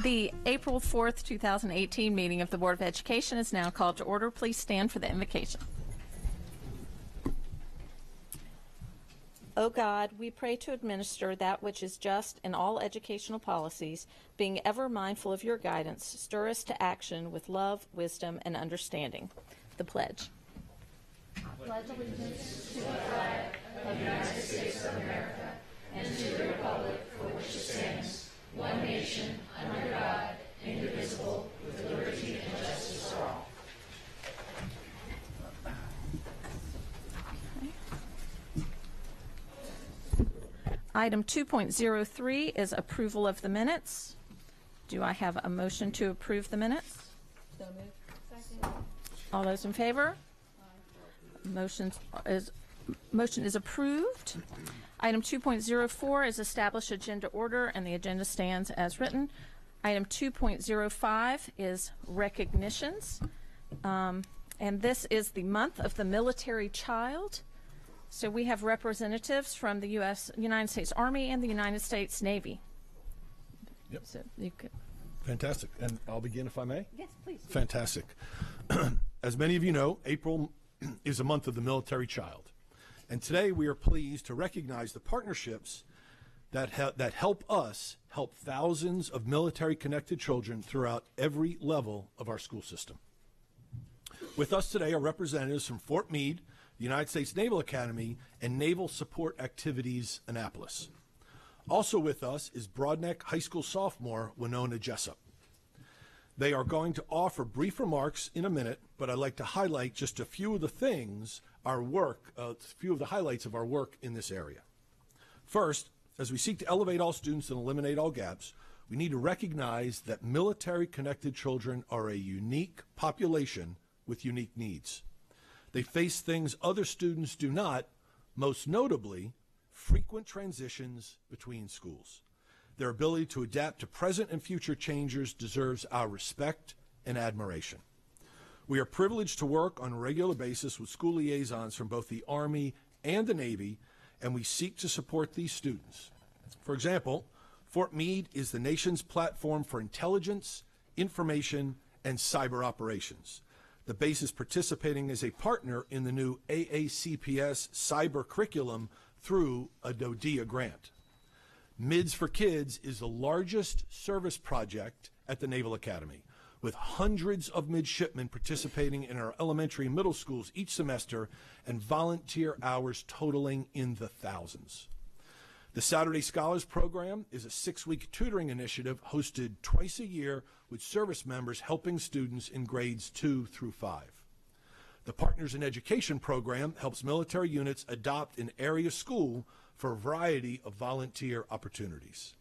The April 4th, 2018 meeting of the Board of Education is now called to order. Please stand for the invocation. O God, we pray to administer that which is just in all educational policies, being ever mindful of your guidance, stir us to action with love, wisdom, and understanding. The pledge. Pledge allegiance to the flag of the United States of America and to the republic for which it stands, one nation, under God, indivisible, with liberty and justice for all. Item 2.03 is approval of the minutes. Do I have a motion to approve the minutes? So moved. Second. All those in favor? Aye. Motion is approved. Item 2.04 is establish agenda order, and the agenda stands as written. Item 2.05 is recognitions, and this is the month of the military child. So we have representatives from the United States Army and the United States Navy. Yep. So you could. Fantastic. And I'll begin if I may. Yes, please. Fantastic. As many of you know, April is a month of the military child. And today we are pleased to recognize the partnerships that help us help thousands of military-connected children throughout every level of our school system. With us today are representatives from Fort Meade, the United States Naval Academy, and Naval Support Activities Annapolis. Also with us is Broadneck High School sophomore Winona Jessup. They are going to offer brief remarks in a minute, but I'd like to highlight just a few of the things, a few of the highlights of our work in this area. First, as we seek to elevate all students and eliminate all gaps, we need to recognize that military-connected children are a unique population with unique needs. They face things other students do not, most notably, frequent transitions between schools. Their ability to adapt to present and future changes deserves our respect and admiration. We are privileged to work on a regular basis with school liaisons from both the Army and the Navy, and we seek to support these students. For example, Fort Meade is the nation's platform for intelligence, information, and cyber operations. The base is participating as a partner in the new AACPS cyber curriculum through a DODEA grant. MIDS for Kids is the largest service project at the Naval Academy, with hundreds of midshipmen participating in our elementary and middle schools each semester and volunteer hours totaling in the thousands. The Saturday Scholars Program is a 6-week tutoring initiative hosted twice a year with service members helping students in grades 2 through 5. The Partners in Education program helps military units adopt an area school for a variety of volunteer opportunities.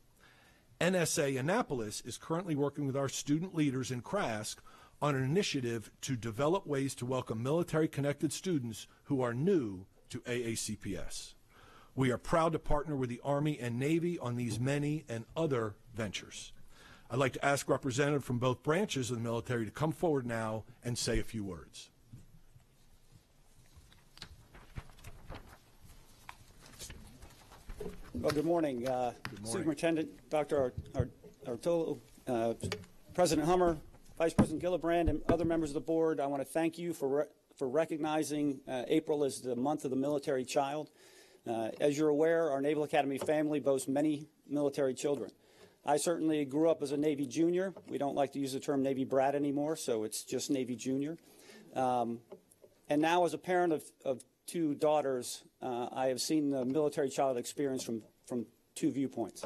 NSA Annapolis is currently working with our student leaders in Crask on an initiative to develop ways to welcome military-connected students who are new to AACPS. We are proud to partner with the Army and Navy on these many and other ventures. I'd like to ask representatives from both branches of the military to come forward now and say a few words. Well, good morning. Superintendent Dr. Artolo, President Hummer, Vice President Gillibrand, and other members of the board. I want to thank you for recognizing April as the month of the military child. As you're aware, our Naval Academy family boasts many military children. I certainly grew up as a Navy junior. We don't like to use the term Navy brat anymore, so it's just Navy junior. And now as a parent of 2 daughters, I have seen the military child experience from 2 viewpoints.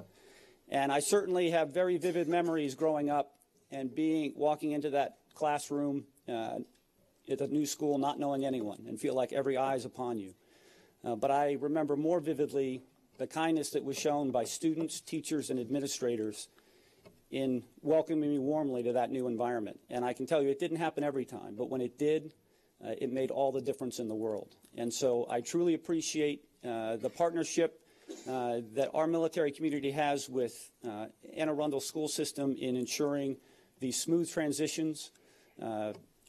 And I certainly have very vivid memories growing up and walking into that classroom at a new school, not knowing anyone, and feel like every eye is upon you. But I remember more vividly the kindness that was shown by students, teachers, and administrators in welcoming me warmly to that new environment. And I can tell you it didn't happen every time, but when it did, it made all the difference in the world. And so I truly appreciate the partnership that our military community has with Anne Arundel School System in ensuring these smooth transitions,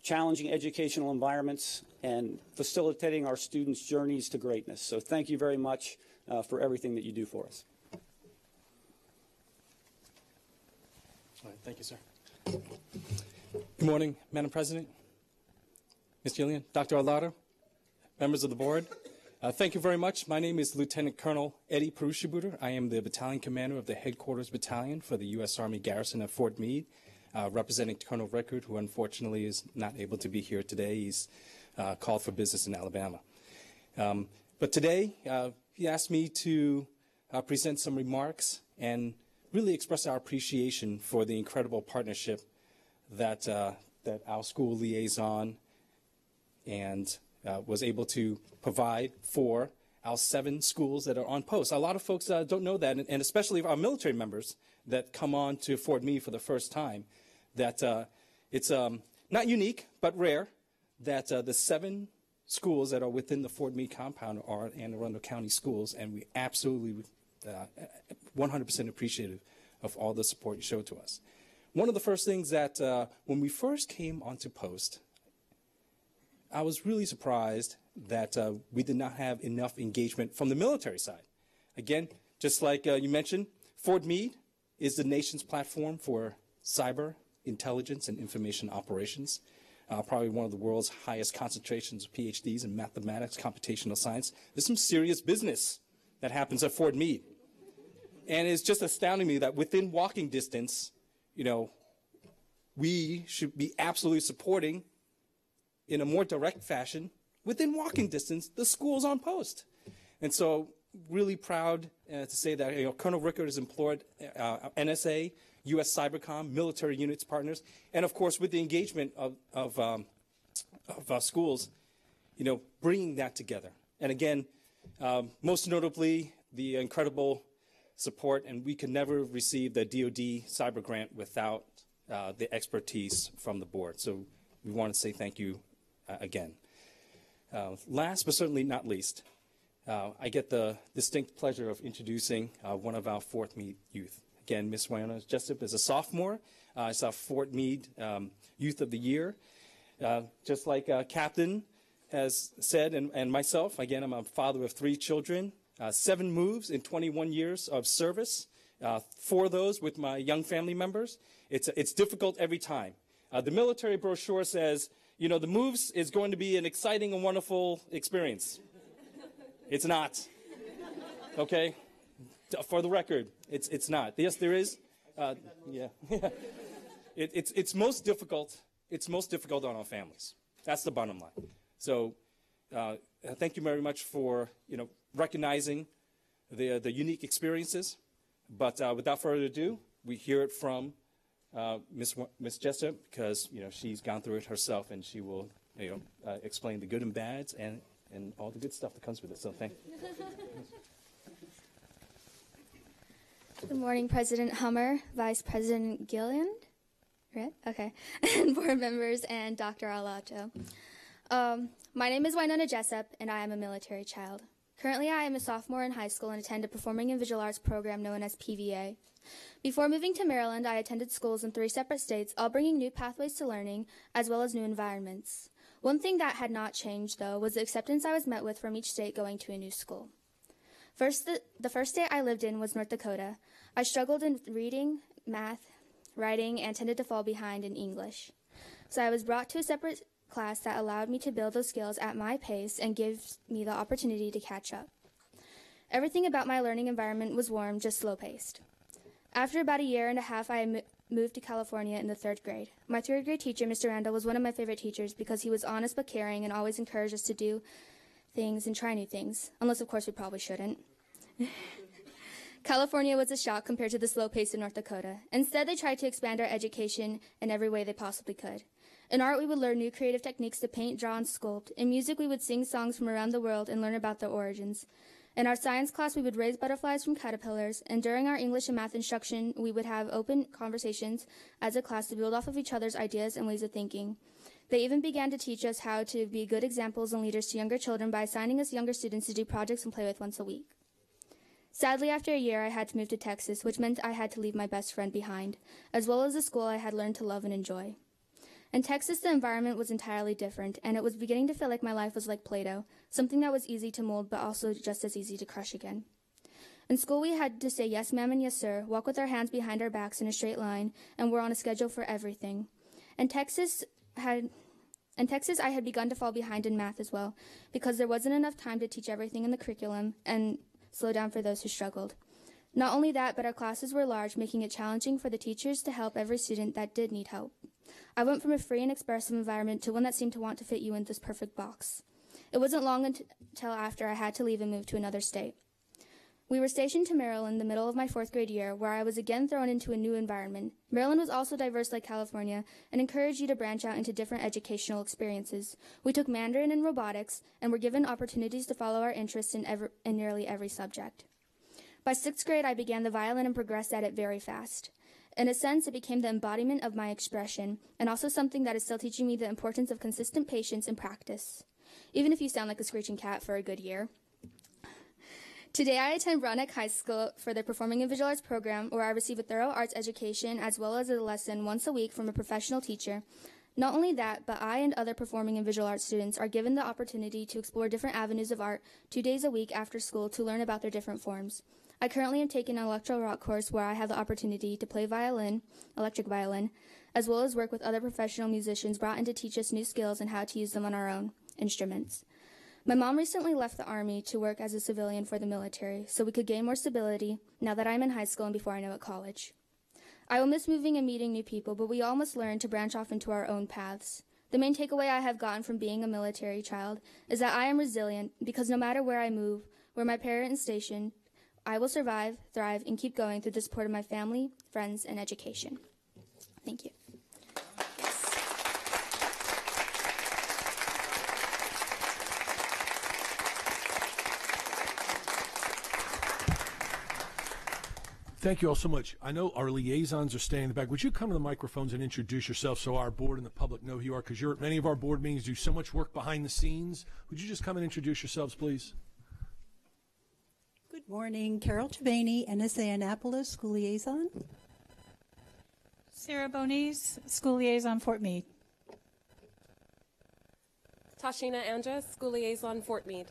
challenging educational environments, and facilitating our students' journeys to greatness. So thank you very much for everything that you do for us. All right, thank you, sir. Good morning, Madam President, Ms. Gillian, Dr. Arlotto, members of the board. Thank you very much. My name is Lieutenant Colonel Eddie Perushibuter. I am the battalion commander of the Headquarters Battalion for the U.S. Army Garrison at Fort Meade, representing Colonel Rickard, who unfortunately is not able to be here today. He's called for business in Alabama. But today, he asked me to present some remarks and really express our appreciation for the incredible partnership that our school liaison and was able to provide for our 7 schools that are on post. A lot of folks don't know that, and especially our military members that come on to Fort Meade for the first time, that it's not unique but rare that the 7 schools that are within the Fort Meade compound are Anne Arundel County schools, and we absolutely 100% appreciative of all the support you showed to us. One of the first things that when we first came onto post, I was really surprised that we did not have enough engagement from the military side. Again, just like you mentioned, Fort Meade is the nation's platform for cyber intelligence and information operations. Probably one of the world's highest concentrations of PhDs in mathematics, computational science. There's some serious business that happens at Fort Meade. And it's just astounding me that within walking distance, we should be absolutely supporting in a more direct fashion, within walking distance, the schools on post. And so really proud to say that Colonel Rickard has employed NSA, U.S. Cybercom, military units partners, and of course with the engagement of schools, bringing that together. And again, most notably, the incredible support, and we could never receive the DoD cyber grant without the expertise from the board. So we want to say thank you again. Last but certainly not least, I get the distinct pleasure of introducing one of our Fort Meade youth. Again, Ms. Wyona Jessup is a sophomore. It's our Fort Meade Youth of the Year. Just like Captain has said, and myself, again, I'm a father of 3 children, 7 moves in 21 years of service, 4 of those with my young family members. It's difficult every time. The military brochure says, the moves is going to be an exciting and wonderful experience. It's not. Okay? For the record, it's not. Yes, there is. Yeah. It's most difficult. It's most difficult on our families. That's the bottom line. So thank you very much for recognizing the unique experiences. But without further ado, we hear it from Ms. Jessup, because she's gone through it herself, and she will explain the good and bads and all the good stuff that comes with it. So thank you. Good morning, President Hummer, Vice President Gilliland, right? Okay, and board members and Dr. Arlotto. My name is Wyona Jessup, and I am a military child. Currently, I am a sophomore in high school and attend a performing and visual arts program known as PVA. Before moving to Maryland, I attended schools in 3 separate states, all bringing new pathways to learning, as well as new environments. One thing that had not changed, though, was the acceptance I was met with from each state going to a new school. The first state I lived in was North Dakota. I struggled in reading, math, writing, and tended to fall behind in English. So I was brought to a separate class that allowed me to build those skills at my pace and gives me the opportunity to catch up. Everything about my learning environment was warm, just slow-paced. After about a year and a half, I moved to California in the 3rd grade. My 3rd grade teacher, Mr. Randall, was one of my favorite teachers because he was honest but caring and always encouraged us to do things and try new things, unless, of course, we probably shouldn't. California was a shock compared to the slow pace in North Dakota. Instead, they tried to expand our education in every way they possibly could. In art, we would learn new creative techniques to paint, draw, and sculpt. In music, we would sing songs from around the world and learn about their origins. In our science class, we would raise butterflies from caterpillars, and during our English and math instruction, we would have open conversations as a class to build off of each other's ideas and ways of thinking. They even began to teach us how to be good examples and leaders to younger children by assigning us younger students to do projects and play with once a week. Sadly, after a year, I had to move to Texas, which meant I had to leave my best friend behind, as well as the school I had learned to love and enjoy. In Texas, the environment was entirely different, and it was beginning to feel like my life was like Play-Doh, something that was easy to mold but also just as easy to crush again. In school, we had to say yes, ma'am, and yes, sir, walk with our hands behind our backs in a straight line, and we're on a schedule for everything. In Texas, I had begun to fall behind in math as well, because there wasn't enough time to teach everything in the curriculum and slow down for those who struggled. Not only that, but our classes were large, making it challenging for the teachers to help every student that did need help. I went from a free and expressive environment to one that seemed to want to fit you in this perfect box. It wasn't long until after I had to leave and move to another state. We were stationed to Maryland in the middle of my 4th grade year, where I was again thrown into a new environment. Maryland was also diverse like California and encouraged you to branch out into different educational experiences. We took Mandarin and robotics and were given opportunities to follow our interests in nearly every subject. By 6th grade, I began the violin and progressed at it very fast. In a sense, it became the embodiment of my expression, and also something that is still teaching me the importance of consistent patience and practice, even if you sound like a screeching cat for a good year. Today, I attend Roanoke High School for their Performing and Visual Arts program, where I receive a thorough arts education as well as a lesson once a week from a professional teacher. Not only that, but I and other performing and visual arts students are given the opportunity to explore different avenues of art 2 days a week after school to learn about their different forms. I currently am taking an electro rock course where I have the opportunity to play violin, electric violin, as well as work with other professional musicians brought in to teach us new skills and how to use them on our own instruments. My mom recently left the Army to work as a civilian for the military, so we could gain more stability now that I'm in high school and before I know at college. I will miss moving and meeting new people, but we all must learn to branch off into our own paths. The main takeaway I have gotten from being a military child is that I am resilient because no matter where I move, where my parent is stationed, I will survive, thrive, and keep going through the support of my family, friends, and education. Thank you. Thank you all so much. I know our liaisons are staying in the back. Would you come to the microphones and introduce yourself so our board and the public know who you are? Because many of our board meetings do so much work behind the scenes. Would you just come and introduce yourselves, please? Good morning. Carol Chavani, NSA Annapolis, School Liaison. Sarah Bonise, School Liaison, Fort Meade. Tashina Andra, School Liaison, Fort Meade.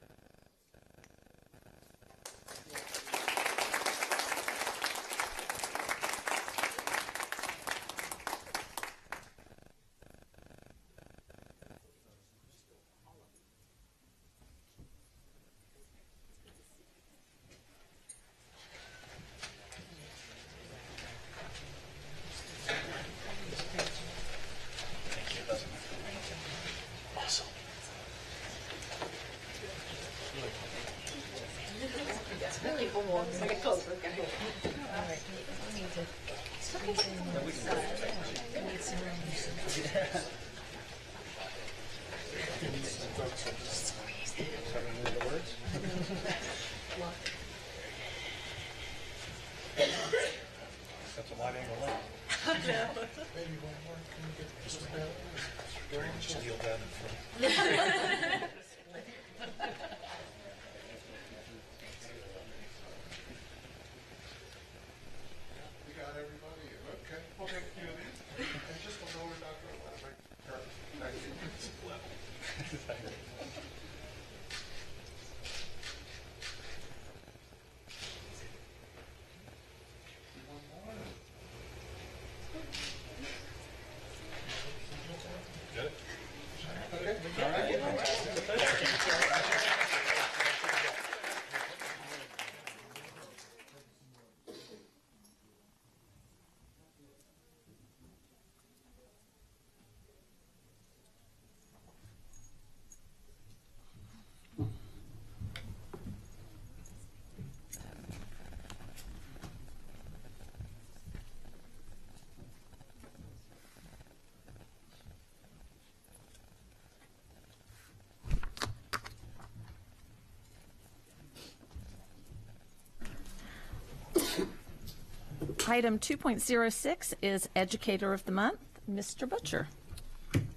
Item 2.06 is Educator of the Month, Mr. Butcher.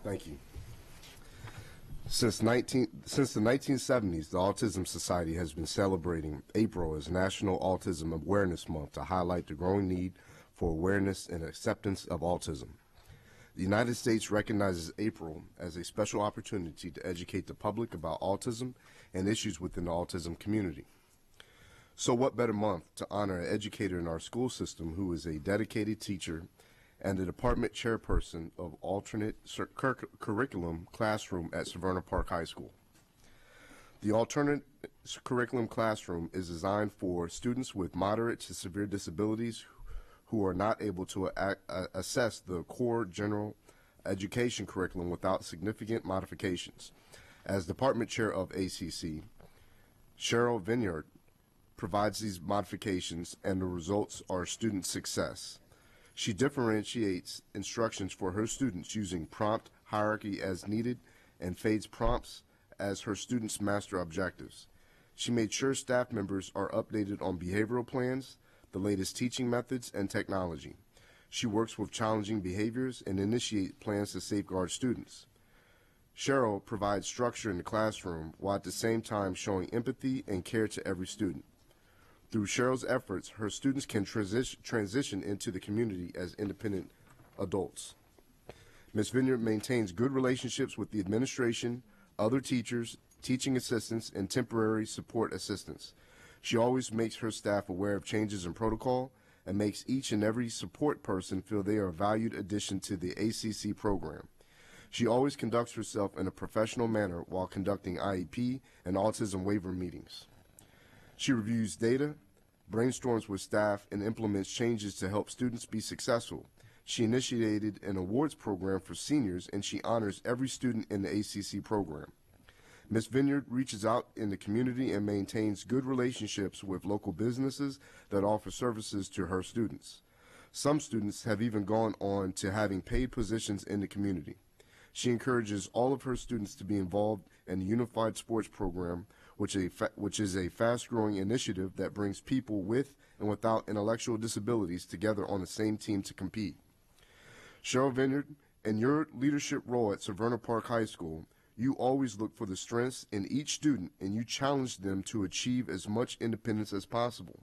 Thank you. Since the 1970s, the Autism Society has been celebrating April as National Autism Awareness Month to highlight the growing need for awareness and acceptance of autism. The United States recognizes April as a special opportunity to educate the public about autism and issues within the autism community. So what better month to honor an educator in our school system who is a dedicated teacher and the department chairperson of alternate curriculum classroom at Severna Park High School. The alternate curriculum classroom is designed for students with moderate to severe disabilities who are not able to assess the core general education curriculum without significant modifications. As department chair of ACC, Cheryl Vineyard provides these modifications, and the results are student success. She differentiates instructions for her students using prompt hierarchy as needed and fades prompts as her students master objectives. She made sure staff members are updated on behavioral plans, the latest teaching methods, and technology. She works with challenging behaviors and initiates plans to safeguard students. Cheryl provides structure in the classroom while at the same time showing empathy and care to every student. Through Cheryl's efforts, her students can transition into the community as independent adults. Ms. Vineyard maintains good relationships with the administration, other teachers, teaching assistants, and temporary support assistants. She always makes her staff aware of changes in protocol and makes each and every support person feel they are a valued addition to the ACC program. She always conducts herself in a professional manner while conducting IEP and autism waiver meetings. She reviews data, brainstorms with staff, and implements changes to help students be successful. She initiated an awards program for seniors, and she honors every student in the ACC program. Ms. Vineyard reaches out in the community and maintains good relationships with local businesses that offer services to her students. Some students have even gone on to having paid positions in the community. She encourages all of her students to be involved in the Unified Sports Program, which is a fast-growing initiative that brings people with and without intellectual disabilities together on the same team to compete. Cheryl Vineyard, in your leadership role at Severna Park High School, you always look for the strengths in each student and you challenge them to achieve as much independence as possible.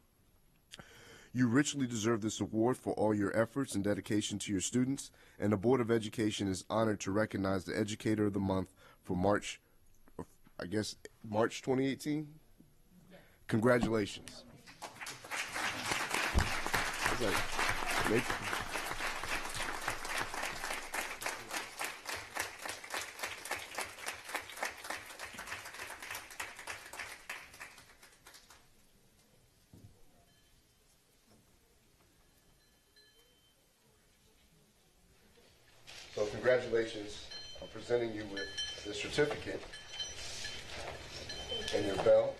You richly deserve this award for all your efforts and dedication to your students, and the Board of Education is honored to recognize the Educator of the Month for March 2018? Congratulations. So congratulations. I'm presenting you with the certificate and your bell.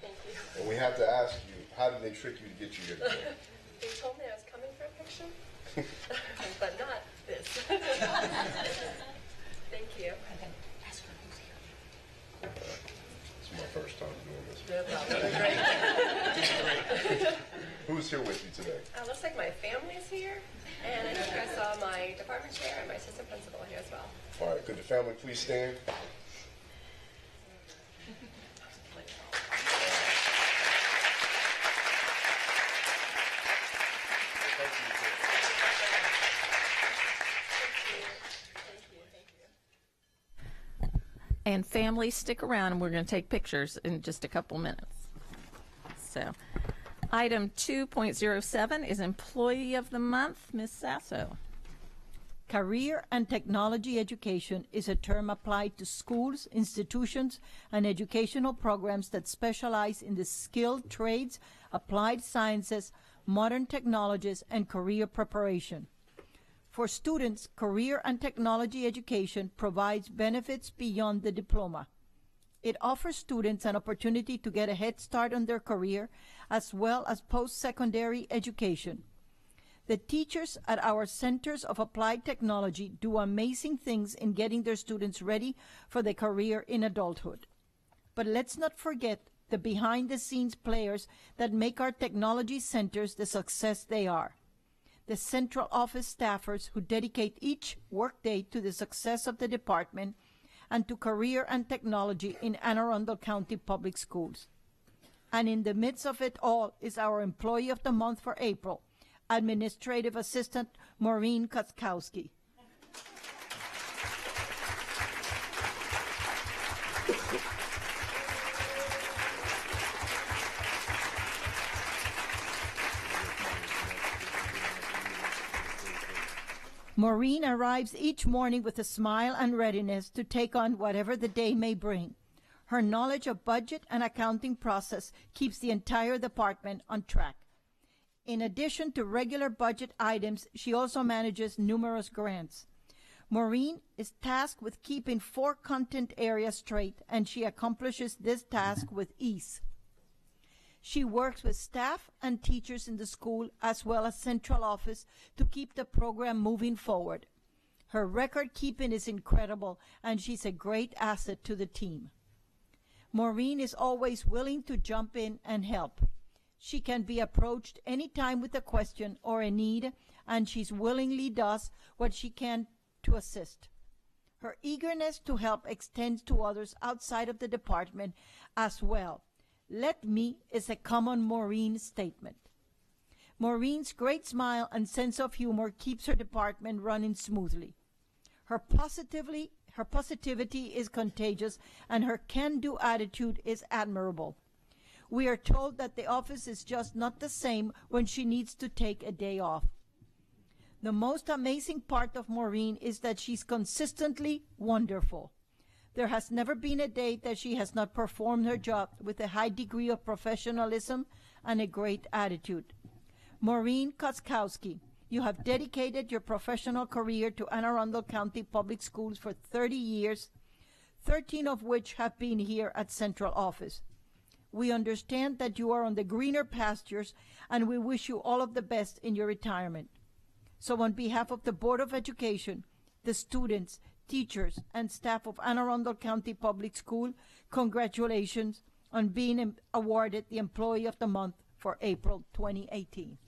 Thank you. And we have to ask you, how did they trick you to get you here today? They told me I was coming for a picture, but not this. Thank you. It's my first time doing this. No problem. Great. Who's here with you today? Looks like my family's here, and I think I saw my department chair and my assistant principal here as well. All right, could the family please stand? And families, stick around, and we're going to take pictures in just a couple minutes. So, item 2.07 is Employee of the Month. Ms. Sasso. Career and technology education is a term applied to schools, institutions, and educational programs that specialize in the skilled trades, applied sciences, modern technologies, and career preparation. For students, career and technology education provides benefits beyond the diploma. It offers students an opportunity to get a head start on their career, as well as post-secondary education. The teachers at our Centers of Applied Technology do amazing things in getting their students ready for their career in adulthood. But let's not forget the behind-the-scenes players that make our technology centers the success they are. The central office staffers who dedicate each workday to the success of the department and to career and technology in Anne Arundel County Public Schools. And in the midst of it all is our Employee of the Month for April, Administrative Assistant Maureen Kaskowski. Maureen arrives each morning with a smile and readiness to take on whatever the day may bring. Her knowledge of budget and accounting process keeps the entire department on track. In addition to regular budget items, she also manages numerous grants. Maureen is tasked with keeping 4 content areas straight, and she accomplishes this task with ease. She works with staff and teachers in the school as well as central office to keep the program moving forward. Her record keeping is incredible, and she's a great asset to the team. Maureen is always willing to jump in and help. She can be approached anytime with a question or a need, and she willingly does what she can to assist. Her eagerness to help extends to others outside of the department as well. "Let me" is a common Maureen statement. Maureen's great smile and sense of humor keeps her department running smoothly. Her positivity is contagious, and her can-do attitude is admirable. We are told that the office is just not the same when she needs to take a day off. The most amazing part of Maureen is that she's consistently wonderful. There has never been a day that she has not performed her job with a high degree of professionalism and a great attitude. Maureen Koskowski, you have dedicated your professional career to Anne Arundel County Public Schools for 30 years, 13 of which have been here at Central Office. We understand that you are on the greener pastures, and we wish you all of the best in your retirement. So on behalf of the Board of Education, the students, teachers, and staff of Anne Arundel County Public School, congratulations on being awarded the Employee of the Month for April 2018.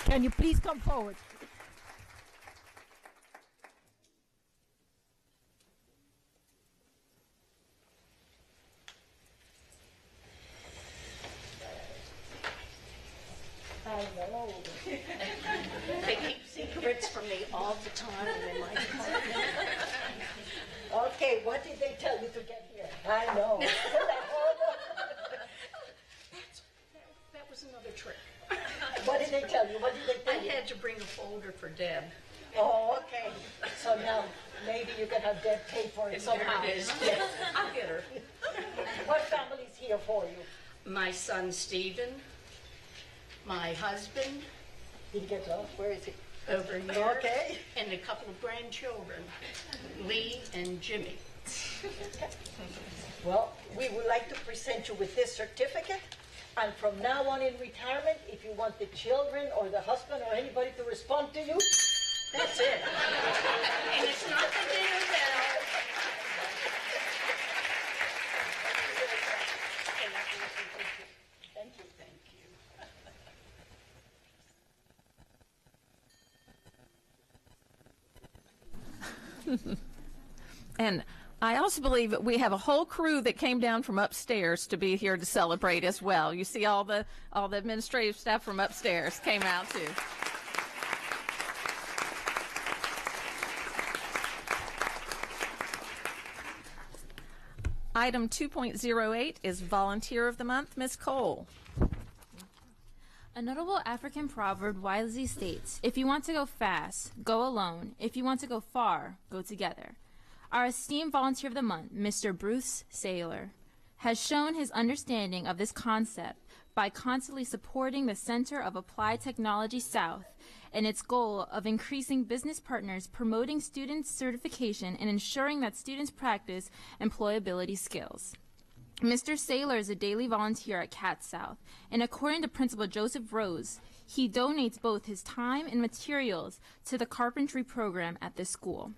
Can you please come forward? I know. They keep secrets from me all the time in my department. Okay, what did they tell you to get here? I know. Isn't that horrible? That was another trick. What did they tell you? What did they tell you? I had to bring a folder for Deb. Oh, okay. So now maybe you can have Deb pay for it somehow. There it is. Yes. I'll get her. What family's here for you? My son Stephen, my husband. Did he get to us? Where is he? Over here. Okay. And a couple of grandchildren, Lee and Jimmy. Well, we would like to present you with this certificate. And from now on in retirement, if you want the children or the husband or anybody to respond to you, that's it. And it's not the dinner bell. Thank you. Thank you. And I also believe that we have a whole crew that came down from upstairs to be here to celebrate as well. You see all the administrative staff from upstairs came out too. Item 2.08 is Volunteer of the Month. Ms. Cole. A notable African proverb wisely states, "If you want to go fast, go alone. If you want to go far, go together." Our esteemed Volunteer of the Month, Mr. Bruce Saylor, has shown his understanding of this concept by constantly supporting the Center of Applied Technology South and its goal of increasing business partners, promoting students' certification, and ensuring that students practice employability skills. Mr. Saylor is a daily volunteer at CAT South, and according to Principal Joseph Rose, he donates both his time and materials to the carpentry program at this school.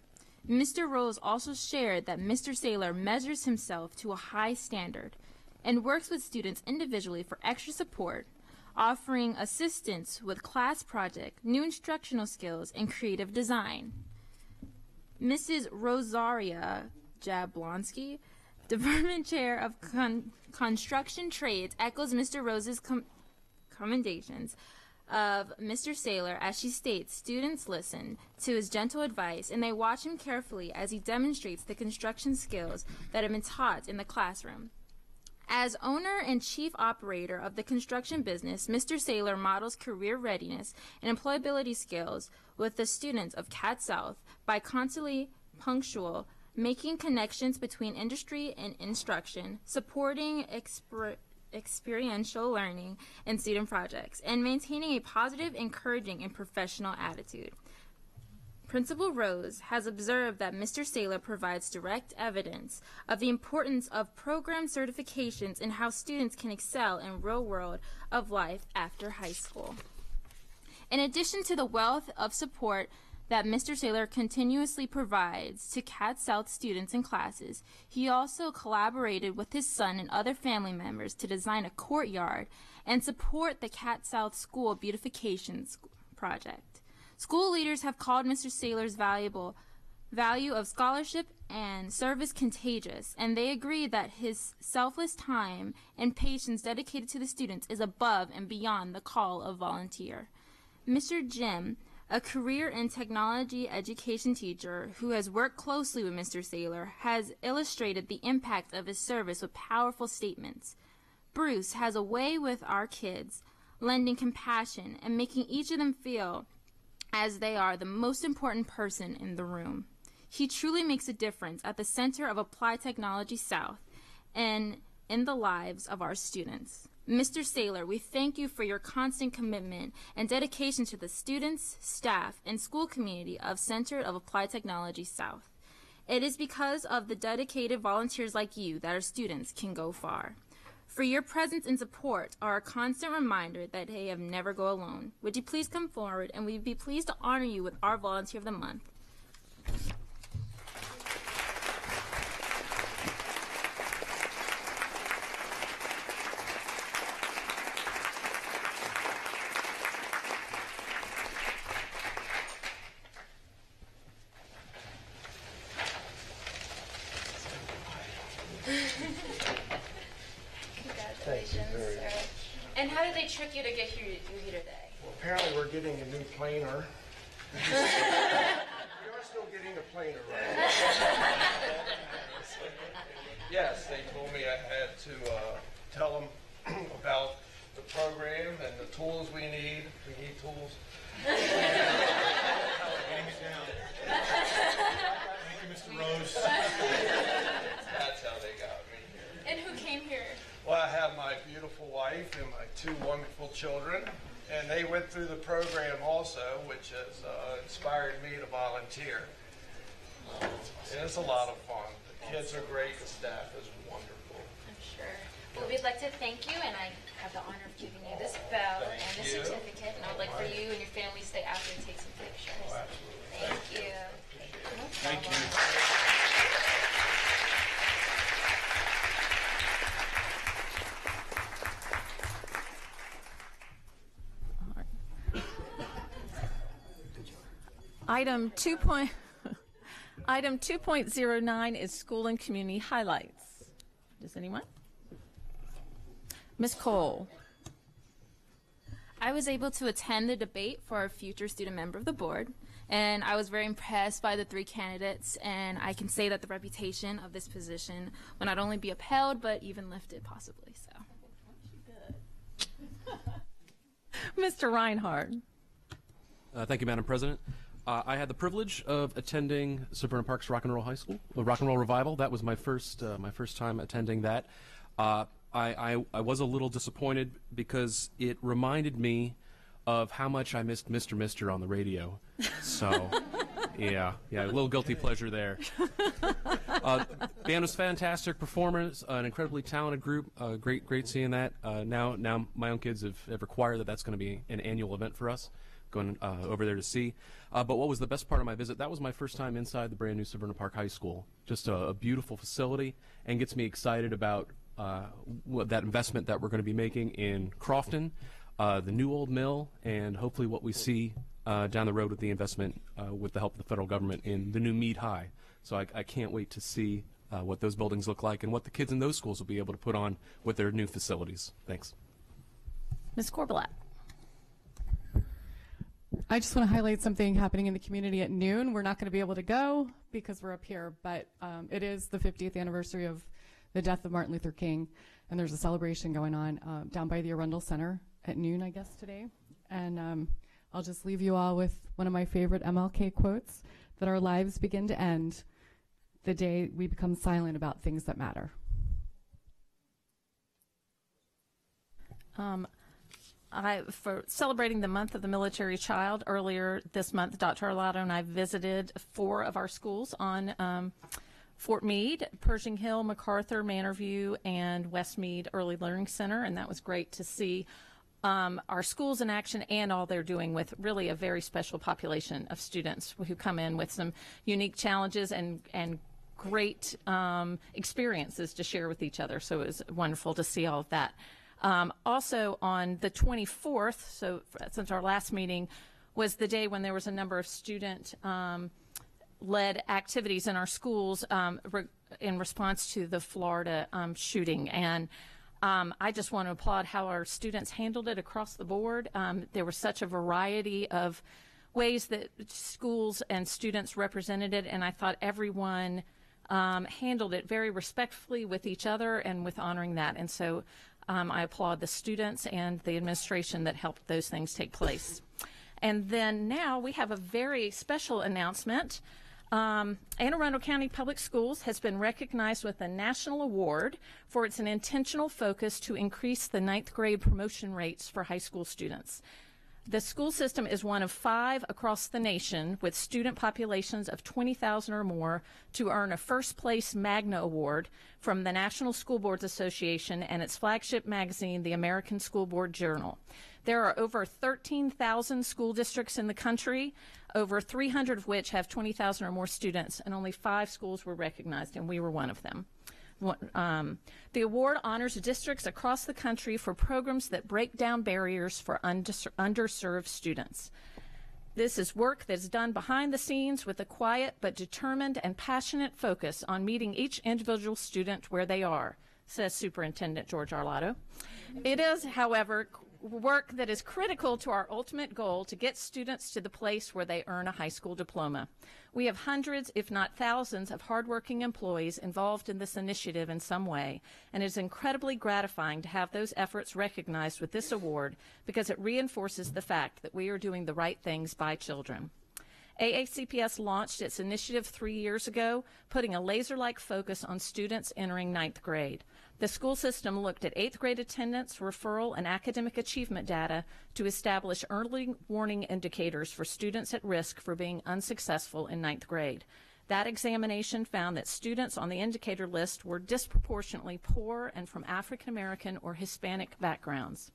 Mr. Rose also shared that Mr. Saylor measures himself to a high standard and works with students individually for extra support, offering assistance with class project, new instructional skills, and creative design. Mrs. Rosaria Jablonski, Department Chair of Construction Trades, echoes Mr. Rose's commendations of Mr. Saylor as she states, students listen to his gentle advice and they watch him carefully as he demonstrates the construction skills that have been taught in the classroom. As owner and chief operator of the construction business, Mr. Saylor models career readiness and employability skills with the students of Cat South by constantly punctual, making connections between industry and instruction, supporting experiential learning and student projects, and maintaining a positive, encouraging, and professional attitude. Principal Rose has observed that Mr. Saylor provides direct evidence of the importance of program certifications and how students can excel in real world of life after high school. In addition to the wealth of support that Mr. Saylor continuously provides to Cat South students and classes, he also collaborated with his son and other family members to design a courtyard and support the Cat South School Beautification Project. School leaders have called Mr. Saylor's value of scholarship and service contagious, and they agree that his selfless time and patience dedicated to the students is above and beyond the call of volunteer. Mr. Jim, a career and technology education teacher who has worked closely with Mr. Saylor, has illustrated the impact of his service with powerful statements. Bruce has a way with our kids, lending compassion and making each of them feel as they are the most important person in the room. He truly makes a difference at the center of Applied Technology South and in the lives of our students. Mr. Saylor, we thank you for your constant commitment and dedication to the students, staff, and school community of Center of Applied Technology South. It is because of the dedicated volunteers like you that our students can go far. For your presence and support are a constant reminder that they have never go alone. Would you please come forward, and we'd be pleased to honor you with our Volunteer of the Month. And how did they trick you to get here today? Well, apparently we're getting a new planer. We are still getting a planer, right? Yes, they told me I had to tell them about the program and the tools we need. We need tools. Thank you, Mr. Rose. That's how they got me. And who came here? Well, I have my beautiful wife and my two wonderful children, and they went through the program also, which has inspired me to volunteer. And it's a lot of fun. The kids are great, the staff is wonderful. I'm sure. Well, we'd like to thank you, and I have the honor of giving you this bell and this certificate, and I would like for you and your family to stay after and take some pictures. Oh, absolutely. Thank you. Thank you. Item 2.09 is school and community highlights. Does anyone? Ms. Cole. I was able to attend the debate for a future student member of the board, and I was very impressed by the three candidates, and I can say that the reputation of this position will not only be upheld, but even lifted possibly. So. Mr. Reinhardt. Thank you, Madam President. I had the privilege of attending Severna Park's Rock and Roll High School, Rock and Roll Revival. That was my first time attending that. I was a little disappointed because it reminded me of how much I missed Mr. Mister on the radio. So, yeah, a little guilty pleasure there. Band was fantastic performers, an incredibly talented group. Great seeing that. Now my own kids have required that that's going to be an annual event for us, going over there to see. But what was the best part of my visit? That was my first time inside the brand new Severna Park High School. Just a beautiful facility, and gets me excited about that investment that we're going to be making in Crofton, the new old mill, and hopefully what we see down the road with the investment with the help of the federal government in the new Mead High. So I can't wait to see what those buildings look like and what the kids in those schools will be able to put on with their new facilities. Thanks. Ms. Corbett. I just want to highlight something happening in the community at noon. We're not going to be able to go because we're up here, but it is the 50th anniversary of the death of Martin Luther King. And there's a celebration going on down by the Arundel Center at noon, I guess, today. And I'll just leave you all with one of my favorite MLK quotes, that our lives begin to end the day we become silent about things that matter. For celebrating the month of the military child, earlier this month, Dr. Arlotto and I visited 4 of our schools on Fort Meade, Pershing Hill, MacArthur, Manorview, and Westmead Early Learning Center, and that was great to see our schools in action and all they're doing with really a very special population of students who come in with some unique challenges and great experiences to share with each other. So it was wonderful to see all of that. Also on the 24th, so since our last meeting, was the day when there was a number of student led activities in our schools in response to the Florida shooting. And I just want to applaud how our students handled it across the board. There was such a variety of ways that schools and students represented it, and I thought everyone handled it very respectfully with each other and with honoring that. And so I applaud the students and the administration that helped those things take place. And then now we have a very special announcement. Anne Arundel County Public Schools has been recognized with a national award for its intentional focus to increase the 9th grade promotion rates for high school students. The school system is one of 5 across the nation with student populations of 20,000 or more to earn a first place Magna Award from the National School Boards Association and its flagship magazine, the American School Board Journal. There are over 13,000 school districts in the country, over 300 of which have 20,000 or more students, and only 5 schools were recognized, and we were one of them. The award honors districts across the country for programs that break down barriers for underserved students. This is work that is done behind the scenes with a quiet but determined and passionate focus on meeting each individual student where they are, says Superintendent George Arlotto. It is, however, work that is critical to our ultimate goal to get students to the place where they earn a high school diploma. We have hundreds, if not thousands, of hardworking employees involved in this initiative in some way, and it is incredibly gratifying to have those efforts recognized with this award because it reinforces the fact that we are doing the right things by children. AACPS launched its initiative 3 years ago, putting a laser-like focus on students entering 9th grade. The school system looked at 8th grade attendance, referral, and academic achievement data to establish early warning indicators for students at risk for being unsuccessful in 9th grade. That examination found that students on the indicator list were disproportionately poor and from African American or Hispanic backgrounds.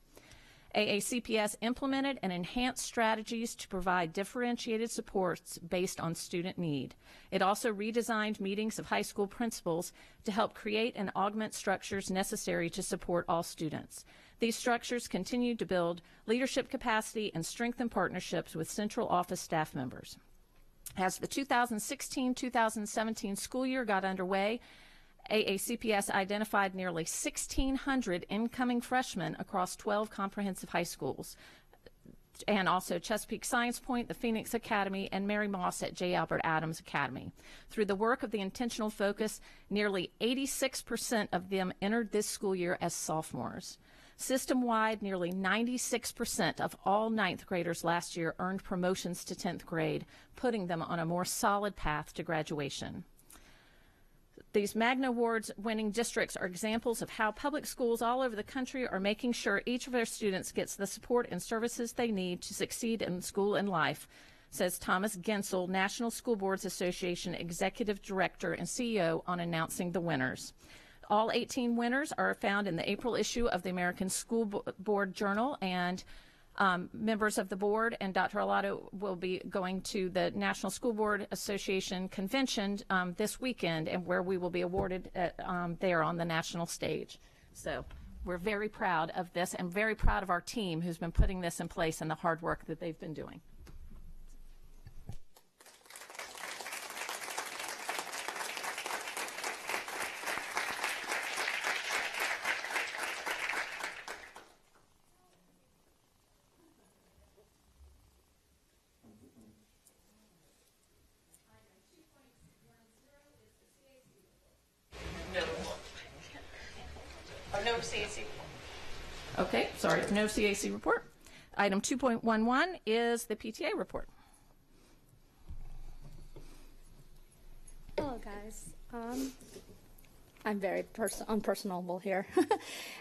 AACPS implemented and enhanced strategies to provide differentiated supports based on student need. It also redesigned meetings of high school principals to help create and augment structures necessary to support all students. These structures continue to build leadership capacity and strengthen partnerships with central office staff members. As the 2016-2017 school year got underway, AACPS identified nearly 1,600 incoming freshmen across 12 comprehensive high schools, and also Chesapeake Science Point, the Phoenix Academy, and Mary Moss at J. Albert Adams Academy. Through the work of the intentional focus, nearly 86% of them entered this school year as sophomores. System-wide, nearly 96% of all 9th graders last year earned promotions to 10th grade, putting them on a more solid path to graduation. These Magna Awards winning districts are examples of how public schools all over the country are making sure each of their students gets the support and services they need to succeed in school and life, says Thomas Gensel, National School Boards Association Executive Director and CEO, on announcing the winners. All 18 winners are found in the April issue of the American School Board Journal, and members of the board and Dr. Arlotto will be going to the National School Board Association convention this weekend, and where we will be awarded there on the national stage. So we're very proud of this and very proud of our team who's been putting this in place and the hard work that they've been doing. Okay, sorry, no CAC report. Item 2.11 is the PTA report. Hello, guys. I'm very unpersonable here.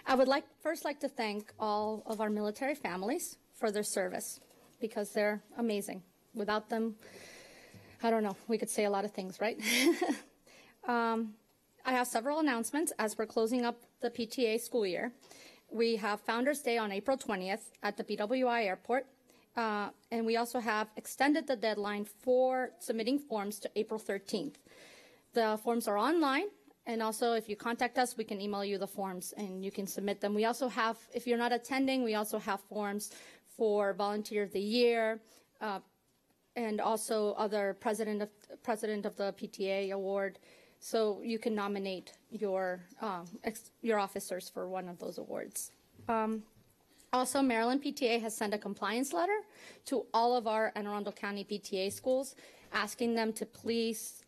I would first like to thank all of our military families for their service because they're amazing. Without them, I don't know, we could say a lot of things, right? I have several announcements as we're closing up the PTA school year. We have Founders Day on April 20th at the BWI Airport. And we also have extended the deadline for submitting forms to April 13th. The forms are online, and also if you contact us, we can email you the forms and you can submit them. We also have, if you're not attending, we also have forms for Volunteer of the Year, and also other President of the PTA award. So you can nominate your officers for one of those awards. Also, Maryland PTA has sent a compliance letter to all of our Anne Arundel County PTA schools, asking them to please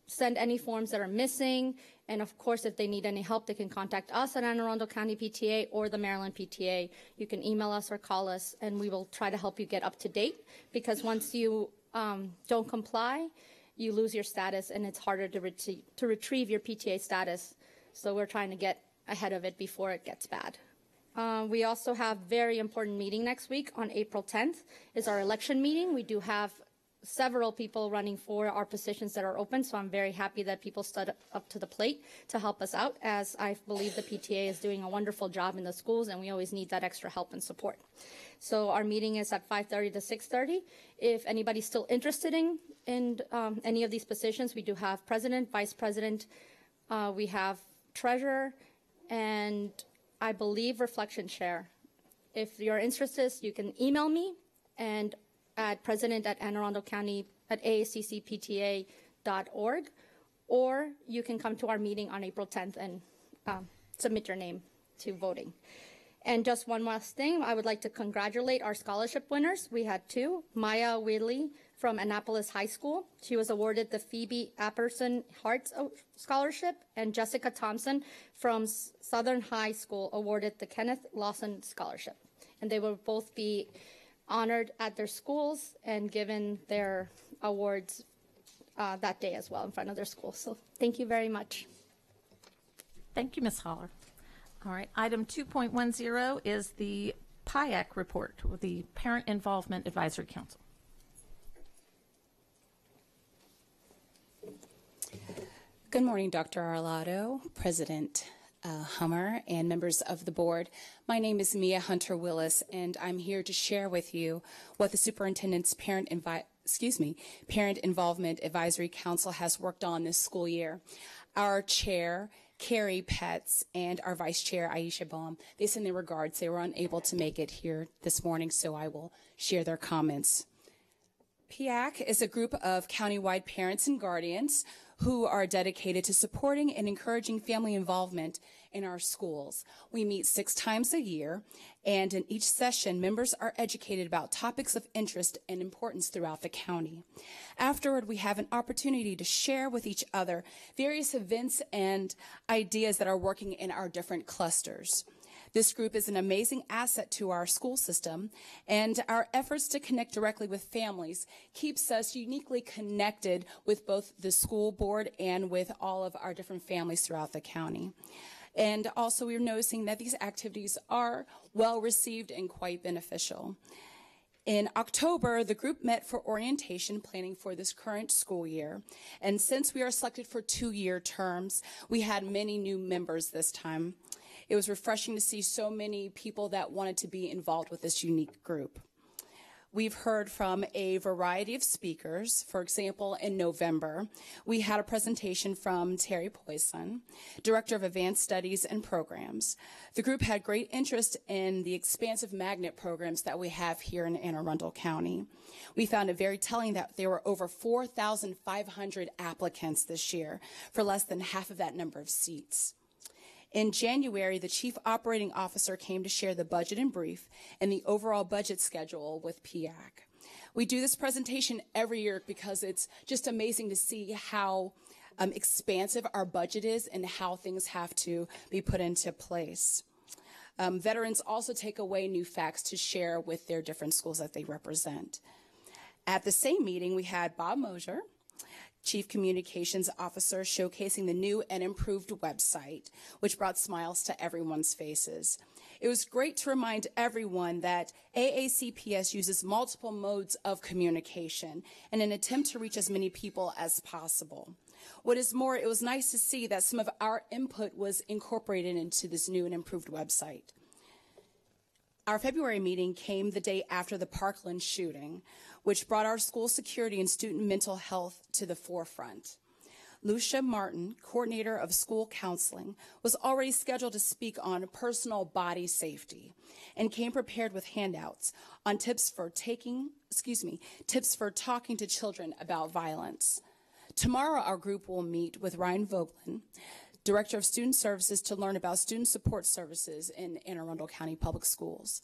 send any forms that are missing. And of course, if they need any help, they can contact us at Anne Arundel County PTA or the Maryland PTA. You can email us or call us, and we will try to help you get up to date. Because once you don't comply, you lose your status, and it's harder to retrieve your PTA status. So we're trying to get ahead of it before it gets bad. We also have a very important meeting next week on April 10th is our election meeting. We do have several people running for our positions that are open, so I'm very happy that people stood up to the plate to help us out, as I believe the PTA is doing a wonderful job in the schools, and we always need that extra help and support. So our meeting is at 5:30 to 6:30. If anybody's still interested in any of these positions, we do have president, vice president, we have treasurer, and I believe reflection chair. If you're interested, you can email me and at president@AACCPTA.org, or you can come to our meeting on April 10th and submit your name to voting. And just one last thing, I would like to congratulate our scholarship winners. We had two. Maya Whitley from Annapolis High School. She was awarded the Phoebe Apperson Hartz Scholarship, and Jessica Thompson from Southern High School awarded the Kenneth Lawson Scholarship. And they will both be honored at their schools and given their awards that day as well in front of their schools. So thank you very much. Thank you, Ms. Holler. All right, item 2.10 is the PIAC report with the Parent Involvement Advisory Council. Good morning, Dr. Arlotto, President Hummer, and members of the board. My name is Mia Hunter-Willis, and I'm here to share with you what the Superintendent's Parent Involvement Advisory Council has worked on this school year. Our chair, Carrie Petz, and our vice chair, Aisha Baum, they send their regards. They were unable to make it here this morning, so I will share their comments. PIAC is a group of countywide parents and guardians who are dedicated to supporting and encouraging family involvement in our schools. We meet 6 times a year, and in each session, members are educated about topics of interest and importance throughout the county. Afterward, we have an opportunity to share with each other various events and ideas that are working in our different clusters. This group is an amazing asset to our school system, and our efforts to connect directly with families keeps us uniquely connected with both the school board and with all of our different families throughout the county. And also, we're noticing that these activities are well received and quite beneficial. In October, the group met for orientation planning for this current school year. And since we are selected for 2-year terms, we had many new members this time. It was refreshing to see so many people that wanted to be involved with this unique group. We've heard from a variety of speakers. For example, in November, we had a presentation from Terry Poisson, Director of Advanced Studies and Programs. The group had great interest in the expansive magnet programs that we have here in Anne Arundel County. We found it very telling that there were over 4,500 applicants this year for less than half of that number of seats. In January, the Chief Operating Officer came to share the budget in brief and the overall budget schedule with PIAC. We do this presentation every year because it's just amazing to see how expansive our budget is and how things have to be put into place. Veterans also take away new facts to share with their different schools that they represent. At the same meeting, we had Bob Mosier, Chief Communications Officer, showcasing the new and improved website, which brought smiles to everyone's faces. It was great to remind everyone that AACPS uses multiple modes of communication in an attempt to reach as many people as possible. What is more, it was nice to see that some of our input was incorporated into this new and improved website. Our February meeting came the day after the Parkland shooting, which brought our school security and student mental health to the forefront. Lucia Martin, coordinator of school counseling, was already scheduled to speak on personal body safety and came prepared with handouts on tips for talking to children about violence. Tomorrow, our group will meet with Ryan Vogelin, Director of Student Services, to learn about student support services in Anne Arundel County Public Schools.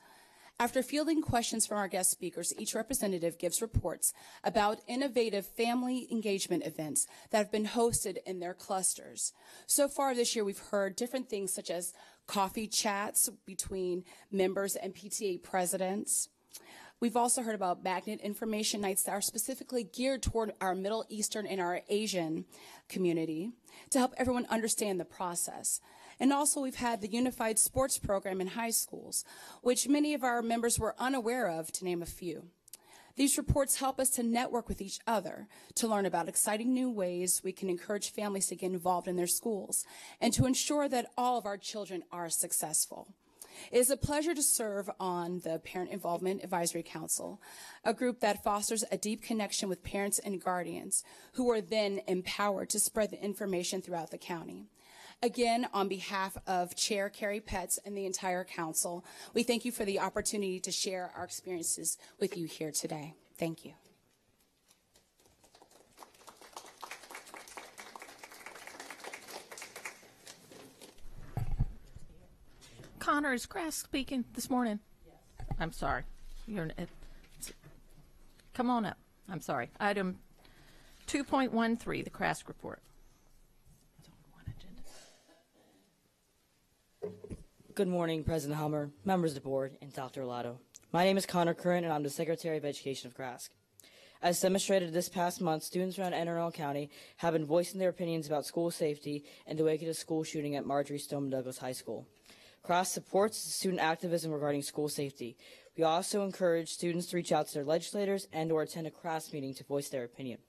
After fielding questions from our guest speakers, each representative gives reports about innovative family engagement events that have been hosted in their clusters. So far this year, we've heard different things such as coffee chats between members and PTA presidents. We've also heard about magnet information nights that are specifically geared toward our Middle Eastern and our Asian community to help everyone understand the process. And also we've had the unified sports program in high schools, which many of our members were unaware of, to name a few. These reports help us to network with each other, to learn about exciting new ways we can encourage families to get involved in their schools, and to ensure that all of our children are successful. It is a pleasure to serve on the Parent Involvement Advisory Council, a group that fosters a deep connection with parents and guardians who are then empowered to spread the information throughout the county. Again, on behalf of Chair Carrie Petz and the entire council, we thank you for the opportunity to share our experiences with you here today. Thank you. Connor, is Crass speaking this morning? Yes. I'm sorry. Come on up. I'm sorry. Item 2.13, the Crass report. Good morning, President Hummer, members of the board, and Dr. Arlato. My name is Connor Curran, and I'm the Secretary of Education of Crask. As demonstrated this past month, students around Anne Arundel County have been voicing their opinions about school safety in the wake of the school shooting at Marjorie Stoneman Douglas High School. Crask supports student activism regarding school safety. We also encourage students to reach out to their legislators and or attend a Crask meeting to voice their opinion.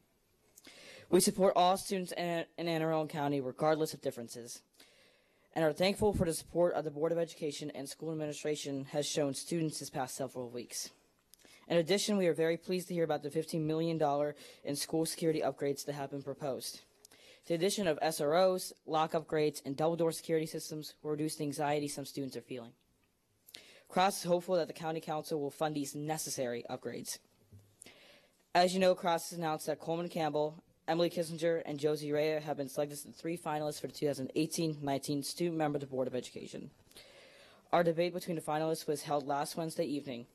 We support all students in Anne Arundel County regardless of differences, and are thankful for the support of the Board of Education and school administration has shown students this past several weeks. In addition, we are very pleased to hear about the $15 million in school security upgrades that have been proposed. The addition of SROs, lock upgrades, and double-door security systems will reduce the anxiety some students are feeling. Cross is hopeful that the County Council will fund these necessary upgrades. As you know, Cross has announced that Coleman Campbell, Emily Kissinger, and Josie Rea have been selected as the 3 finalists for the 2018-19 Student Member of the Board of Education. Our debate between the finalists was held last Wednesday evening.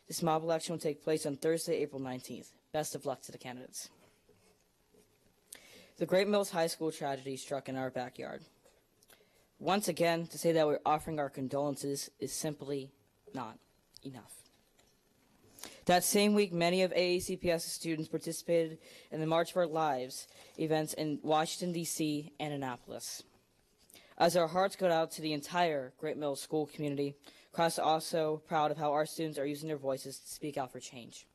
This mob election will take place on Thursday, April 19th. Best of luck to the candidates. The Great Mills High School tragedy struck in our backyard. Once again, to say that we're offering our condolences is simply not enough. That same week, many of AACPS's students participated in the March for Our Lives events in Washington, D.C. and Annapolis. As our hearts go out to the entire Great Mills school community, Cross is also proud of how our students are using their voices to speak out for change.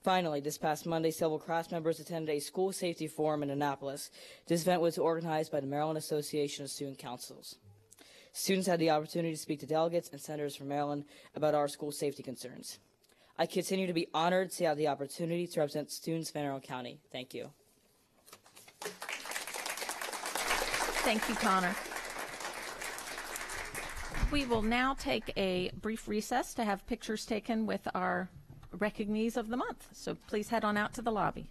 Finally, this past Monday, several Cross members attended a school safety forum in Annapolis. This event was organized by the Maryland Association of Student Councils. Students had the opportunity to speak to delegates and senators from Maryland about our school safety concerns. I continue to be honored to have the opportunity to represent students of Anne Arundel County. Thank you. Thank you, Connor. We will now take a brief recess to have pictures taken with our recognees of the month. So please head on out to the lobby.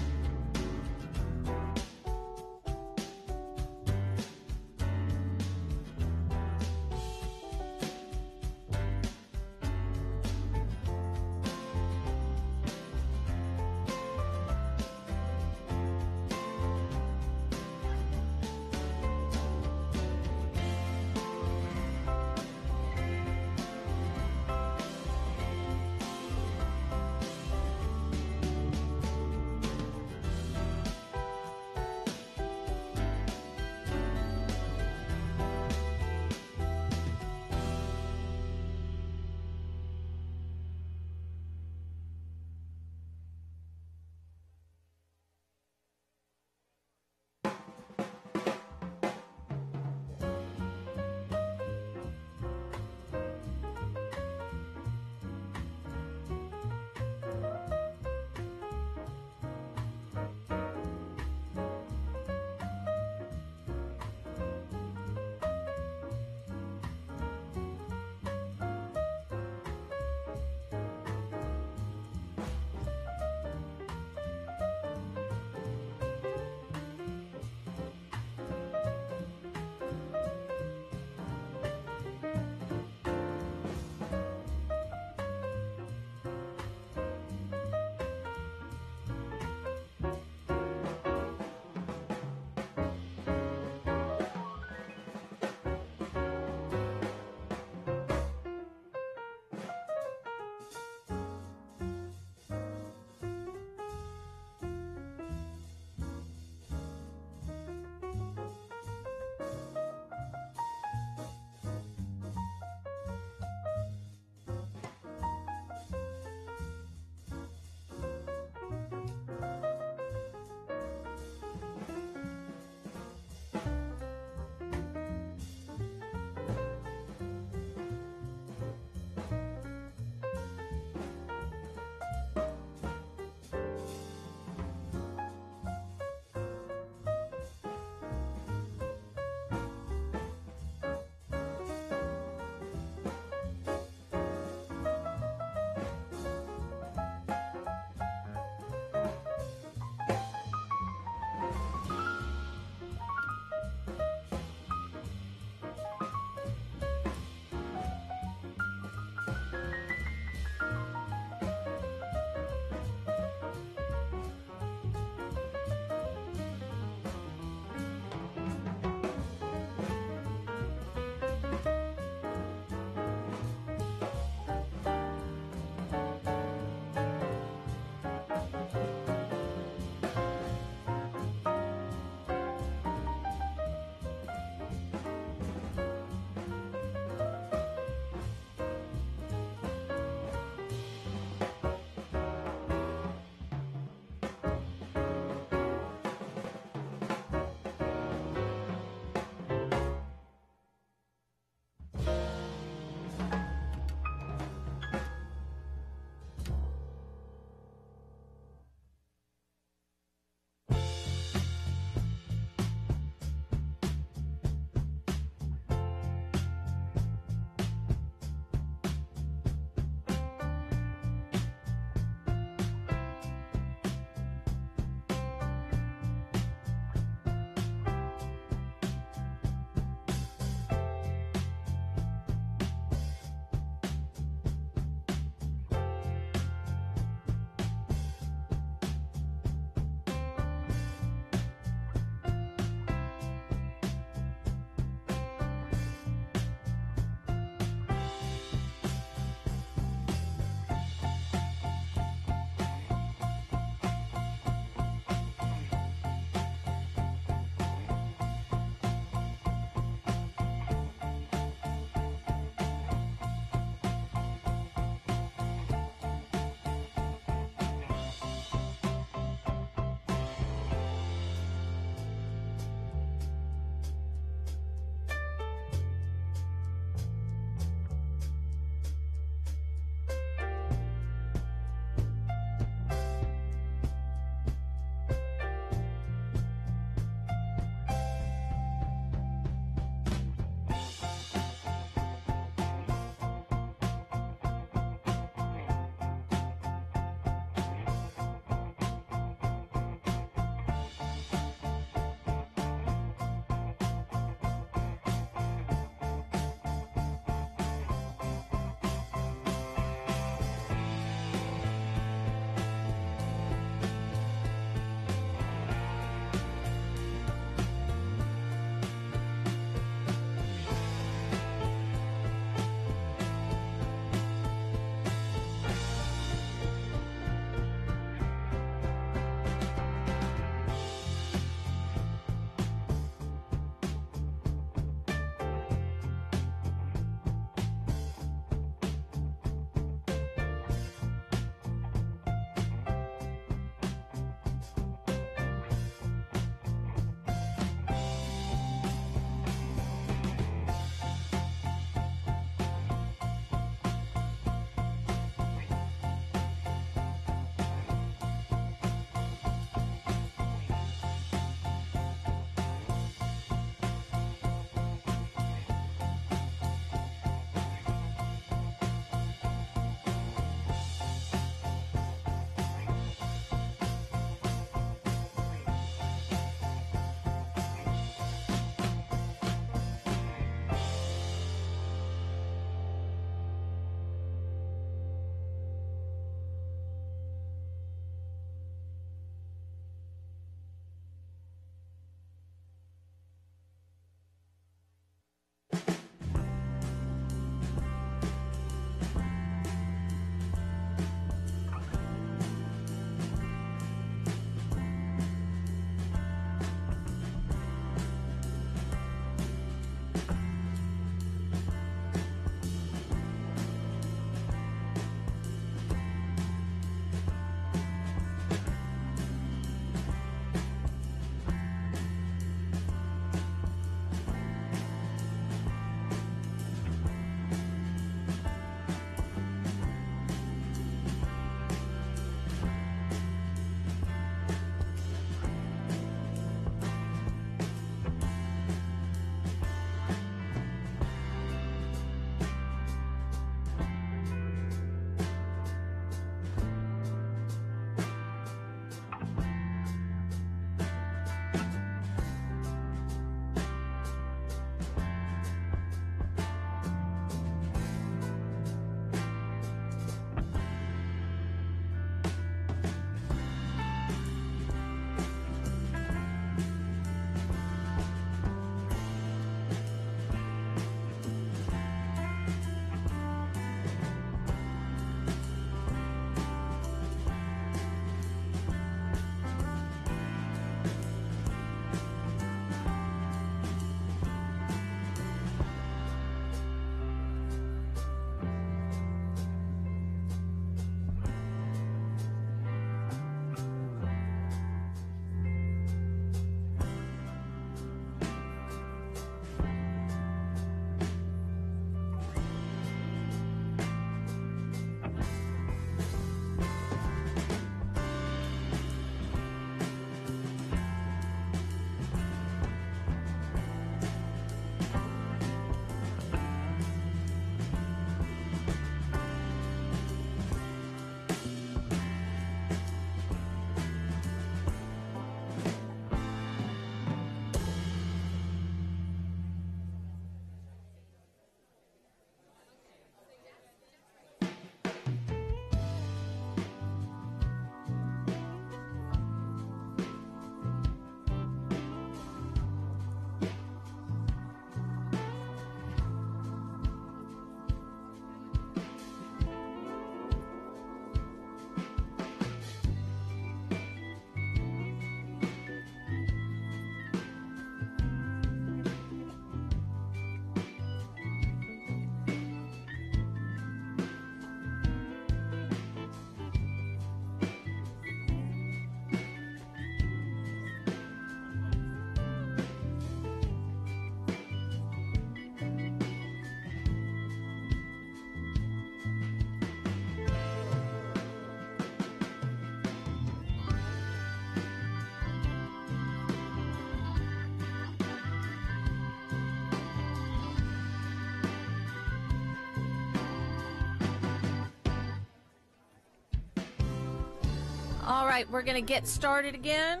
All right, we're going to get started again.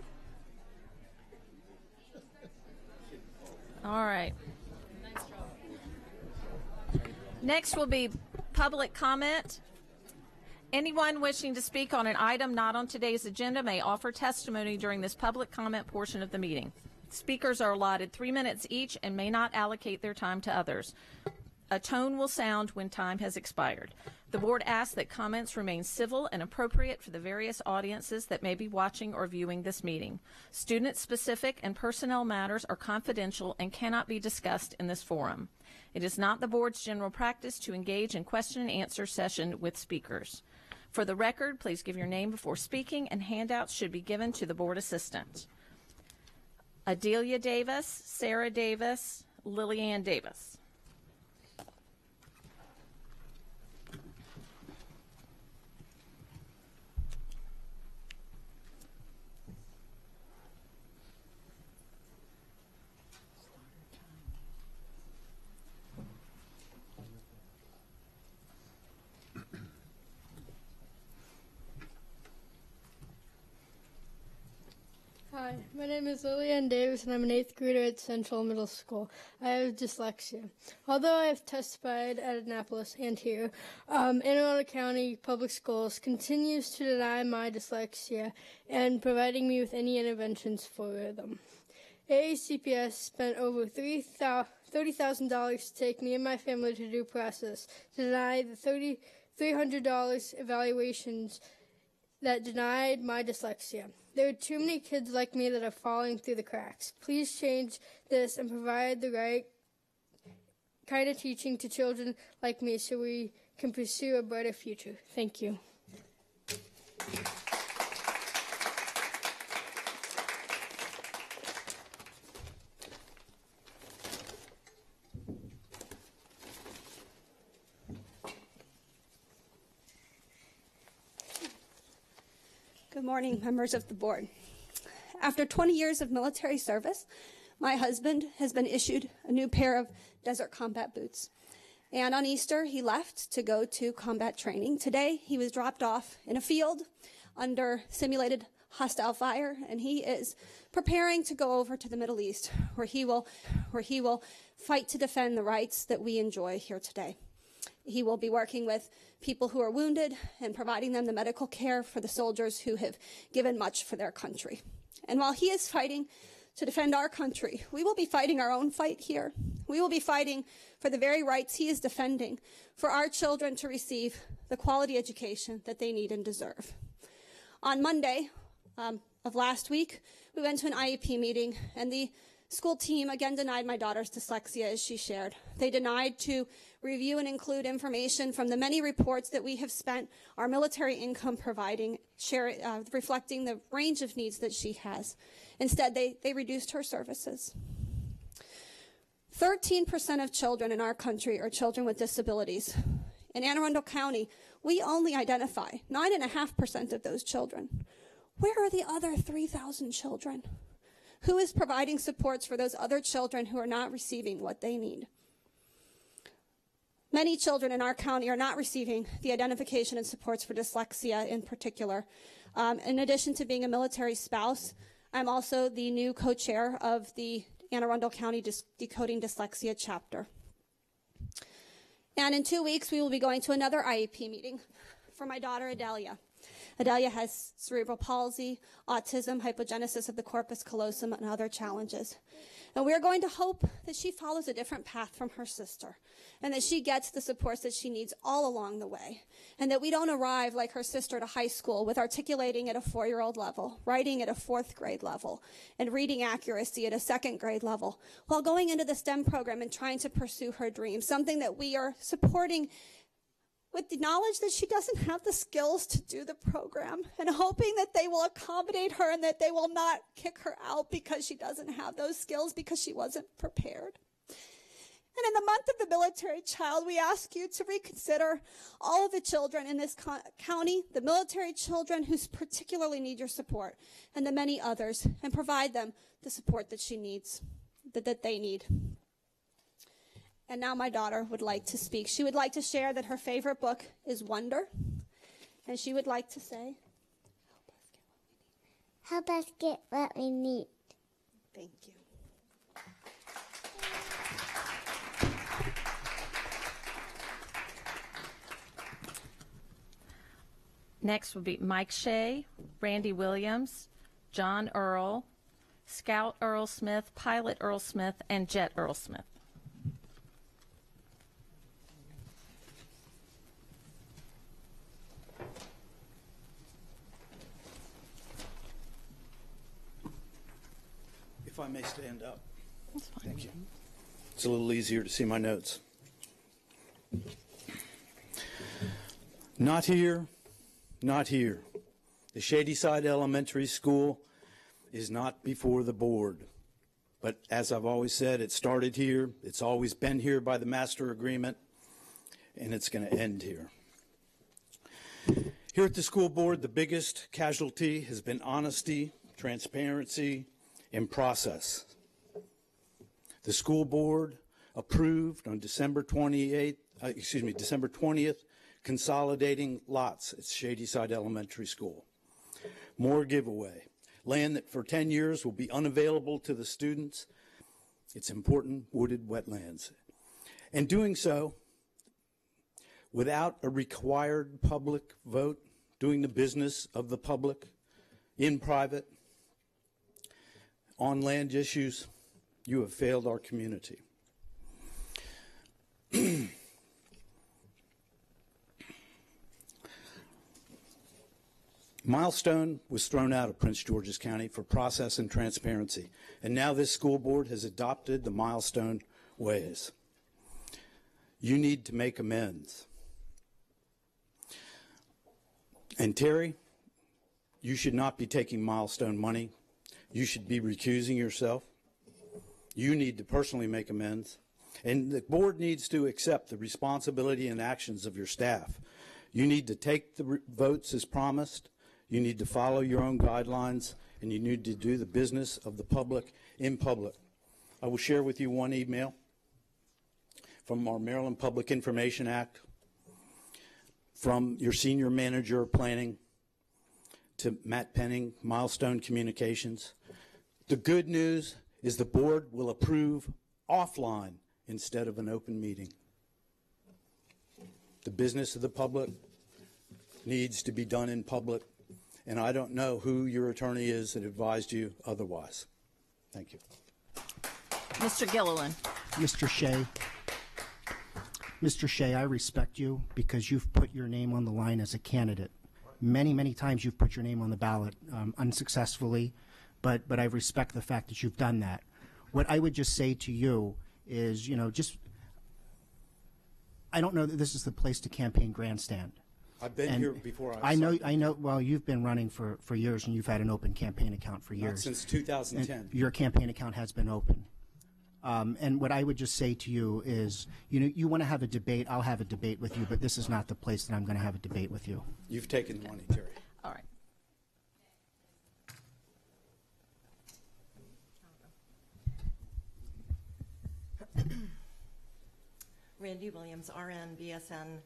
All right. Next will be public comment. Anyone wishing to speak on an item not on today's agenda may offer testimony during this public comment portion of the meeting. Speakers are allotted 3 minutes each and may not allocate their time to others. A tone will sound when time has expired. The board asks that comments remain civil and appropriate for the various audiences that may be watching or viewing this meeting. Student-specific and personnel matters are confidential and cannot be discussed in this forum. It is not the board's general practice to engage in question and answer session with speakers. For the record, please give your name before speaking, and handouts should be given to the board assistant. Adelia Davis, Sarah Davis, Lillian Davis. Hi, my name is Lillian Davis, and I'm an 8th grader at Central Middle School. I have dyslexia. Although I have testified at Annapolis and here, Anne Arundel County Public Schools continues to deny my dyslexia and providing me with any interventions for them. AACPS spent over $30,000 to take me and my family to due process to deny the $300 evaluations that denied my dyslexia. There are too many kids like me that are falling through the cracks. Please change this and provide the right kind of teaching to children like me so we can pursue a brighter future. Thank you. Good morning, members of the board. After 20 years of military service, my husband has been issued a new pair of desert combat boots. And on Easter, he left to go to combat training. Today, he was dropped off in a field under simulated hostile fire, and he is preparing to go over to the Middle East, where he will fight to defend the rights that we enjoy here today. He will be working with people who are wounded and providing them the medical care for the soldiers who have given much for their country. And while he is fighting to defend our country, we will be fighting our own fight here. We will be fighting for the very rights he is defending, for our children to receive the quality education that they need and deserve. On Monday of last week, we went to an IEP meeting, and the school team again denied my daughter's dyslexia, as she shared. They denied to review and include information from the many reports that we have spent our military income providing, reflecting the range of needs that she has. Instead, they reduced her services. 13% of children in our country are children with disabilities. In Anne Arundel County, we only identify 9.5% of those children. Where are the other 3,000 children? Who is providing supports for those other children who are not receiving what they need? Many children in our county are not receiving the identification and supports for dyslexia in particular. In addition to being a military spouse, I'm also the new co-chair of the Anne Arundel County Decoding Dyslexia chapter. And in 2 weeks, we will be going to another IEP meeting for my daughter, Adelia. Adelia has cerebral palsy, autism, hypogenesis of the corpus callosum, and other challenges. And we are going to hope that she follows a different path from her sister, and that she gets the supports that she needs all along the way, and that we don't arrive like her sister to high school with articulating at a 4-year-old level, writing at a 4th grade level, and reading accuracy at a 2nd grade level, while going into the STEM program and trying to pursue her dreams, something that we are supporting with the knowledge that she doesn't have the skills to do the program, and hoping that they will accommodate her and that they will not kick her out because she doesn't have those skills because she wasn't prepared. And in the month of the military child, we ask you to reconsider all of the children in this county, the military children who particularly need your support, and the many others, and provide them the support that she needs, that they need. And now my daughter would like to speak. She would like to share that her favorite book is Wonder, and she would like to say, help us get help us get what we need. Thank you. Next will be Mike Shea, Randy Williams, John Earl, Scout Earl Smith, Pilot Earl Smith, and Jet Earl Smith. If I may stand up. That's fine. Thank you. It's a little easier to see my notes. Not here, not here. The Shadyside Elementary School is not before the board. But as I've always said, it started here. It's always been here by the master agreement, and it's going to end here. Here at the school board, the biggest casualty has been honesty, transparency, and process. The school board approved on December 20th, consolidating lots at Shadyside Elementary School. More giveaway. Land that for 10 years will be unavailable to the students. It's important wooded wetlands. And doing so without a required public vote, doing the business of the public in private, on land issues, you have failed our community. Milestone was thrown out of Prince George's County for process and transparency, and now this school board has adopted the Milestone ways. You need to make amends. And Terry, you should not be taking Milestone money. You should be recusing yourself. You need to personally make amends. And the board needs to accept the responsibility and actions of your staff. You need to take the votes as promised. You need to follow your own guidelines, and you need to do the business of the public in public. I will share with you one email from our Maryland Public Information Act, from your senior manager of planning to Matt Penning, Milestone Communications. The good news is the board will approve offline instead of an open meeting. The business of the public needs to be done in public, and I don't know who your attorney is that advised you otherwise. Thank you. Mr. Gilliland. Mr. Shea, I respect you because you've put your name on the line as a candidate. Many, many times you've put your name on the ballot unsuccessfully, but I respect the fact that you've done that. What I would just say to you is, I don't know that this is the place to campaign grandstand. I've been here before. I know. Well, you've been running for years, and you've had an open campaign account for years. Not since 2010. And your campaign account has been open. And what I would just say to you is, you want to have a debate, I'll have a debate with you, but this is not the place that I'm going to have a debate with you. You've taken the money, Terry. All right. Randy Williams, RN, BSN,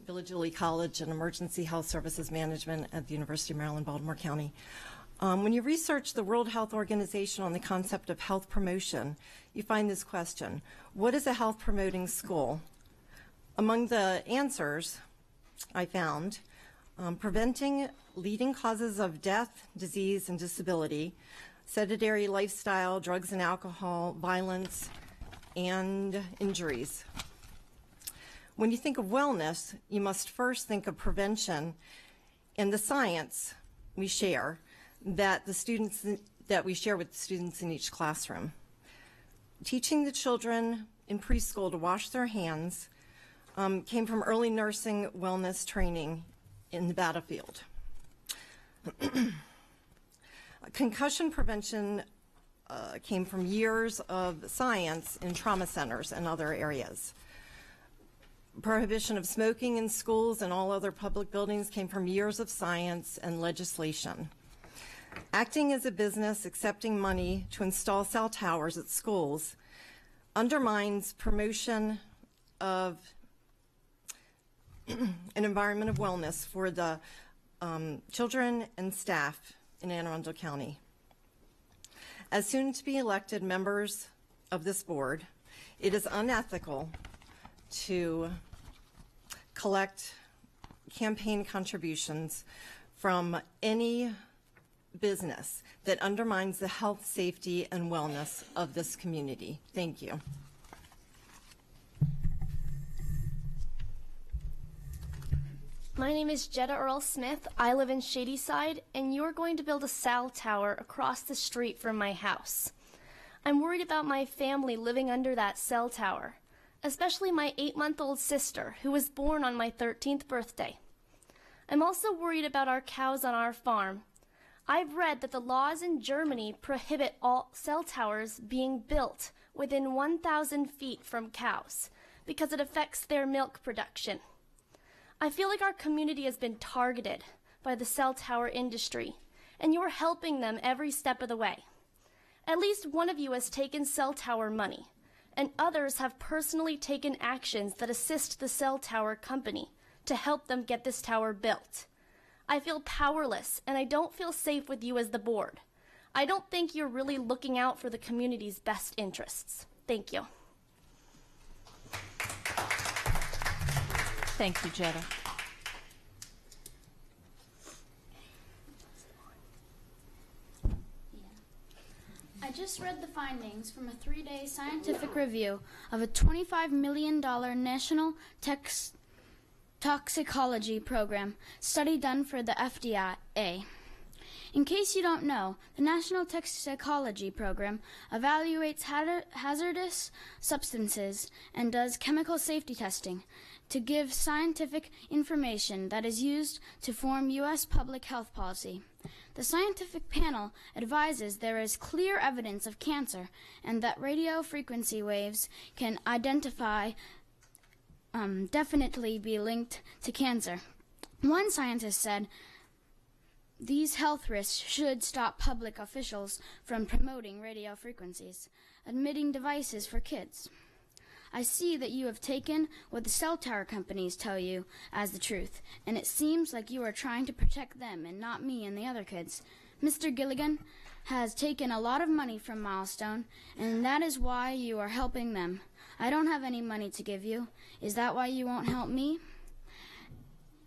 Village Lee College, and Emergency Health Services Management at the University of Maryland, Baltimore County. When you research the World Health Organization on the concept of health promotion, you find this question: what is a health promoting school? Among the answers I found, preventing leading causes of death, disease, and disability, sedentary lifestyle, drugs and alcohol, violence, and injuries. When you think of wellness, you must first think of prevention and the science we share that we share with the students in each classroom. Teaching the children in preschool to wash their hands came from early nursing wellness training in the battlefield. Concussion prevention came from years of science in trauma centers and other areas. Prohibition of smoking in schools and all other public buildings came from years of science and legislation. Acting as a business, accepting money to install cell towers at schools undermines promotion of an environment of wellness for the children and staff in Anne Arundel County. As soon to be elected members of this board, it is unethical to collect campaign contributions from any business that undermines the health, safety, and wellness of this community. Thank you. My name is Jetta Earl Smith. I live in Shadyside, and you're going to build a cell tower across the street from my house. I'm worried about my family living under that cell tower, especially my 8-month-old sister, who was born on my 13th birthday. I'm also worried about our cows on our farm. I've read that the laws in Germany prohibit all cell towers being built within 1,000 feet from cows because it affects their milk production. I feel like our community has been targeted by the cell tower industry, and you're helping them every step of the way. At least one of you has taken cell tower money, and others have personally taken actions that assist the cell tower company to help them get this tower built. I feel powerless, and I don't feel safe with you as the board. I don't think you're really looking out for the community's best interests. Thank you. Thank you, Jetta. I just read the findings from a 3-day scientific review of a $25 million national toxicology program study done for the FDA. In case you don't know, the National Toxicology Program evaluates hazardous substances and does chemical safety testing to give scientific information that is used to form U.S. public health policy. The scientific panel advises there is clear evidence of cancer and that radio frequency waves can definitely be linked to cancer. One scientist said, "These health risks should stop public officials from promoting radio frequencies, admitting devices for kids." I see that you have taken what the cell tower companies tell you as the truth, and it seems like you are trying to protect them and not me and the other kids. Mr. Gilligan has taken a lot of money from Milestone, and that is why you are helping them. I don't have any money to give you. Is that why you won't help me?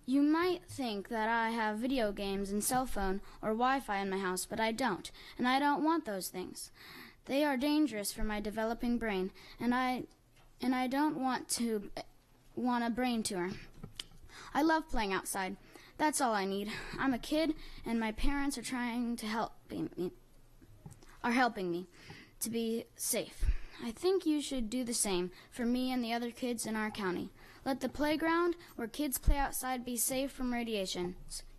You might think that I have video games and cell phone or Wi-Fi in my house, but I don't, and I don't want those things. They are dangerous for my developing brain, and I don't want a brain tumor. I love playing outside. That's all I need. I'm a kid, and my parents are trying to helping me to be safe. I think you should do the same for me and the other kids in our county. Let the playground where kids play outside be safe from radiation.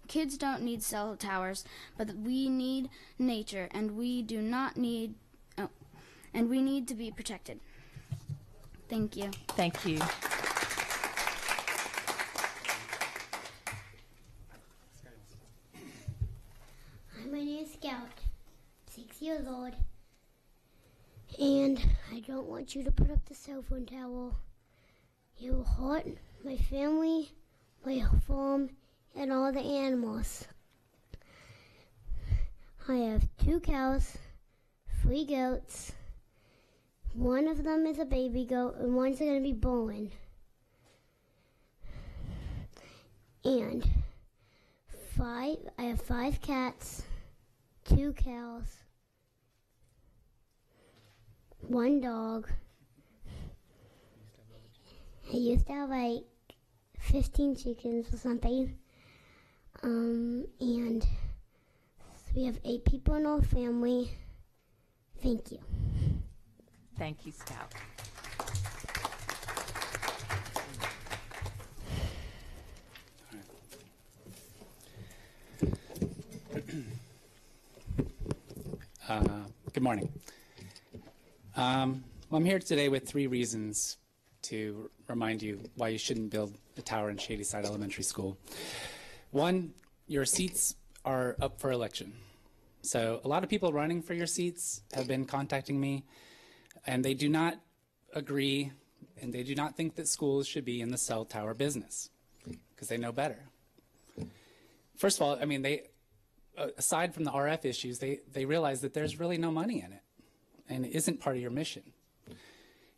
Kids don't need cell towers, but we need nature, and we need to be protected. Thank you. Thank you. Hi, my name is Scout, 6 years old, and I don't want you to put up the cell phone tower. It will hurt my family, my farm, and all the animals. I have 2 cows, 3 goats. One of them is a baby goat, and one's going to be born. And I have 5 cats, 2 cows, 1 dog. I used to have like 15 chickens or something. And we have 8 people in our family. Thank you. Thank you, Scout. Good morning. I'm here today with 3 reasons to remind you why you shouldn't build a tower in Shadyside Elementary School. 1, your seats are up for election. So a lot of people running for your seats have been contacting me, and they do not agree, and they do not think that schools should be in the cell tower business because they know better. First of all, I mean, aside from the RF issues, they realize that there's really no money in it, and it isn't part of your mission.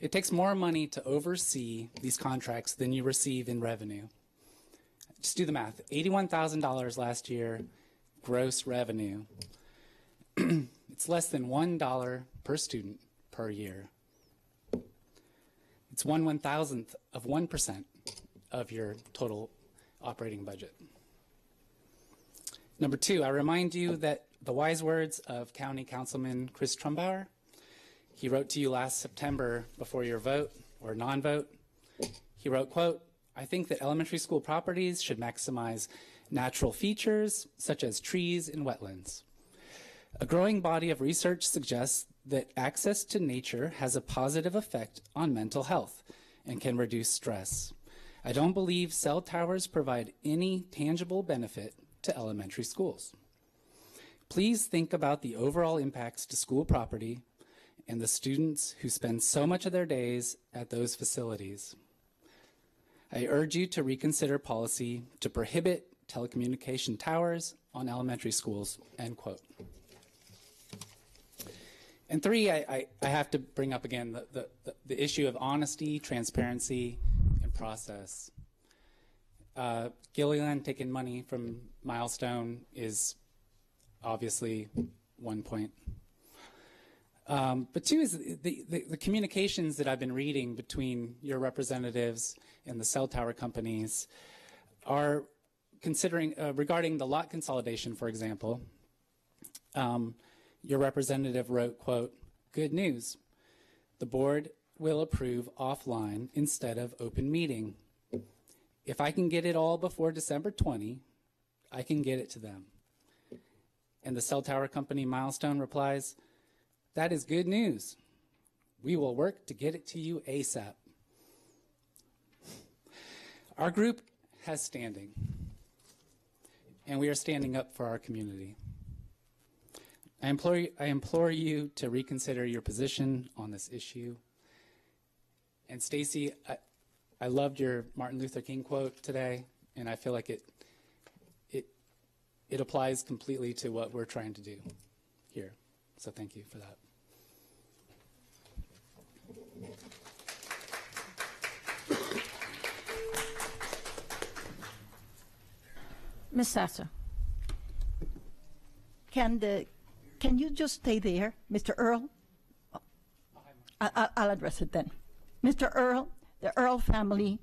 It takes more money to oversee these contracts than you receive in revenue. Just do the math. $81,000 last year, gross revenue. It's less than $1 per student per year. It's 1/1000th of 1% of your total operating budget. Number two, I remind you that the wise words of County Councilman Chris Trumbauer. He wrote to you last September before your vote or non-vote. He wrote, quote, "I think that elementary school properties should maximize natural features such as trees and wetlands. A growing body of research suggests that access to nature has a positive effect on mental health and can reduce stress. I don't believe cell towers provide any tangible benefit to elementary schools. Please think about the overall impacts to school property and the students who spend so much of their days at those facilities. I urge you to reconsider policy to prohibit telecommunication towers on elementary schools," end quote. And three, I have to bring up again the issue of honesty, transparency, and process. Gilliland taking money from Milestone is obviously one point. But two is the communications that I've been reading between your representatives and the cell tower companies are considering, regarding the lot consolidation, for example, your representative wrote, quote, "Good news. The board will approve offline instead of open meeting. If I can get it all before December 20, I can get it to them." And the cell tower company Milestone replies, "That is good news. We will work to get it to you ASAP." Our group has standing, and we are standing up for our community. I implore you to reconsider your position on this issue. And Stacy, I loved your Martin Luther King quote today, and I feel like it applies completely to what we're trying to do here. So thank you for that. Ms. Sasser, can you just stay there, Mr. Earl? I'll address it then. Mr. Earl, the Earl family,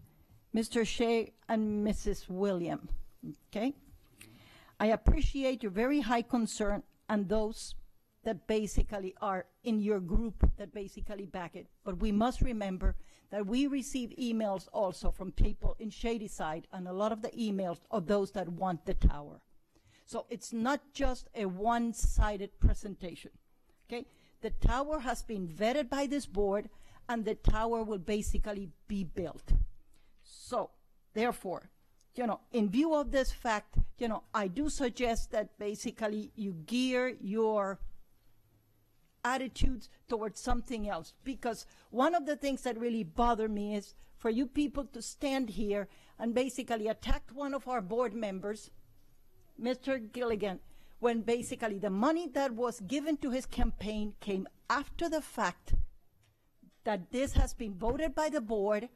Mr. Shea, and Mrs. William, okay? I appreciate your very high concern and those that basically are in your group that basically back it. But we must remember that we receive emails also from people in Shadyside, and a lot of the emails are those that want the tower. So it's not just a one-sided presentation, okay? The tower has been vetted by this board, and the tower will basically be built. So, therefore, in view of this fact, I do suggest that basically you gear your attitudes towards something else, because one of the things that really bother me is for you people to stand here and basically attack one of our board members, Mr. Gilligan, when basically the money that was given to his campaign came after the fact that this has been voted by the board,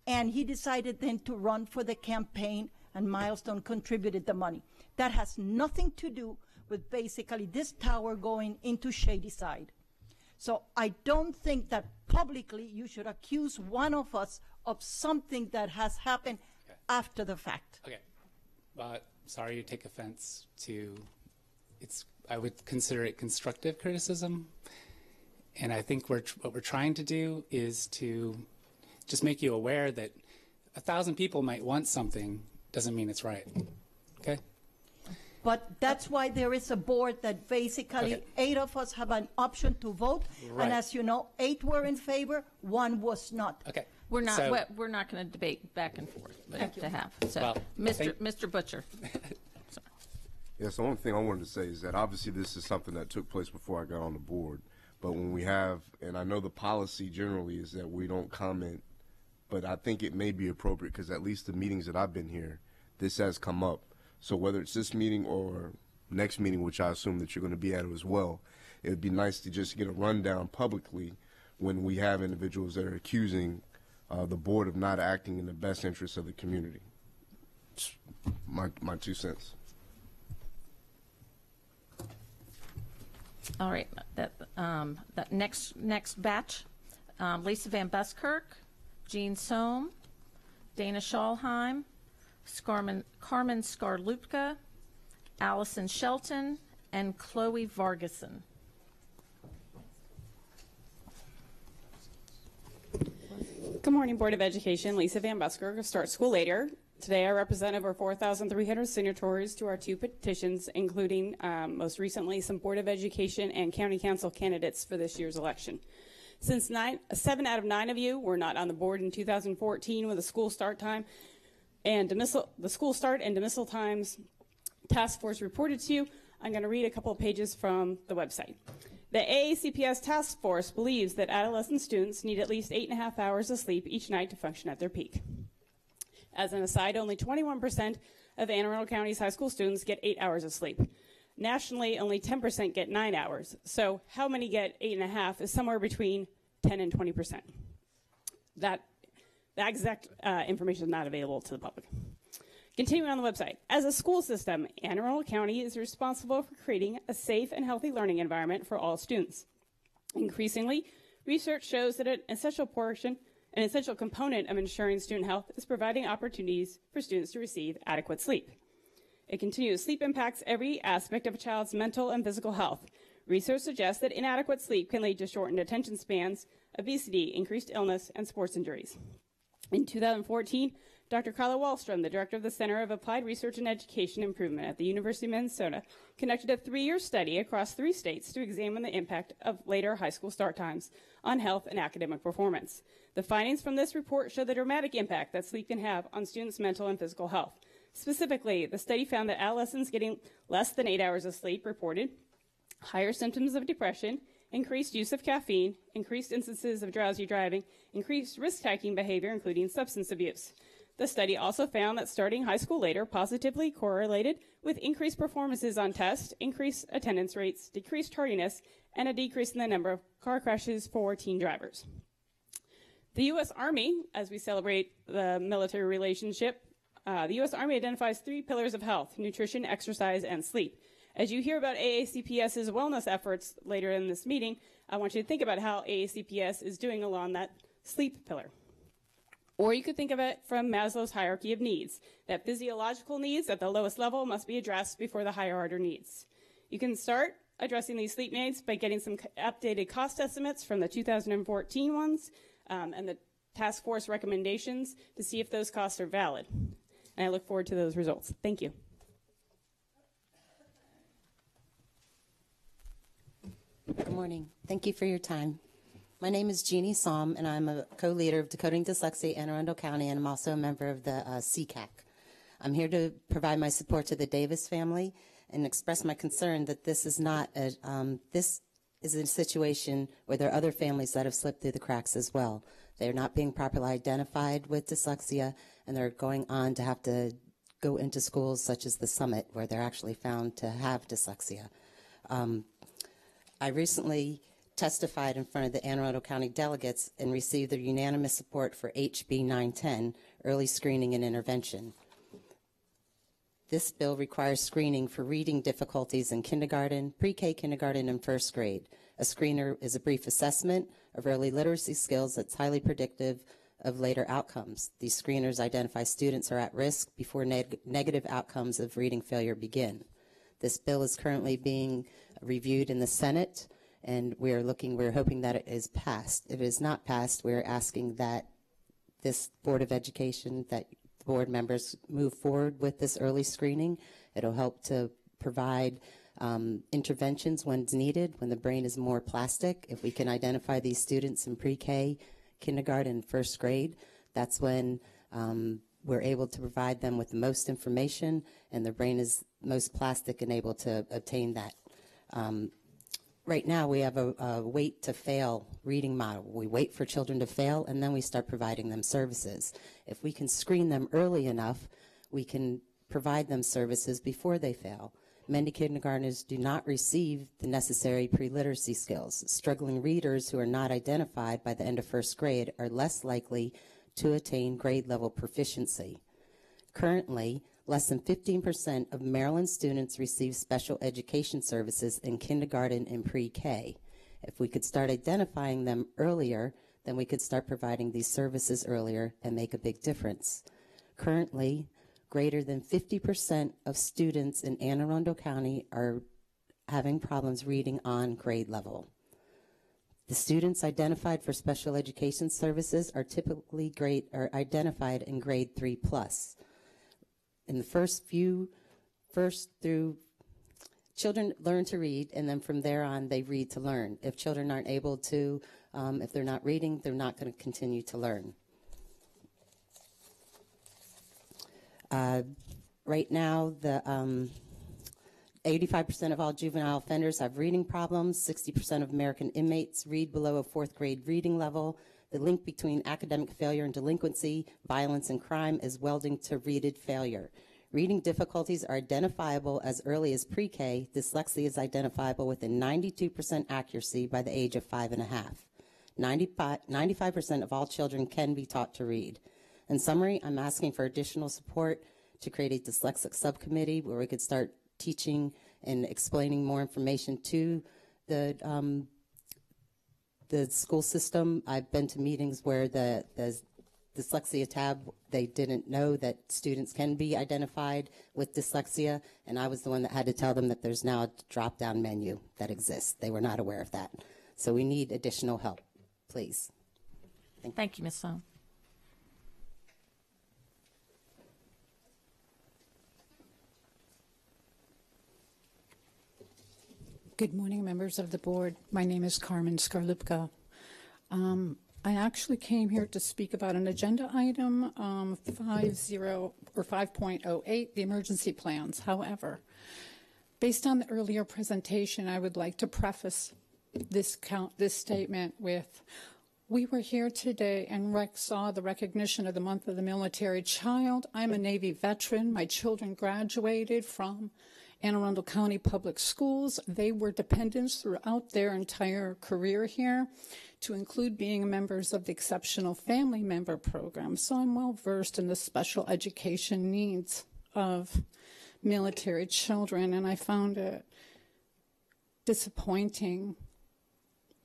and he decided then to run for the campaign, and Milestone contributed the money. That has nothing to do with basically this tower going into Shadyside. So I don't think that publicly you should accuse one of us of something that has happened after the fact. Okay. Sorry you take offense to, I would consider it constructive criticism. And I think what we're trying to do is to just make you aware that 1,000 people might want something, doesn't mean it's right, okay? But that's why there is a board that basically 8 of us have an option to vote. Right. And as you know, 8 were in favor, 1 was not. Okay. We're not going to debate back and forth to have. So, Well, Mr. Butcher. Yes, the only thing I wanted to say is that obviously this is something that took place before I got on the board. But when we have, and I know the policy generally is that we don't comment, but I think it may be appropriate because at least the meetings that I've been here, this has come up. So whether it's this meeting or next meeting, which I assume that you're going to be at as well, it would be nice to just get a rundown publicly when we have individuals that are accusing the board of not acting in the best interest of the community. It's my 2 cents. All right, that next batch, Lisa Van Buskirk, Jean Sohm, Dana Schalheim, Carmen Skarlupka, Allison Shelton, and Chloe Vargason. Good morning, Board of Education. Lisa Van Buskirk of Start School Later. Today I represent over 4,300 signatories to our 2 petitions, including most recently some Board of Education and County Council candidates for this year's election. Since 7 out of 9 of you were not on the board in 2014 when the school start time and the school start and dismissal times task force reported to you, I'm going to read a couple of pages from the website. The AACPS task force believes that adolescent students need at least 8.5 hours of sleep each night to function at their peak. As an aside, only 21% of Anne Arundel County's high school students get 8 hours of sleep. Nationally, only 10% get 9 hours. So how many get 8.5 is somewhere between 10 and 20%. That exact information is not available to the public. Continuing on the website, as a school system, Anne Arundel County is responsible for creating a safe and healthy learning environment for all students. Increasingly, research shows that an essential component of ensuring student health is providing opportunities for students to receive adequate sleep. It continues, sleep impacts every aspect of a child's mental and physical health. Research suggests that inadequate sleep can lead to shortened attention spans, obesity, increased illness, and sports injuries. In 2014, Dr. Carla Wallstrom, the director of the Center of Applied Research and Education Improvement at the University of Minnesota, conducted a 3-year study across 3 states to examine the impact of later high school start times on health and academic performance. The findings from this report show the dramatic impact that sleep can have on students' mental and physical health. Specifically, the study found that adolescents getting less than 8 hours of sleep reported higher symptoms of depression, increased use of caffeine, increased instances of drowsy driving, increased risk-taking behavior, including substance abuse. The study also found that starting high school later positively correlated with increased performances on tests, increased attendance rates, decreased tardiness, and a decrease in the number of car crashes for teen drivers. The U.S. Army, as we celebrate the military relationship, the U.S. Army identifies 3 pillars of health: nutrition, exercise, and sleep. As you hear about AACPS's wellness efforts later in this meeting, I want you to think about how AACPS is doing along that sleep pillar. Or you could think of it from Maslow's hierarchy of needs, that physiological needs at the lowest level must be addressed before the higher order needs. You can start addressing these sleep needs by getting some updated cost estimates from the 2014 ones and the task force recommendations to see if those costs are valid. And I look forward to those results. Thank you. Good morning. Thank you for your time. My name is Jeannie Sohm, and I'm a co-leader of Decoding Dyslexia in Anne Arundel County, and I'm also a member of the CCAC. I'm here to provide my support to the Davis family and express my concern that this is not this is a situation where there are other families that have slipped through the cracks as well. They're not being properly identified with dyslexia, and they're going on to have to go into schools such as the Summit, where they're actually found to have dyslexia. I recently testified in front of the Anne Arundel County delegates and received their unanimous support for HB 910, early screening and intervention. This bill requires screening for reading difficulties in kindergarten, pre-K kindergarten, and first grade. A screener is a brief assessment of early literacy skills that's highly predictive of later outcomes. These screeners identify students are at risk before negative outcomes of reading failure begin. This bill is currently being reviewed in the Senate, and we're hoping that it is passed. If it is not passed, we're asking that this Board of Education, that board members move forward with this early screening. It'll help to provide interventions when it's needed, when the brain is more plastic. If we can identify these students in pre-K, kindergarten, and first grade, that's when we're able to provide them with the most information, and the brain is most plastic and able to obtain that. Right now, we have a wait to fail reading model. We wait for children to fail, and then we start providing them services. If we can screen them early enough, we can provide them services before they fail. Many kindergartners do not receive the necessary pre-literacy skills. Struggling readers who are not identified by the end of first grade are less likely to attain grade level proficiency. Currently, less than 15% of Maryland students receive special education services in kindergarten and pre-K. If we could start identifying them earlier, then we could start providing these services earlier and make a big difference. Currently, greater than 50% of students in Anne Arundel County are having problems reading on grade level. The students identified for special education services are typically identified in grade 3+. In the first through, children learn to read, and then from there on, they read to learn. If children aren't able to, if they're not reading, they're not going to continue to learn. Right now, the 85% of all juvenile offenders have reading problems. 60% of American inmates read below a 4th grade reading level. The link between academic failure and delinquency, violence, and crime is welding to reading failure. Reading difficulties are identifiable as early as pre-K. Dyslexia is identifiable with a 92% accuracy by the age of 5.5. 95% of all children can be taught to read. In summary, I'm asking for additional support to create a dyslexic subcommittee where we could start teaching and explaining more information to the school system. I've been to meetings where the dyslexia tab, they didn't know that students can be identified with dyslexia, and I was the one that had to tell them that there's now a drop-down menu that exists. They were not aware of that. So we need additional help, please. Thank you, Ms. Sloan. Good morning, members of the board. My name is Carmen Skarlupka. I actually came here to speak about an agenda item 5.08, the emergency plans. However, based on the earlier presentation, I would like to preface this statement with, we were here today and saw the recognition of the month of the military child. I'm a Navy veteran. My children graduated from Anne Arundel County Public Schools. They were dependents throughout their entire career here, to include being members of the Exceptional Family Member Program. So I'm well versed in the special education needs of military children, and I found it disappointing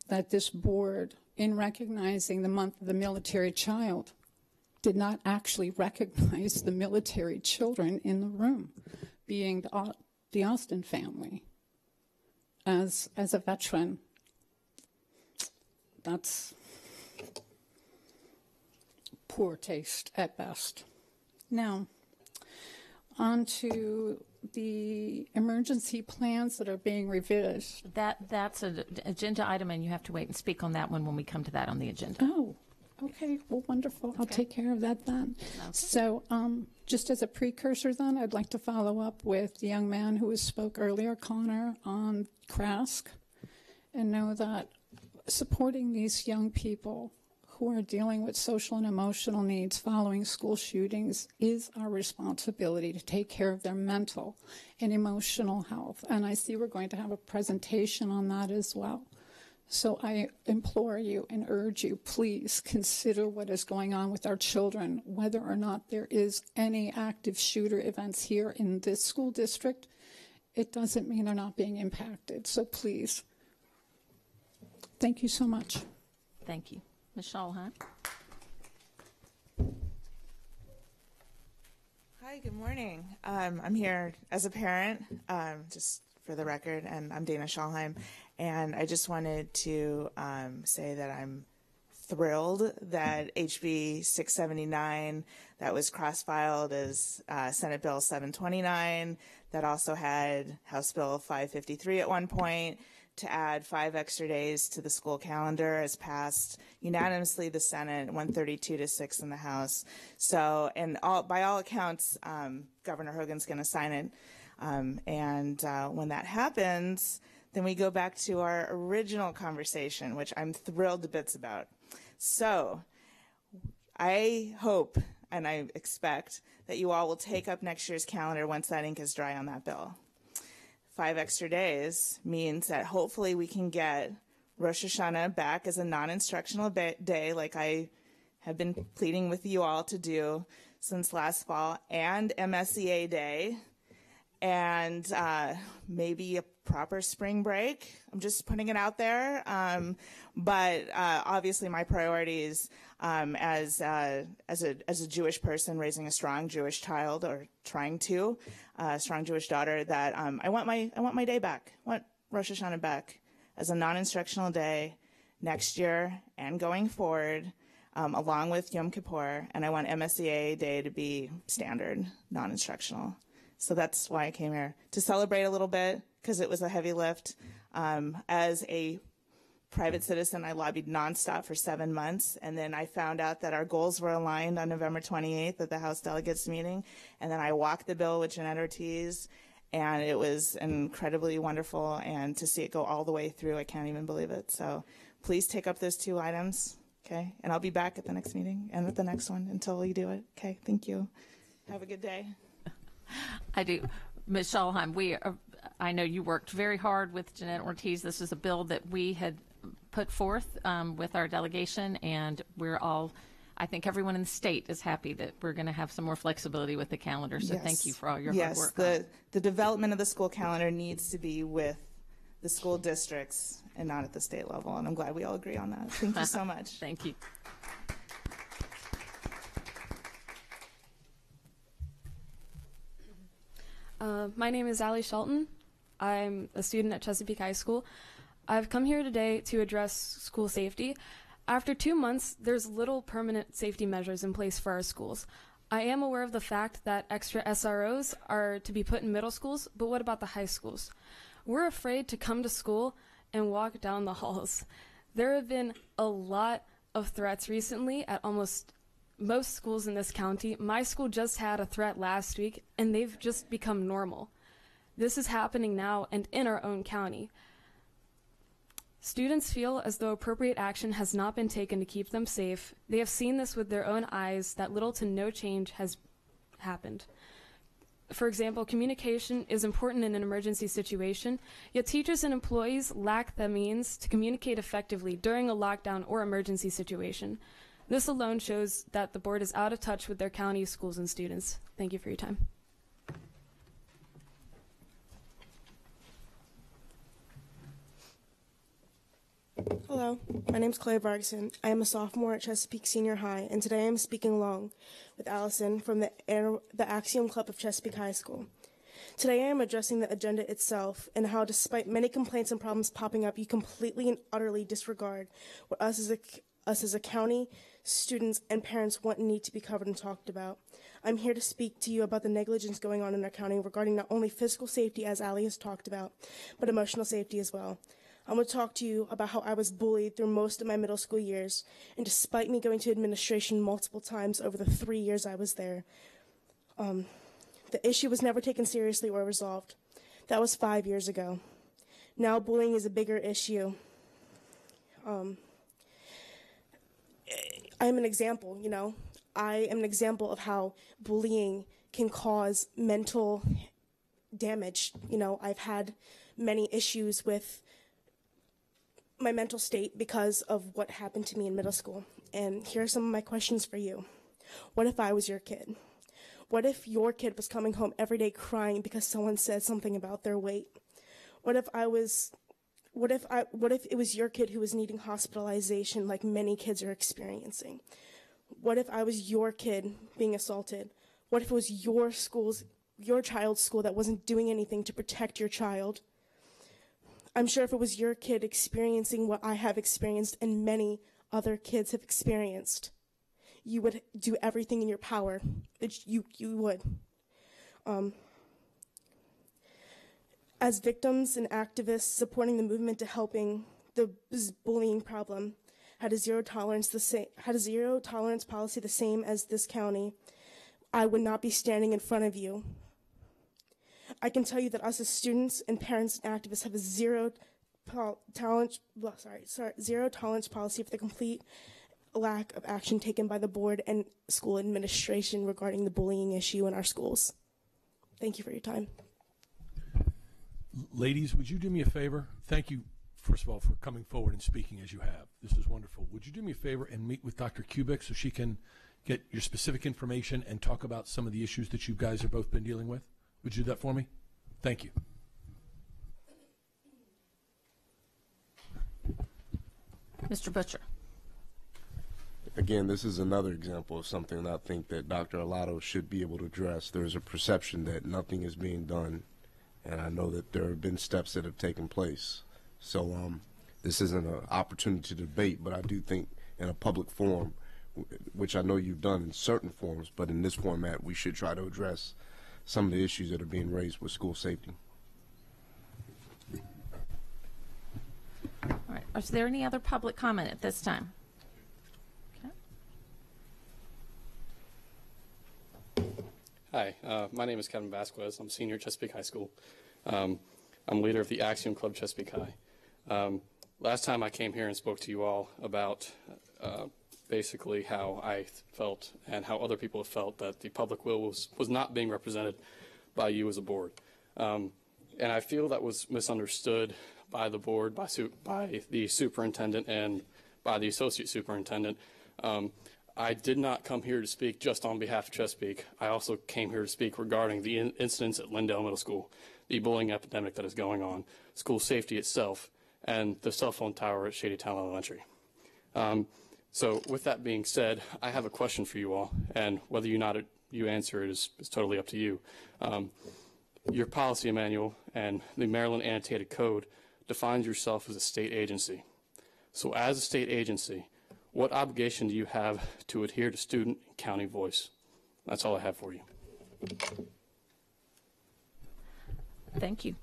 that this board, in recognizing the month of the military child, did not actually recognize the military children in the room, being the Austin family. As a veteran, that's poor taste at best. Now, on to the emergency plans that are being revised. That's an agenda item, and you have to wait and speak on that one when we come to that on the agenda. Oh, okay. Well, wonderful. Okay. I'll take care of that then. Okay. So just as a precursor then, I'd like to follow up with the young man who spoke earlier, Connor, on Krask, and know that supporting these young people who are dealing with social and emotional needs following school shootings is our responsibility to take care of their mental and emotional health. And I see we're going to have a presentation on that as well. So I implore you and urge you, please consider what is going on with our children, whether or not there is any active shooter events here in this school district. It doesn't mean they're not being impacted. So please. Thank you so much. Thank you. Ms. Schallheim. Hi, good morning. I'm here as a parent, just for the record, and I'm Dana Schallheim, and I just wanted to say that I'm thrilled that HB 679, that was cross-filed as Senate Bill 729, that also had House Bill 553 at one point, to add 5 extra days to the school calendar, has passed unanimously the Senate, 132-6 in the House. So, and by all accounts, Governor Hogan's going to sign it. And when that happens, then we go back to our original conversation, which I'm thrilled to bits about. So I hope and I expect that you all will take up next year's calendar once that ink is dry on that bill. 5 extra days means that hopefully we can get Rosh Hashanah back as a non-instructional day, like I have been pleading with you all to do since last fall, and MSEA Day, and maybe a proper spring break. I'm just putting it out there. But obviously my priorities as a Jewish person raising a strong Jewish child, or trying to, a strong Jewish daughter, that I want my day back. I want Rosh Hashanah back as a non-instructional day next year and going forward, along with Yom Kippur, and I want MSEA Day to be standard, non-instructional. So that's why I came here, to celebrate a little bit, because it was a heavy lift. As a private citizen, I lobbied nonstop for 7 months, and then I found out that our goals were aligned on November 28th at the House Delegates meeting, and then I walked the bill with Jeanette Ortiz, and it was incredibly wonderful, and to see it go all the way through, I can't even believe it. So please take up those 2 items, okay? And I'll be back at the next meeting and at the next one until we do it. Okay, thank you. Have a good day. I do. Ms. Schalheim, I know you worked very hard with Jeanette Ortiz. This is a bill that we had put forth with our delegation, and we're all, I think everyone in the state is happy that we're going to have some more flexibility with the calendar. So thank you for all your hard work. Yes, the development of the school calendar needs to be with the school districts and not at the state level, and I'm glad we all agree on that. Thank you so much. Thank you. My name is Allie Shelton. I'm a student at Chesapeake High School. I've come here today to address school safety. After 2 months, there's little permanent safety measures in place for our schools. I am aware of the fact that extra SROs are to be put in middle schools, but what about the high schools? We're afraid to come to school and walk down the halls. There have been a lot of threats recently at almost most schools in this county. My school just had a threat last week, and they've just become normal. This is happening now and in our own county. Students feel as though appropriate action has not been taken to keep them safe. They have seen this with their own eyes, that little to no change has happened. For example, communication is important in an emergency situation, yet teachers and employees lack the means to communicate effectively during a lockdown or emergency situation. This alone shows that the board is out of touch with their county schools and students. Thank you for your time. Hello, my name is Clay Vargson. I am a sophomore at Chesapeake Senior High, and today I am speaking along with Allison from the Axiom Club of Chesapeake High School. Today I am addressing the agenda itself and how, despite many complaints and problems popping up, you completely and utterly disregard what us as a county, students, and parents want and need to be covered and talked about. I'm here to speak to you about the negligence going on in our county regarding not only physical safety, as Allie has talked about, but emotional safety as well. I'm going to talk to you about how I was bullied through most of my middle school years, and despite me going to administration multiple times over the 3 years I was there, the issue was never taken seriously or resolved. That was 5 years ago. Now bullying is a bigger issue. I'm an example, I am an example of how bullying can cause mental damage. I've had many issues with my mental state because of what happened to me in middle school. And here are some of my questions for you. What if I was your kid? What if your kid was coming home every day crying because someone said something about their weight? What if it was your kid who was needing hospitalization like many kids are experiencing? What if I was your kid being assaulted? What if it was your child's school that wasn't doing anything to protect your child? I'm sure if it was your kid experiencing what I have experienced and many other kids have experienced, you would do everything in your power. You would. As victims and activists supporting the movement to helping the bullying problem, had a zero tolerance policy the same as this county, I would not be standing in front of you. I can tell you that us as students and parents and activists have a zero tolerance policy for the complete lack of action taken by the board and school administration regarding the bullying issue in our schools. Thank you for your time. Ladies, would you do me a favor? Thank you, first of all, for coming forward and speaking as you have. This is wonderful. Would you do me a favor and meet with Dr. Kubik so she can get your specific information and talk about some of the issues that you guys have both been dealing with? Would you do that for me? Thank you. Mr. Butcher. Again, this is another example of something that I think that Dr. Alato should be able to address. There's a perception that nothing is being done, and I know that there have been steps that have taken place. So this isn't an opportunity to debate, but I do think in a public forum, which I know you've done in certain forums, but in this format, we should try to address some of the issues that are being raised with school safety. All right. Is there any other public comment at this time? Hi, my name is Kevin Vasquez. I'm senior at Chesapeake High School. I'm leader of the Axiom Club Chesapeake High. Last time I came here and spoke to you all about basically how I felt and how other people have felt that the public will was not being represented by you as a board. And I feel that was misunderstood by the board, by the superintendent, and by the associate superintendent. I did not come here to speak just on behalf of Chesapeake. I also came here to speak regarding the incidents at Lindale Middle School, the bullying epidemic that is going on, school safety itself, and the cell phone tower at Shadytown Elementary. So with that being said, I have a question for you all, and whether you answer it is totally up to you. Your policy manual and the Maryland Annotated Code defines yourself as a state agency. So as a state agency, what obligation do you have to adhere to student and county voice? That's all I have for you. Thank you.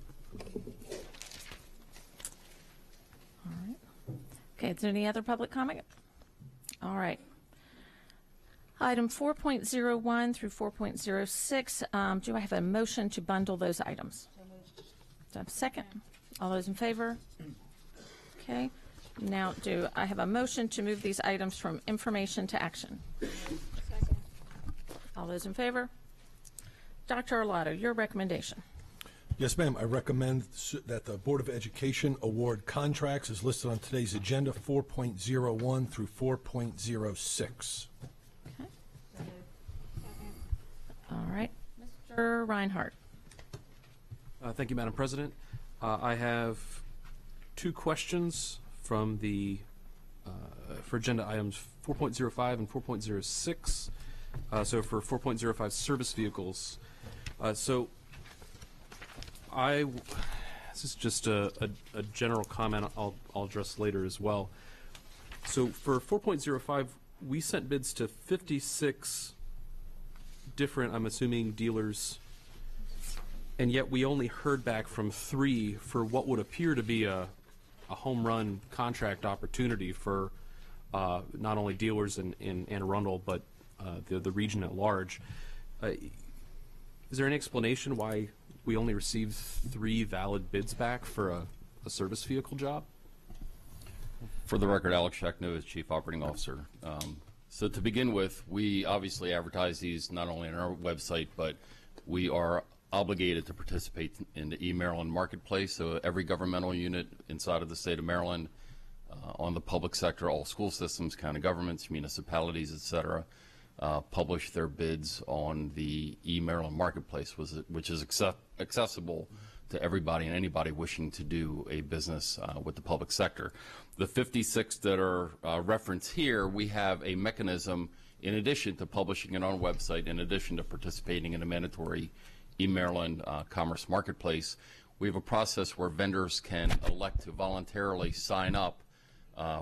All right. Okay, is there any other public comment? All right. Item 4.01 through 4.06, do I have a motion to bundle those items? Do I have a second? All those in favor? Okay. Now, do I have a motion to move these items from information to action? Second. All those in favor? Dr. Arlotto, your recommendation. Yes, ma'am. I recommend that the Board of Education award contracts as listed on today's agenda, 4.01 through 4.06. Okay. All right. Mr. Reinhardt. Thank you, Madam President. I have two questions from the for agenda items 4.05 and 4.06. So for 4.05 service vehicles, so this is just a general comment I'll address later as well. So for 4.05, we sent bids to 56 different, I'm assuming, dealers, and yet we only heard back from 3 for what would appear to be a home run contract opportunity for not only dealers in Anne Arundel, but the region at large. Is there any explanation why we only received 3 valid bids back for a service vehicle job? For the record, Alex Shekno is Chief Operating Officer. So to begin with, we obviously advertise these not only on our website, but we are obligated to participate in the e-Maryland marketplace. So every governmental unit inside of the state of Maryland, on the public sector, all school systems, county governments, municipalities, et cetera, publish their bids on the e-Maryland marketplace, which is accessible to everybody and anybody wishing to do a business with the public sector. The 56 that are referenced here, we have a mechanism in addition to publishing it on a website, in addition to participating in a mandatory e-Maryland commerce marketplace. We have a process where vendors can elect to voluntarily sign up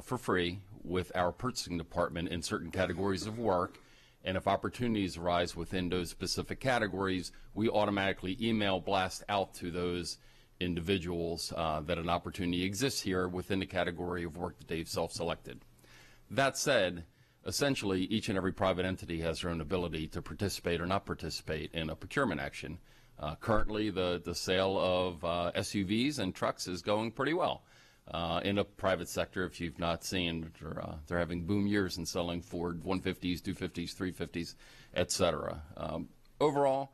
for free with our purchasing department in certain categories of work, and if opportunities arise within those specific categories, we automatically email blast out to those individuals that an opportunity exists here within the category of work that they've self-selected. That said, essentially each and every private entity has their own ability to participate or not participate in a procurement action. Currently the sale of SUVs and trucks is going pretty well. In a private sector, if you've not seen, they're having boom years in selling Ford 150s, 250s, 350s, et cetera. Overall,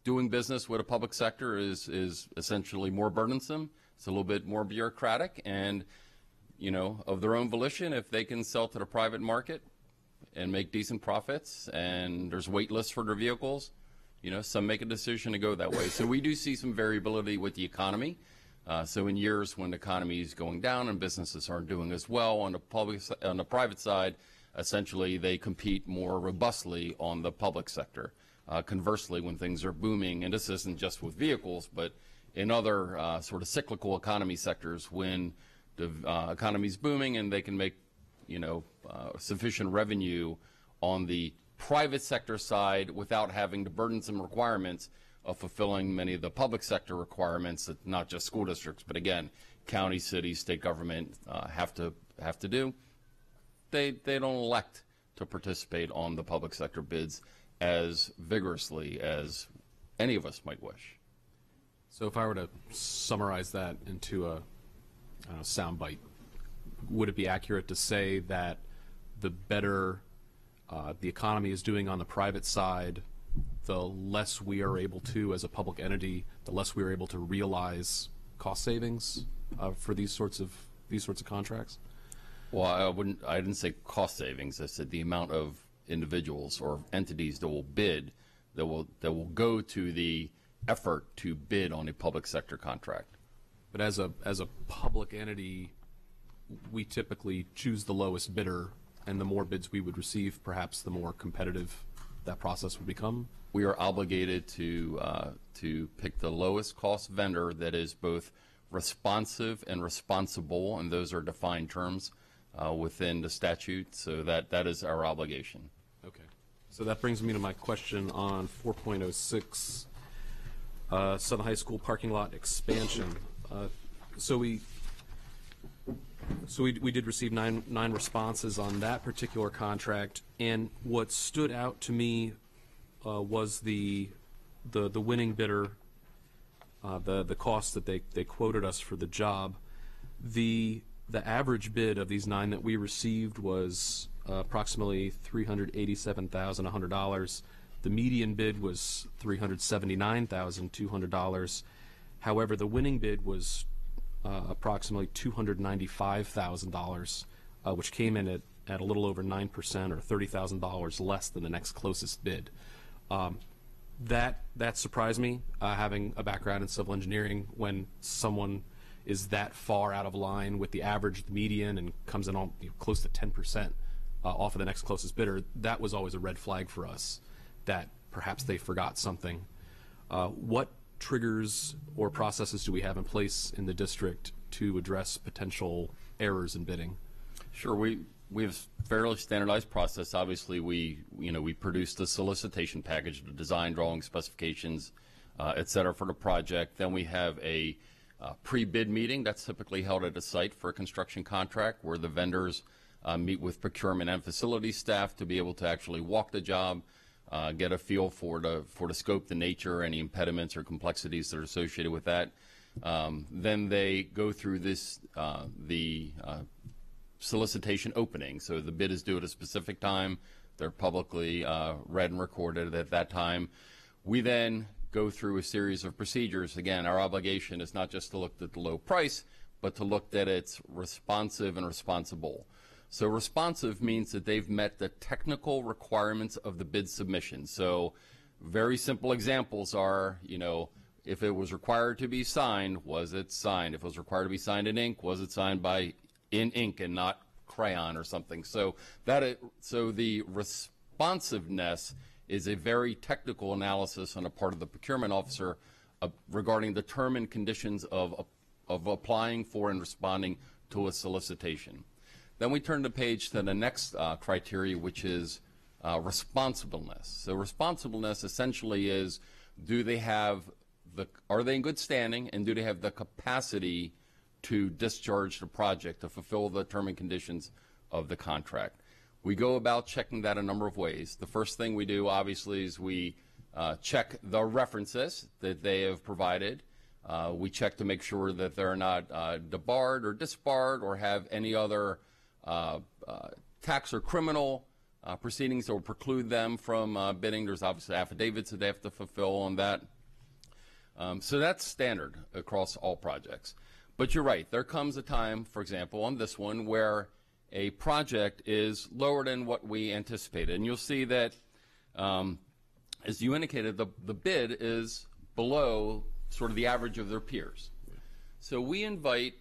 doing business with a public sector is essentially more burdensome. It's a little bit more bureaucratic, and of their own volition, if they can sell to the private market and make decent profits, and there's wait lists for their vehicles, some make a decision to go that way. So we do see some variability with the economy. So in years when the economy is going down and businesses aren't doing as well on the private side, essentially they compete more robustly on the public sector. Conversely, when things are booming, and this isn't just with vehicles, but in other sort of cyclical economy sectors, when the economy's booming and they can make sufficient revenue on the private sector side without having the burdensome requirements of fulfilling many of the public sector requirements that not just school districts, but again, county, city, state government have to do. They don't elect to participate on the public sector bids as vigorously as any of us might wish. So if I were to summarize that into a soundbite, would it be accurate to say that the better the economy is doing on the private side, the less we are able to, as a public entity, the less we are able to realize cost savings for these sorts of contracts? Well, I didn't say cost savings. I said the amount of individuals or entities that will bid, that will go to the effort to bid on a public sector contract. But as a public entity, we typically choose the lowest bidder, and the more bids we would receive, perhaps the more competitive that process would become. We are obligated to pick the lowest cost vendor that is both responsive and responsible, and those are defined terms within the statute, so that is our obligation. Okay. So that brings me to my question on 4.06, Southern High School parking lot expansion. So we did receive nine responses on that particular contract, and what stood out to me was the winning bidder, the cost that they quoted us for the job. The average bid of these 9 that we received was approximately $387,100. The median bid was $379,200. However, the winning bid was approximately $295,000, which came in at a little over 9% or $30,000 less than the next closest bid. That surprised me, having a background in civil engineering, when someone is that far out of line with the average, the median, and comes in on close to 10% off of the next closest bidder. That was always a red flag for us, that perhaps they forgot something. What triggers or processes do we have in place in the district to address potential errors in bidding? Sure, we have a fairly standardized process. Obviously, we produce the solicitation package, the design, drawing, specifications, et cetera, for the project. Then we have a pre-bid meeting that's typically held at a site for a construction contract, where the vendors meet with procurement and facility staff to be able to actually walk the job, get a feel for the scope, the nature, any impediments or complexities that are associated with that. Then they go through the solicitation opening. So the bid is due at a specific time. They're publicly read and recorded at that time. We then go through a series of procedures. Again, our obligation is not just to look at the low price, but to look that it's responsive and responsible. So responsive means that they've met the technical requirements of the bid submission. So very simple examples are, if it was required to be signed, was it signed? If it was required to be signed in ink, was it signed in ink and not crayon or something? So the responsiveness is a very technical analysis on the part of the procurement officer regarding the term and conditions of applying for and responding to a solicitation. Then we turn the page to the next criteria, which is responsibleness. So responsibleness essentially is, are they in good standing, and do they have the capacity to discharge the project, to fulfill the term and conditions of the contract? We go about checking that a number of ways. The first thing we do, obviously, is we check the references that they have provided. We check to make sure that they're not debarred or disbarred or have any other tax or criminal proceedings that will preclude them from bidding. There's obviously affidavits that they have to fulfill on that. So that's standard across all projects. But you're right, there comes a time, for example, on this one, where a project is lower than what we anticipated. And you'll see that, as you indicated, the bid is below sort of the average of their peers. So we invite,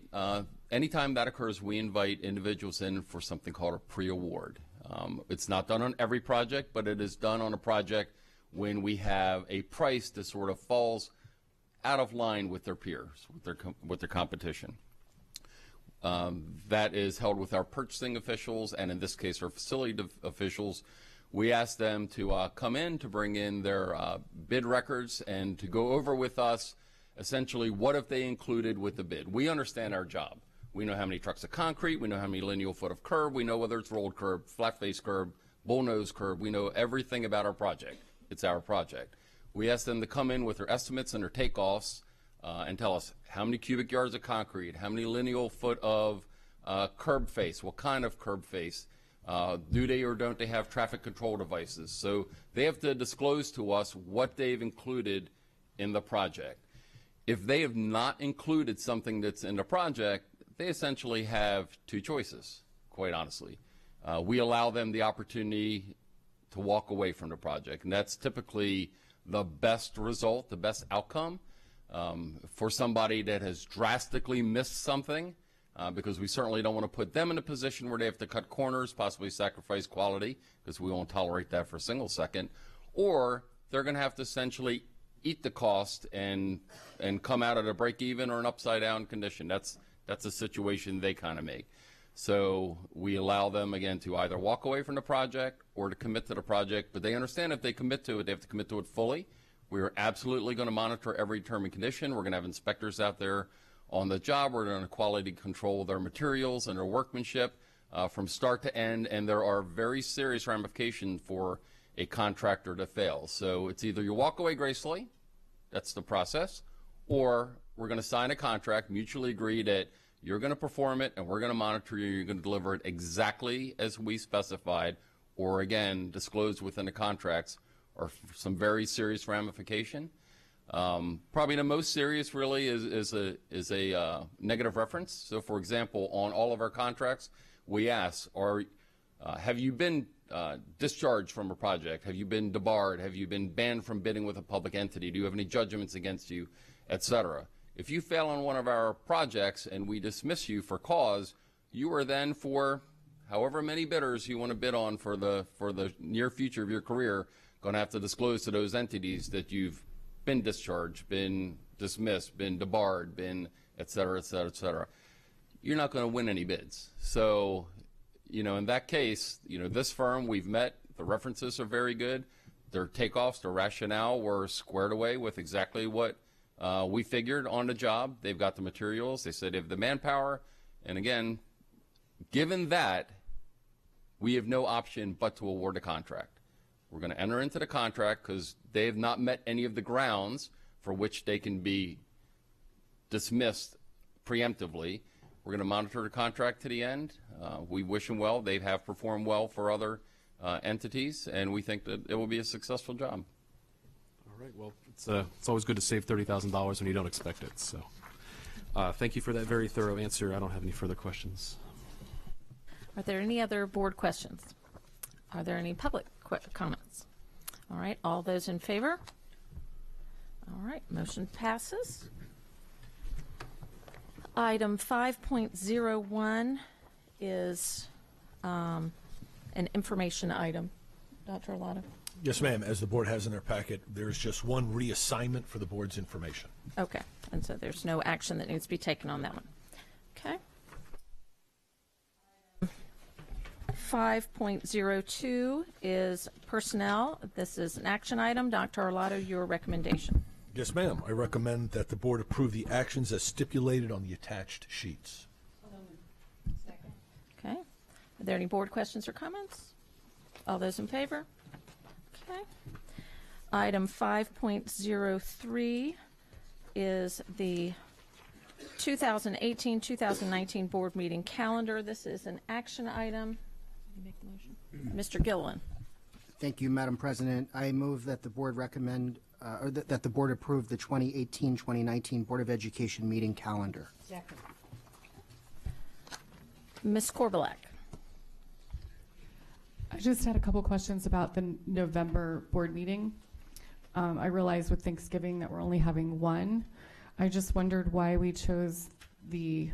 anytime that occurs, we invite individuals in for something called a pre-award. It's not done on every project, but it is done on a project when we have a price that sort of falls out of line with their peers, with their competition. That is held with our purchasing officials, and in this case, our facility officials. We ask them to come in, to bring in their bid records, and to go over with us essentially what have they included with the bid. We understand our job. We know how many trucks of concrete, we know how many lineal foot of curb, we know whether it's rolled curb, flat face curb, bullnose curb, we know everything about our project. It's our project. We ask them to come in with their estimates and their takeoffs and tell us how many cubic yards of concrete, how many lineal foot of curb face, what kind of curb face, do they or don't they have traffic control devices. So they have to disclose to us what they've included in the project. If they have not included something that's in the project, they essentially have two choices, quite honestly. We allow them the opportunity to walk away from the project, and that's typically the best result, the best outcome for somebody that has drastically missed something, because we certainly don't want to put them in a position where they have to cut corners, possibly sacrifice quality, because we won't tolerate that for a single second, or they're going to have to essentially eat the cost and come out at a break even or an upside down condition. That's a situation they kind of make. So we allow them, again, to either walk away from the project or to commit to the project, but they understand if they commit to it, they have to commit to it fully. We are absolutely going to monitor every term and condition. We're going to have inspectors out there on the job. We're going to quality control their materials and their workmanship from start to end, and there are very serious ramifications for a contractor to fail. So it's either you walk away gracefully, that's the process, or we're going to sign a contract, mutually agree that you're going to perform it and we're going to monitor you, you're going to deliver it exactly as we specified, or again, disclosed within the contracts, or some very serious ramification. Probably the most serious really is a negative reference. So for example, on all of our contracts, we ask, have you been discharged from a project? Have you been debarred? Have you been banned from bidding with a public entity? Do you have any judgments against you, etc.? If you fail on one of our projects and we dismiss you for cause, you are then, for however many bidders you want to bid on for the near future of your career, going to have to disclose to those entities that you've been discharged, been dismissed, been debarred, been et cetera, et cetera, et cetera. You're not going to win any bids. So, in that case, this firm we've met, the references are very good. Their takeoffs, their rationale were squared away with exactly what we figured on the job. They've got the materials. They said they have the manpower. And again, given that, we have no option but to award the contract. We're going to enter into the contract because they have not met any of the grounds for which they can be dismissed preemptively. We're going to monitor the contract to the end. We wish them well. They have performed well for other entities, and we think that it will be a successful job. All right. Well, it's always good to save $30,000 when you don't expect it. So, thank you for that very thorough answer. I don't have any further questions. Are there any other board questions? Are there any public comments? All right. All those in favor? All right. Motion passes. Item 5.01 is an information item. Dr. Arlotto? Yes, ma'am. As the board has in their packet, there's just one reassignment for the board's information. Okay. And so there's no action that needs to be taken on that one. Okay. 5.02 is personnel. This is an action item. Dr. Arlotto, your recommendation. Yes, ma'am. I recommend that the board approve the actions as stipulated on the attached sheets. Okay. Are there any board questions or comments? All those in favor? Okay. Item 5.03 is the 2018-2019 board meeting calendar. This is an action item. You make the motion. Mr. Gilliland. Thank you, Madam President. I move that the board recommend, or that the board approve the 2018-2019 Board of Education meeting calendar. Second. Ms. Korbelak. I just had a couple questions about the November board meeting. I realize with Thanksgiving that we're only having one. I just wondered why we chose the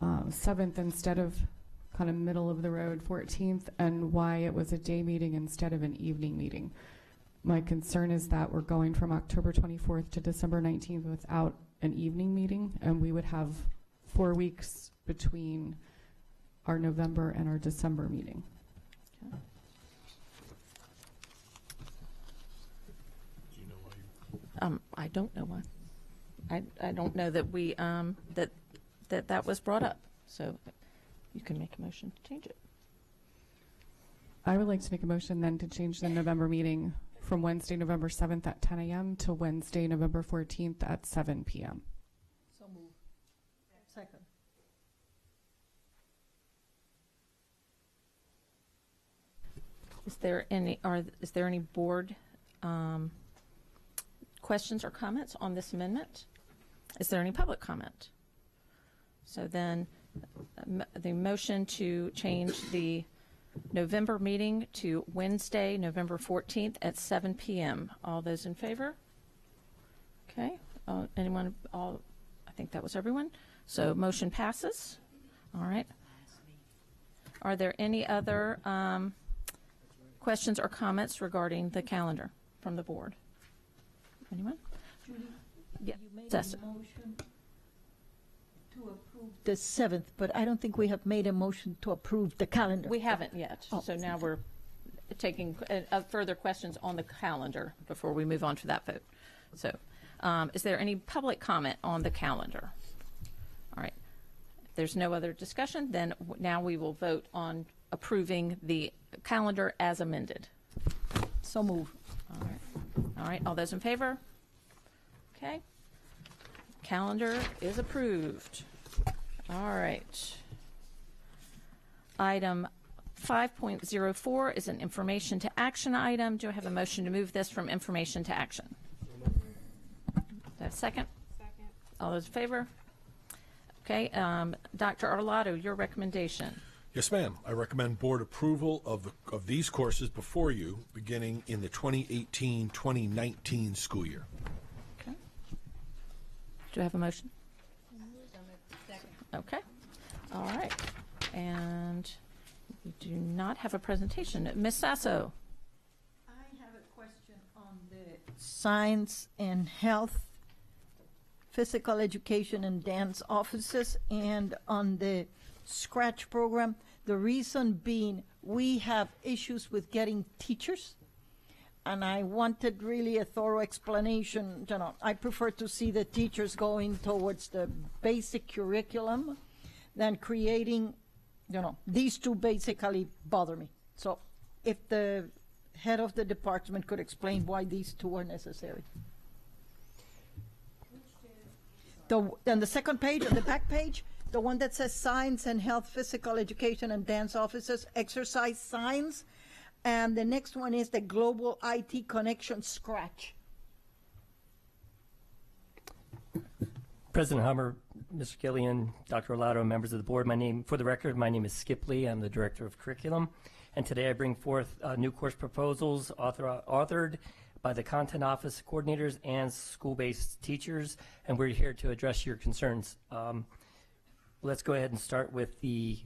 7th instead of kind of middle of the road 14th, and why it was a day meeting instead of an evening meeting. My concern is that we're going from October 24th to December 19th without an evening meeting, and we would have 4 weeks between our November and our December meeting. Okay. Do you know why you... I don't know why. I don't know that we that was brought up. So you can make a motion to change it. I would like to make a motion then to change the November meeting from Wednesday, November 7th at 10 a.m. to Wednesday, November 14th at 7 p.m. So move. Second. Is there any board questions or comments on this amendment? Is there any public comment? So then the motion to change the November meeting to Wednesday, November 14th at 7 p.m. All those in favor? Okay. Anyone? I think that was everyone. So motion passes. All right. Are there any other questions or comments regarding the calendar from the board? Anyone? Judy, yeah. You made Cessa. a motion to approve the 7th, but I don't think we have made a motion to approve the calendar. We haven't yet. Oh. So now we're taking further questions on the calendar before we move on to that vote. So is there any public comment on the calendar? All right. If there's no other discussion, then now we will vote on approving the calendar as amended. So move. All right. All right. All those in favor? Okay. Calendar is approved. All right. Item 5.04 is an information to action item. Do I have a motion to move this from information to action? Do I have a second? Second. All those in favor? Okay. Dr. Arlotto, your recommendation. Yes, ma'am. I recommend board approval of these courses before you beginning in the 2018-2019 school year. Okay. Do I have a motion? Okay. All right. And we do not have a presentation. Ms. Sasso. I have a question on the science and health, physical education and dance offices, and on the Scratch program. The reason being we have issues with getting teachers, and I wanted really a thorough explanation. You know, I prefer to see the teachers going towards the basic curriculum than creating, you know, these two basically bother me. So if the head of the department could explain why these two are necessary. On the second page, on the back page, the one that says science and health, physical education and dance offices, exercise science. And the next one is the global IT connection Scratch. President Hummer, Mr. Gillian, Dr. Arlotto, members of the board, for the record, my name is Skip Lee. I'm the Director of Curriculum. And today I bring forth new course proposals authored by the Content Office coordinators and school-based teachers, and we're here to address your concerns. Let's go ahead and start with the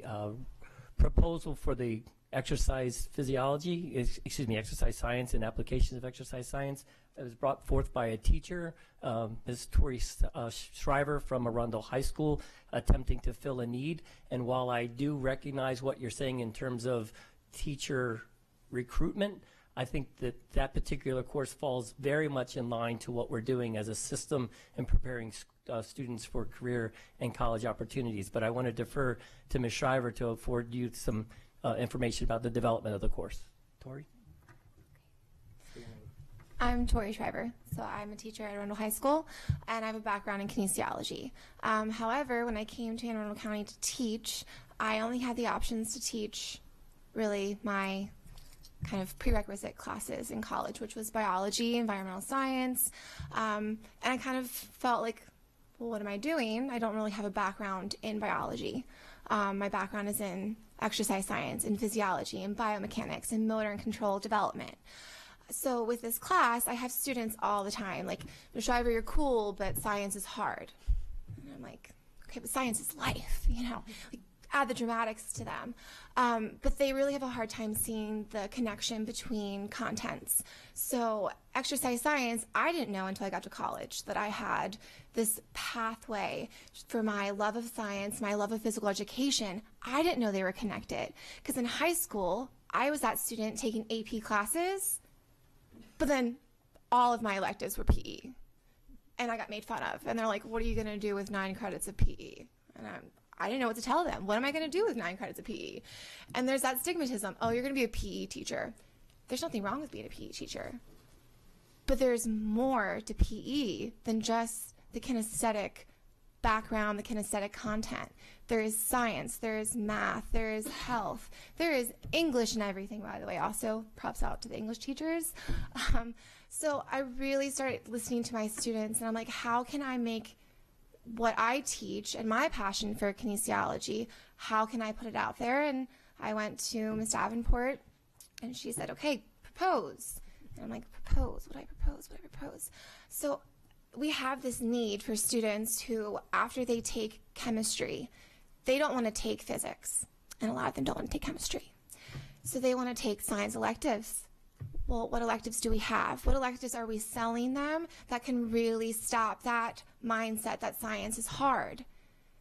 proposal for the exercise exercise science and applications of exercise science. It was brought forth by a teacher, Ms. Tori Shriver from Arundel High School, attempting to fill a need. And while I do recognize what you're saying in terms of teacher recruitment, I think that that particular course falls very much in line to what we're doing as a system in preparing students for career and college opportunities. But I want to defer to Ms. Shriver to afford you some information about the development of the course. Tori? I'm Tori Shriver, so I'm a teacher at Arundel High School, and I have a background in kinesiology. However, when I came to Anne Arundel County to teach, I only had the options to teach really my kind of prerequisite classes in college, which was biology, environmental science, and I kind of felt like, well, what am I doing? I don't really have a background in biology. My background is in exercise science, in physiology, in biomechanics, in motor and control development. So with this class, I have students all the time, like, Ms. Shriver, you're cool, but science is hard. And I'm like, okay, but science is life, you know, like, add the dramatics to them. But they really have a hard time seeing the connection between contents. So exercise science, I didn't know until I got to college that I had this pathway for my love of science, my love of physical education. I didn't know they were connected. Because in high school, I was that student taking AP classes, but then all of my electives were PE. And I got made fun of. And they're like, what are you going to do with 9 credits of PE? And I didn't know what to tell them. What am I going to do with 9 credits of PE? And there's that stigmatism. Oh, you're going to be a PE teacher. There's nothing wrong with being a PE teacher. But there's more to PE than just the kinesthetic background, the kinesthetic content. There is science, there is math, there is health, there is English and everything, by the way. Also, props out to the English teachers. So I really started listening to my students, and I'm like, how can I make what I teach and my passion for kinesiology, how can I put it out there? And I went to Ms. Davenport, and she said, okay, propose. And I'm like, propose? What do I propose? What do I propose? So we have this need for students who, after they take chemistry, they don't want to take physics, and a lot of them don't want to take chemistry. So they want to take science electives. Well, what electives do we have? What electives are we selling them that can really stop that mindset that science is hard?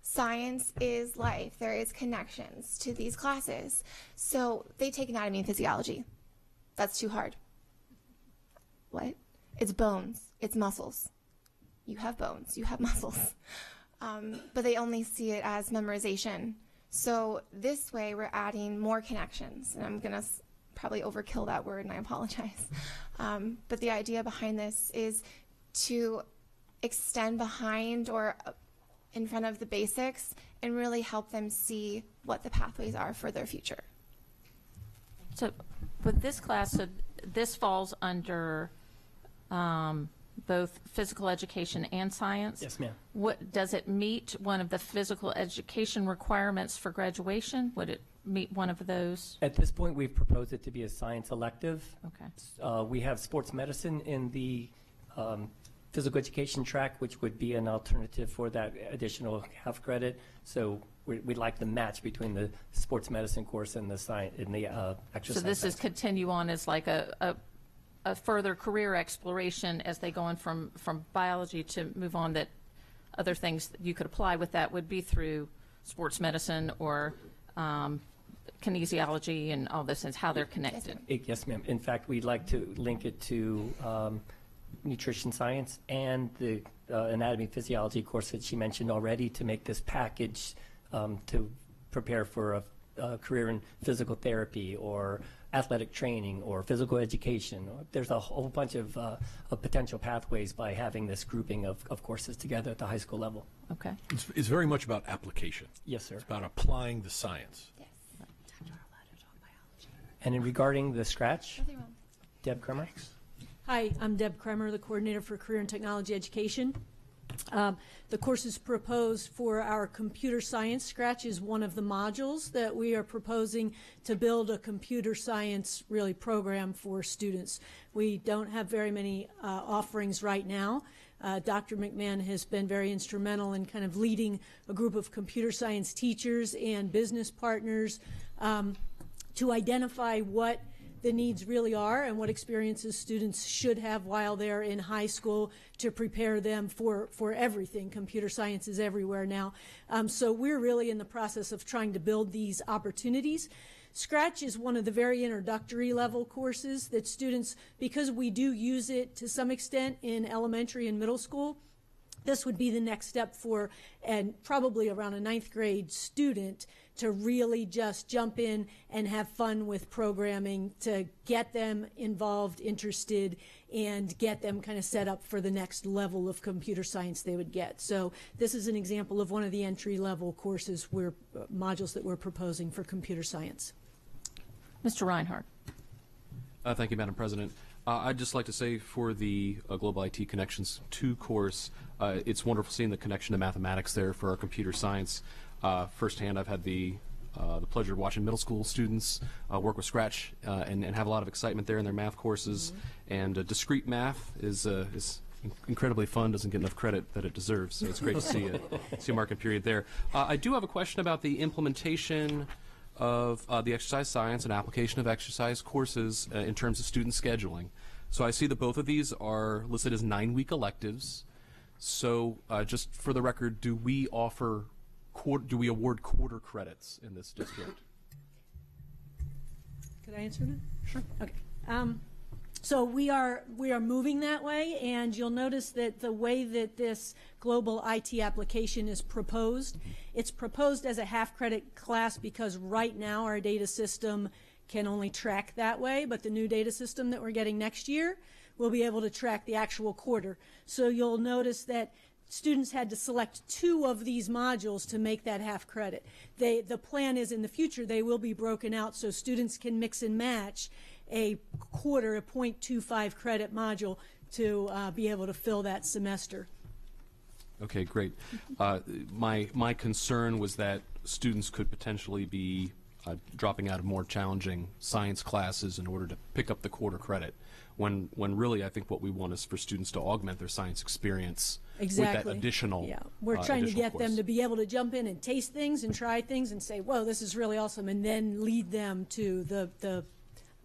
Science is life. There is connections to these classes. So they take anatomy and physiology. That's too hard. What? It's bones. It's muscles. You have bones. You have muscles. But they only see it as memorization. So this way we're adding more connections. And I'm going to probably overkill that word, and I apologize. But the idea behind this is to extend behind or in front of the basics and really help them see what the pathways are for their future. So with this class, so this falls under both physical education and science? Yes, ma'am. What, does it meet one of the physical education requirements for graduation? Would it meet one of those? At this point, we've proposed it to be a science elective. Okay. We have sports medicine in the physical education track, which would be an alternative for that additional half credit. So we'd like the match between the sports medicine course and the science and the exercise. So this is continue on as like a further career exploration as they go on from biology to move on, that other things that you could apply with that would be through sports medicine or kinesiology and all this, and how they're connected. Yes, ma'am. In fact, we'd like to link it to nutrition science and the anatomy physiology course that she mentioned already, to make this package to prepare for a career in physical therapy or athletic training or physical education. There's a whole bunch of potential pathways by having this grouping of courses together at the high school level. Okay. It's very much about application. Yes, sir. It's about applying the science. Yes. And in regarding the scratch, Deb Kremer. Hi, I'm Deb Kremer, the coordinator for Career and Technology Education. The courses proposed for our computer science scratch is one of the modules that we are proposing to build a computer science really program for students. We don't have very many offerings right now. Dr. McMahon has been very instrumental in kind of leading a group of computer science teachers and business partners to identify what the needs really are and what experiences students should have while they're in high school to prepare them for everything. Computer science is everywhere now. So we're really in the process of trying to build these opportunities. Scratch is one of the very introductory level courses that students, because we do use it to some extent in elementary and middle school, this would be the next step for, and probably around a 9th grade student, to really just jump in and have fun with programming, to get them involved, interested, and get them kind of set up for the next level of computer science they would get. So this is an example of one of the entry-level courses, modules that we're proposing for computer science. Mr. Reinhardt. Thank you, Madam President. I'd just like to say for the Global IT Connections 2 course, it's wonderful seeing the connection to mathematics there for our computer science. Firsthand, I've had the pleasure of watching middle school students work with Scratch and have a lot of excitement there in their math courses. And discrete math is incredibly fun, doesn't get enough credit that it deserves. So it's great to see a mark and period there. I do have a question about the implementation of the exercise science and application of exercise courses in terms of student scheduling. So I see that both of these are listed as 9-week electives. So just for the record, do we award quarter credits in this district? Could I answer that? Sure. Okay. So we are moving that way, and you'll notice that the way that this global IT application is proposed, it's proposed as a half-credit class because right now our data system can only track that way, but the new data system that we're getting next year will be able to track the actual quarter. So you'll notice that students had to select 2 of these modules to make that half credit. The plan is in the future they will be broken out so students can mix and match a quarter, a 0.25 credit module to be able to fill that semester. Okay, great. My concern was that students could potentially be dropping out of more challenging science classes in order to pick up the quarter credit, when really I think what we want is for students to augment their science experience with that additional. Yeah, we're trying to get course. them to be able to jump in and taste things and try things and say, whoa, this is really awesome, and then lead them to the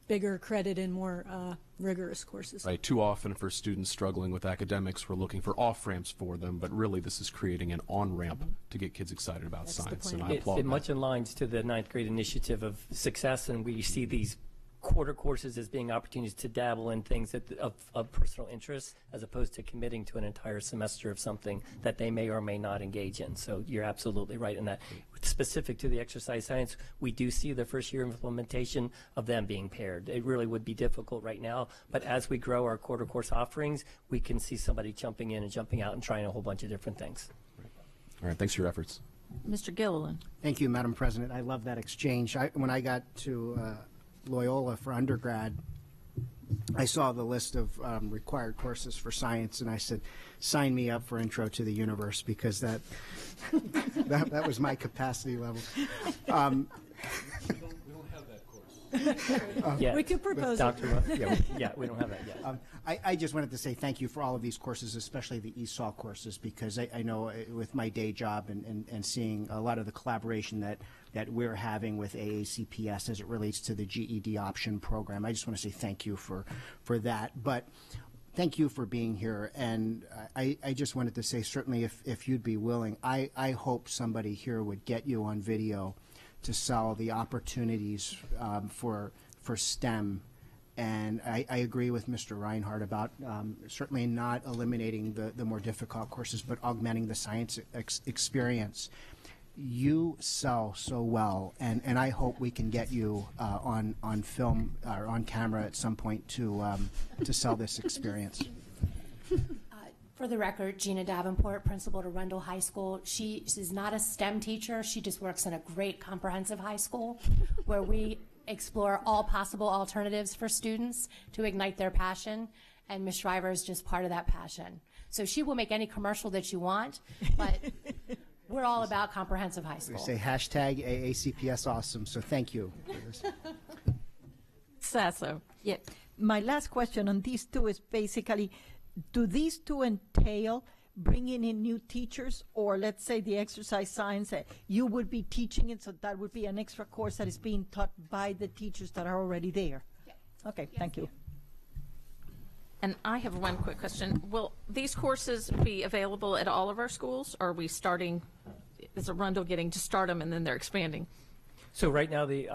bigger credit and more rigorous courses. Right. Too often for students struggling with academics, we're looking for off-ramps for them, but really this is creating an on-ramp to get kids excited about science, and I applaud It much aligns to the 9th grade initiative of success, and we see these quarter courses as being opportunities to dabble in things of personal interest as opposed to committing to an entire semester of something that they may or may not engage in. So you're absolutely right in that. Specific to the exercise science, we do see the first year implementation of them being paired. It really would be difficult right now, but as we grow our quarter course offerings, we can see somebody jumping in and jumping out and trying a whole bunch of different things. All right, thanks for your efforts. Mr. Gilliland. Thank you, Madam President. I love that exchange. When I got to Loyola for undergrad, I saw the list of required courses for science, and I said, sign me up for Intro to the Universe, because that was my capacity level. We don't have that course. We could propose it. Yeah, we don't have that yet. I just wanted to say thank you for all of these courses, especially the ESOL courses, because I know with my day job and seeing a lot of the collaboration that we're having with AACPS as it relates to the GED option program. I just want to say thank you for that. But thank you for being here. And I just wanted to say, certainly if you'd be willing, I hope somebody here would get you on video to sell the opportunities for STEM. And I agree with Mr. Reinhardt about certainly not eliminating the more difficult courses, but augmenting the science experience. You sell so well, and I hope we can get you on film or on camera at some point to sell this experience. For the record, Gina Davenport, principal to Rundle High School. She is not a STEM teacher. She just works in a great comprehensive high school where we explore all possible alternatives for students to ignite their passion, and Ms. Shriver is just part of that passion. So she will make any commercial that you want, but we're all about comprehensive high school. We say hashtag AACPS awesome, so thank you for this. Sasso. Yeah. My last question on these two is basically, do these two entail bringing in new teachers, or let's say the exercise science, you would be teaching it, so that would be an extra course that is being taught by the teachers that are already there? Yeah. Okay, thank you. And I have one quick question. Will these courses be available at all of our schools, or are we starting, is Arundel getting to start them and then they're expanding? So right now the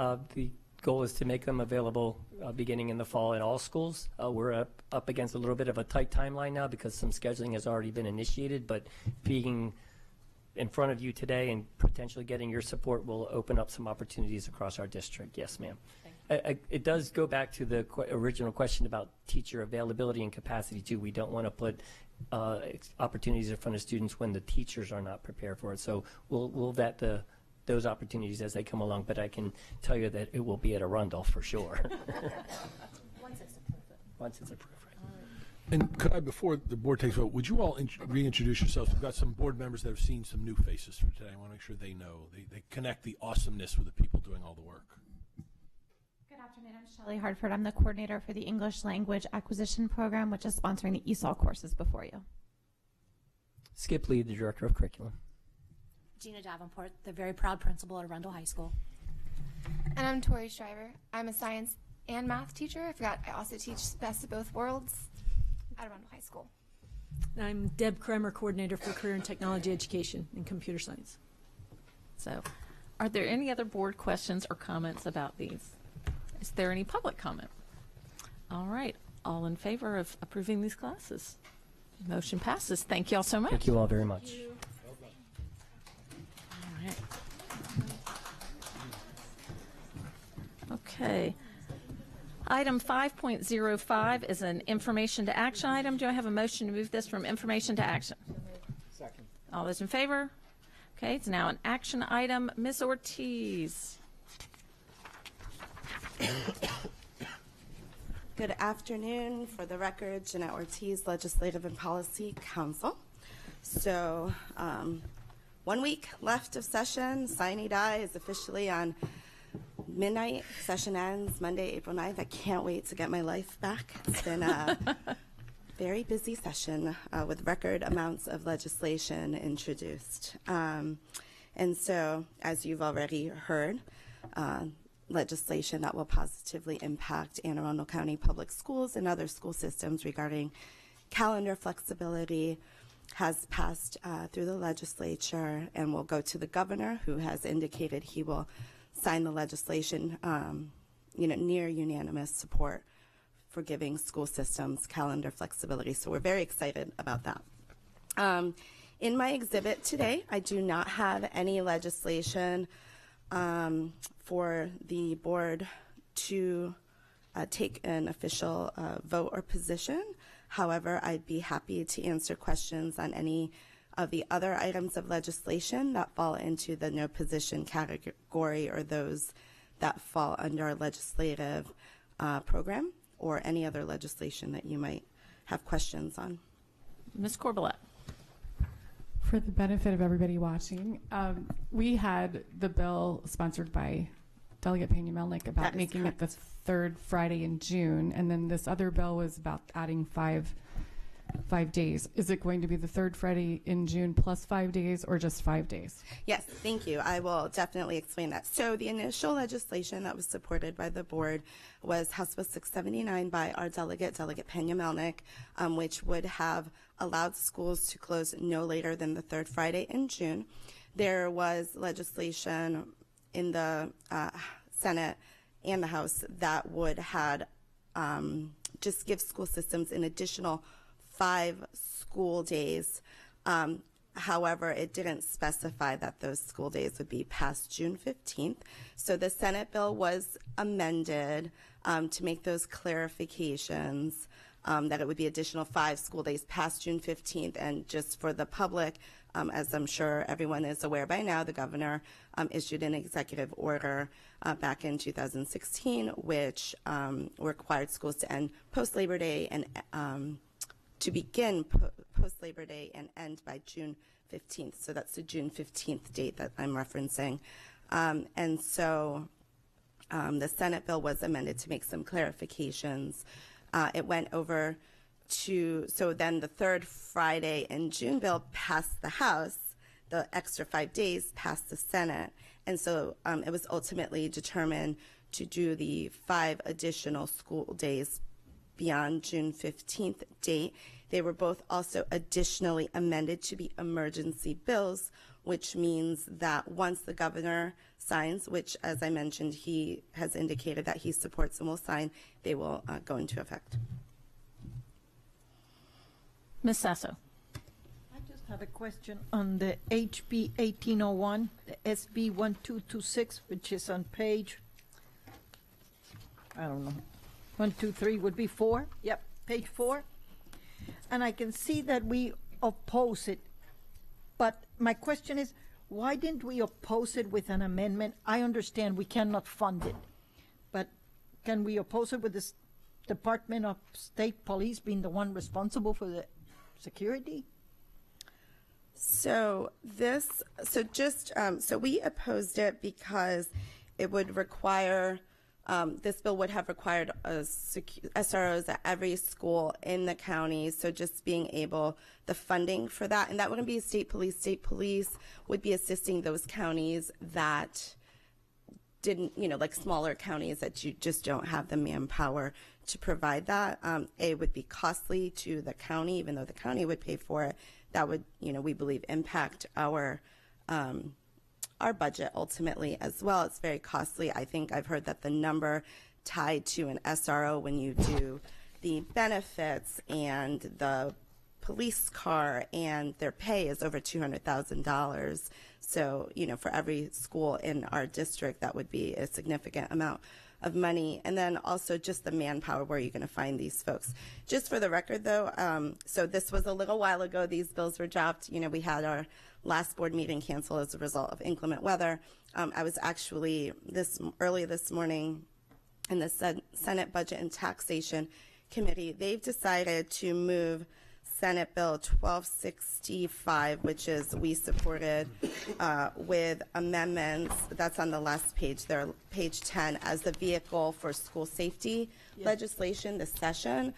goal is to make them available beginning in the fall in all schools. We're up against a little bit of a tight timeline now because some scheduling has already been initiated, but being in front of you today and potentially getting your support will open up some opportunities across our district. Yes, ma'am. It does go back to the original question about teacher availability and capacity too. We don't want to put opportunities in front of students when the teachers are not prepared for it. So we'll vet the those opportunities as they come along, but I can tell you that it will be at Arundel for sure. Once it's approved. And could I, before the board takes a vote, would you all reintroduce yourselves? We've got some board members that have seen some new faces for today. I want to make sure they know. They connect the awesomeness with the people doing all the work. Good afternoon. I'm Shelley Hartford. I'm the coordinator for the English Language Acquisition Program, which is sponsoring the ESOL courses before you. Skip Lee, the director of curriculum. Gina Davenport, the very proud principal at Arundel High School. And I'm Tori Shriver. I'm a science and math teacher. I forgot I also teach Best of Both Worlds at Arundel High School. And I'm Deb Kremer, coordinator for career and technology education and computer science. So, are there any other board questions or comments about these? Is there any public comment? All right. All in favor of approving these classes? Motion passes. Thank you all so much. Thank you all very much. All right. Okay. Item 5.05 is an information to action item. Do I have a motion to move this from information to action? Second. All those in favor? Okay, it's now an action item. Ms. Ortiz. Good afternoon. For the record, Jeanette Ortiz, Legislative and Policy Counsel. So 1 week left of session. Sine die is officially on midnight. Session ends Monday, April 9th. I can't wait to get my life back. It's been a very busy session with record amounts of legislation introduced. And so, as you've already heard, legislation that will positively impact Anne Arundel County Public Schools and other school systems regarding calendar flexibility has passed through the legislature and will go to the governor, who has indicated he will sign the legislation, near unanimous support for giving school systems calendar flexibility. So we're very excited about that. In my exhibit today, I do not have any legislation for the board to take an official vote or position. However, I'd be happy to answer questions on any of the other items of legislation that fall into the no position category, or those that fall under our legislative program, or any other legislation that you might have questions on. Ms. Corbelette. For the benefit of everybody watching, we had the bill sponsored by Delegate Pena-Melnick about making it the third Friday in June, and then this other bill was about adding five days. Is it going to be the third Friday in June plus 5 days, or just 5 days? Yes, thank you. I will definitely explain that. So the initial legislation that was supported by the board was House Bill 679 by our Delegate Pena-Melnick, which would have allowed schools to close no later than the third Friday in June. There was legislation in the Senate and the House that would had just give school systems an additional 5 school days. However, it didn't specify that those school days would be past June 15th. So the Senate bill was amended to make those clarifications, that it would be additional 5 school days past June 15th. And just for the public, as I'm sure everyone is aware by now, the governor issued an executive order back in 2016, which required schools to end post-Labor Day and to begin post-Labor Day and end by June 15th. So that's the June 15th date that I'm referencing. And so the Senate bill was amended to make some clarifications. It went over to, so then the third Friday in June bill passed the House, the extra 5 days passed the Senate. And so it was ultimately determined to do the 5 additional school days beyond June 15th date. They were both also additionally amended to be emergency bills, which means that once the governor signs, which as I mentioned, he has indicated that he supports and will sign, they will go into effect. Ms. Sasso. I just have a question on the HB 1801, the SB 1226, which is on page, I don't know, 1, 2, 3 would be 4. Yep, page 4. And I can see that we oppose it. But my question is, why didn't we oppose it with an amendment? I understand we cannot fund it, but can we oppose it with the Department of State Police being the one responsible for the security? So we opposed it because it would require, this bill would have required SROs at every school in the county. So just being able, the funding for that, and that wouldn't be state police. State police would be assisting those counties that didn't, like smaller counties that you just don't have the manpower to provide that. It would be costly to the county, even though the county would pay for it. That would, we believe, impact our budget ultimately as well. It's very costly. I think I've heard that the number tied to an SRO when you do the benefits and the police car and their pay is over $200,000. So, for every school in our district, that would be a significant amount of money. And then also just the manpower, where you're going to find these folks. Just for the record, though, so this was a little while ago. These bills were dropped. We had our last board meeting canceled as a result of inclement weather. I was actually early this morning in the Senate Budget and Taxation Committee. They've decided to move Senate Bill 1265, which is we supported with amendments. That's on the last page there, page 10, as the vehicle for school safety legislation this session.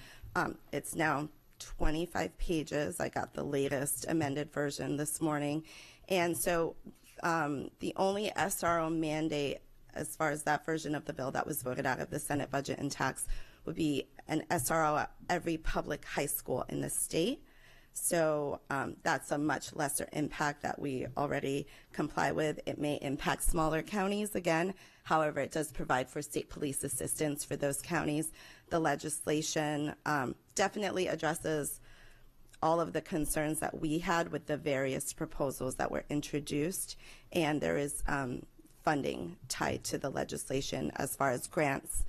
It's now 25 pages. I got the latest amended version this morning. And so the only SRO mandate as far as that version of the bill that was voted out of the Senate Budget and Tax would be an SRO at every public high school in the state. So that's a much lesser impact that we already comply with. It may impact smaller counties again. However, it does provide for state police assistance for those counties. The legislation definitely addresses all of the concerns that we had with the various proposals that were introduced, and there is funding tied to the legislation as far as grants.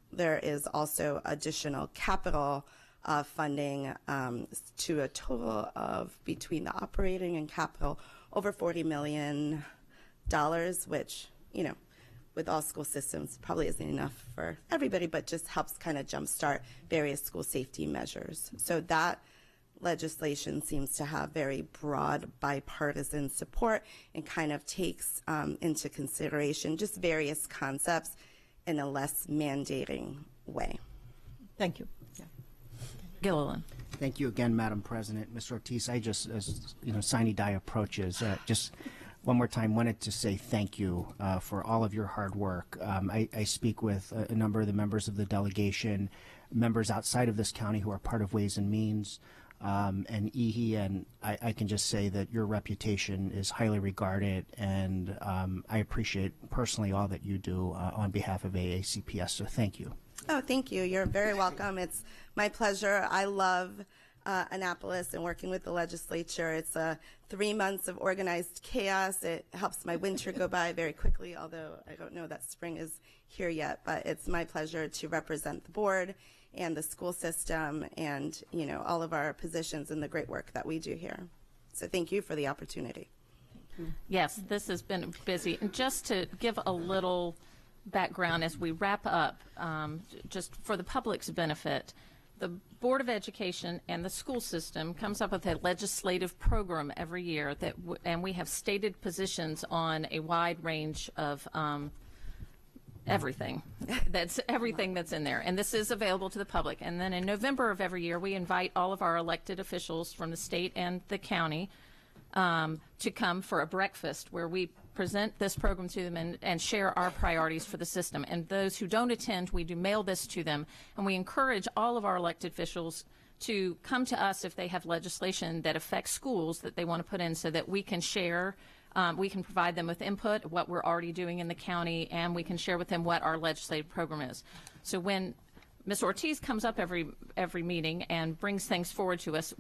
There is also additional capital funding to a total of, between the operating and capital, over $40 million, which, with all school systems probably isn't enough for everybody, but just helps kind of jumpstart various school safety measures. So that legislation seems to have very broad bipartisan support and kind of takes into consideration just various concepts in a less mandating way. Thank you. Gilliland. Thank you again, Madam President. Ms. Ortiz, I just, as Sine Die approaches, just one more time wanted to say thank you for all of your hard work. I speak with a number of the members of the delegation, members outside of this county who are part of Ways and Means, and EHE, and I can just say that your reputation is highly regarded, and I appreciate personally all that you do on behalf of AACPS, so thank you. Oh, thank you. You're very welcome. It's my pleasure. I love Annapolis and working with the legislature. It's 3 months of organized chaos. It helps my winter go by very quickly, although I don't know that spring is here yet. But it's my pleasure to represent the board and the school system and, all of our positions and the great work that we do here. So thank you for the opportunity. Yes, this has been busy. And just to give a little background as we wrap up, just for the public's benefit, the Board of Education and the school system comes up with a legislative program every year and we have stated positions on a wide range of everything. That's everything that's in there. And this is available to the public. And then in November of every year, we invite all of our elected officials from the state and the county to come for a breakfast where we present this program to them and share our priorities for the system. And those who don't attend, we do mail this to them. And we encourage all of our elected officials to come to us if they have legislation that affects schools that they want to put in so that we can share. We can provide them with input, what we're already doing in the county, and we can share with them what our legislative program is. So when Ms. Ortiz comes up every meeting and brings things forward to us,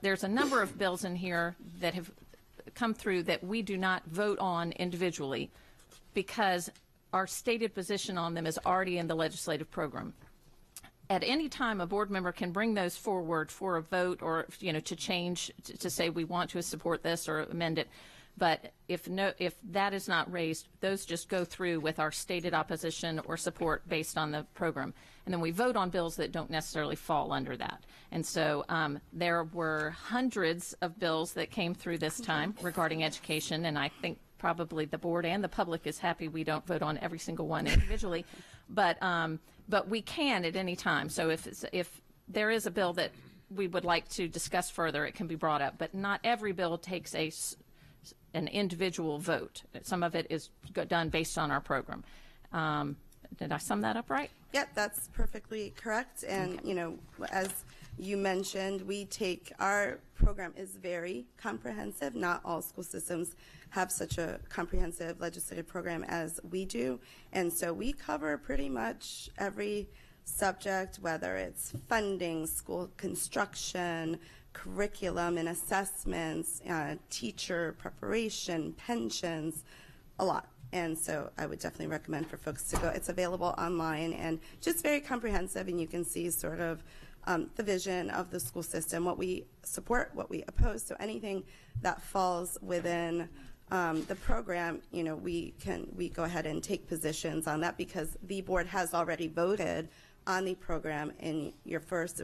there's a number of bills in here that have come through that we do not vote on individually because our stated position on them is already in the legislative program. at any time, a board member can bring those forward for a vote, or to change, to say we want to support this or amend it. But if that is not raised, those just go through with our stated opposition or support based on the program, and then we vote on bills that don't necessarily fall under that. And so there were hundreds of bills that came through this time regarding education, and I think probably the board and the public is happy we don't vote on every single one individually, but we can at any time. So if there is a bill that we would like to discuss further, it can be brought up. But not every bill takes an individual vote. Some of it is done based on our program. Did I sum that up right? Yep, that's perfectly correct. And Okay. As you mentioned, our program is very comprehensive. Not all school systems have such a comprehensive legislative program as we do. And so we cover pretty much every subject, whether it's funding, school construction, curriculum and assessments, teacher preparation, pensions, a lot. And so I would definitely recommend for folks to go. It's available online and just very comprehensive, and you can see sort of the vision of the school system, what we support, what we oppose. So anything that falls within the program, we go ahead and take positions on that, because the board has already voted on the program in your first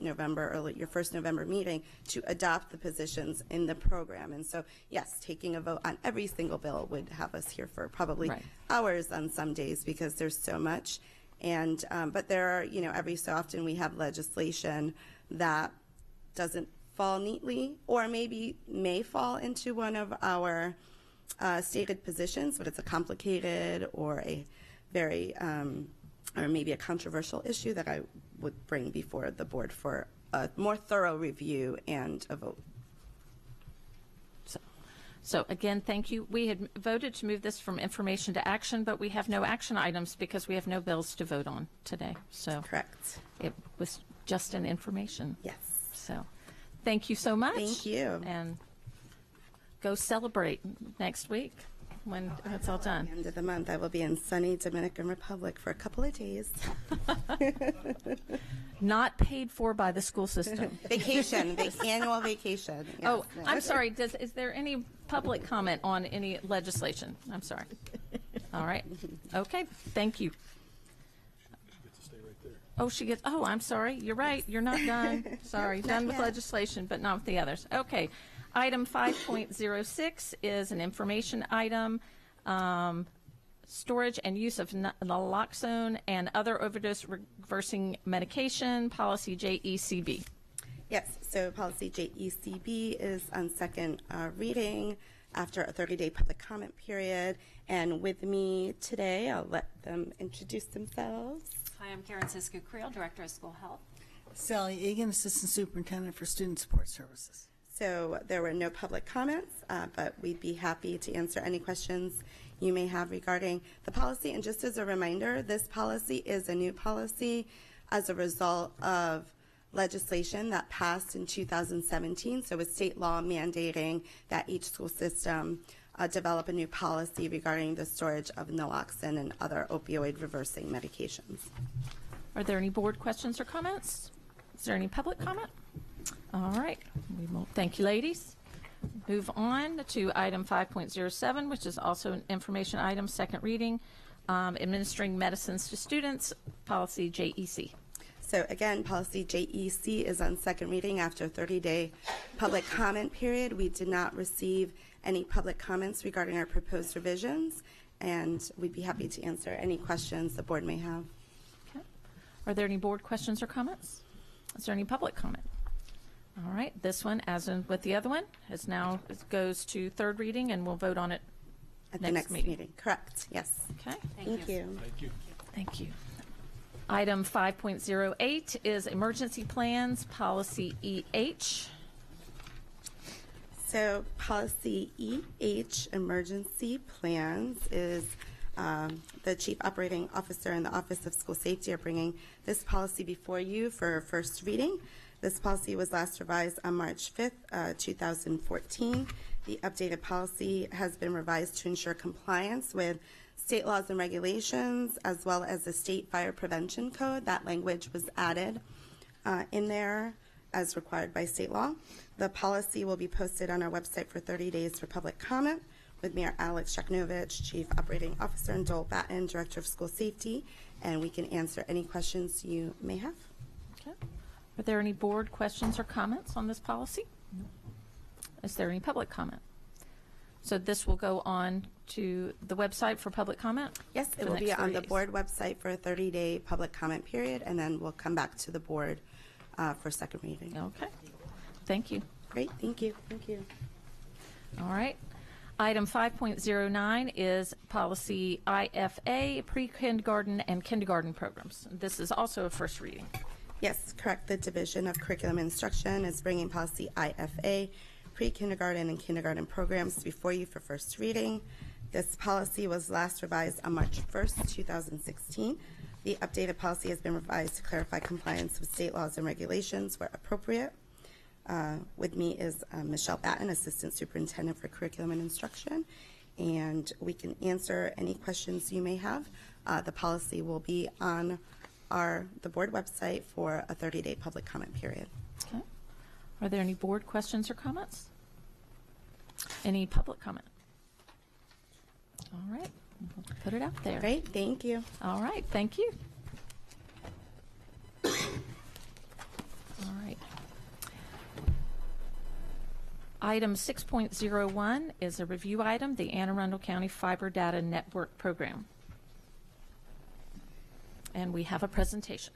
November meeting to adopt the positions in the program. And so, yes, taking a vote on every single bill would have us here for probably hours on some days, because there's so much. And but there are, every so often we have legislation that doesn't fall neatly, or maybe may fall into one of our stated positions, but it's a complicated or a very or maybe a controversial issue that I would bring before the board for a more thorough review and a vote. So again, thank you. We had voted to move this from information to action, but we have no action items because we have no bills to vote on today. So correct. It was just an information. Yes. So thank you so much. Thank you. And go celebrate next week when it's all done. At the end of the month, I will be in sunny Dominican Republic for a couple of days. Not paid for by the school system. Vacation, annual vacation. Yes. Oh, I'm sorry. Is there any public comment on any legislation? I'm sorry. All right. Okay. Thank you. Oh, she gets. Oh, I'm sorry. You're right. You're not done. Sorry. Done with legislation, but not with the others. Okay. Item 5.06 is an information item. Storage and use of naloxone and other overdose reversing medication, policy JECB. Yes, so policy JECB is on second reading after a 30-day public comment period. And with me today, I'll let them introduce themselves. Hi, I'm Karen Sisko-Creel, Director of School Health. Sally Egan, Assistant Superintendent for Student Support Services. So there were no public comments, but we'd be happy to answer any questions you may have regarding the policy. And just as a reminder, this policy is a new policy as a result of legislation that passed in 2017. So it's state law mandating that each school system develop a new policy regarding the storage of naloxone and other opioid reversing medications. Are there any board questions or comments? Is there any public comment? All right. We will, thank you, ladies. Move on to item 5.07, which is also an information item, second reading, administering medicines to students, policy JEC. So again, policy JEC is on second reading after a 30-day public comment period. We did not receive any public comments regarding our proposed revisions, and we'd be happy to answer any questions the board may have. Okay. Are there any board questions or comments? Is there any public comment? All right, this one, as in with the other one, is now goes to third reading, and we'll vote on it at the next meeting. Correct. Yes. Okay. Thank you. Thank you. Thank you. Item 5.08 is emergency plans, policy EH. So policy EH, emergency plans, is the Chief Operating Officer and the Office of School Safety are bringing this policy before you for first reading. This policy was last revised on March 5th, 2014. The updated policy has been revised to ensure compliance with State laws and regulations, as well as the State Fire Prevention Code. That language was added in there as required by state law. The policy will be posted on our website for 30 days for public comment, with Mayor Alex Shaknovich, Chief Operating Officer, and Joel Batten, Director of School Safety, and we can answer any questions you may have. Okay. Are there any board questions or comments on this policy? No. Is there any public comment? So this will go on to the website for public comment? Yes, it will be on the board website for a 30-day public comment period, and then we'll come back to the board for second reading. Okay. Thank you. Great. Thank you. Thank you. All right. Item 5.09 is policy IFA, pre-kindergarten and kindergarten programs. This is also a first reading. Yes, correct. The Division of Curriculum Instruction is bringing policy IFA, pre-kindergarten and kindergarten programs before you for first reading. This policy was last revised on March 1st, 2016. The updated policy has been revised to clarify compliance with state laws and regulations where appropriate. With me is Michelle Batten, Assistant Superintendent for Curriculum and Instruction, and we can answer any questions you may have. The policy will be on the board website for a 30-day public comment period. Okay. Are there any board questions or comments? Any public comment? All right. We'll put it out there. Great. Thank you. All right. Thank you. All right. Item 6.01 is a review item, the Anne Arundel County Fiber Data Network Program. And we have a presentation.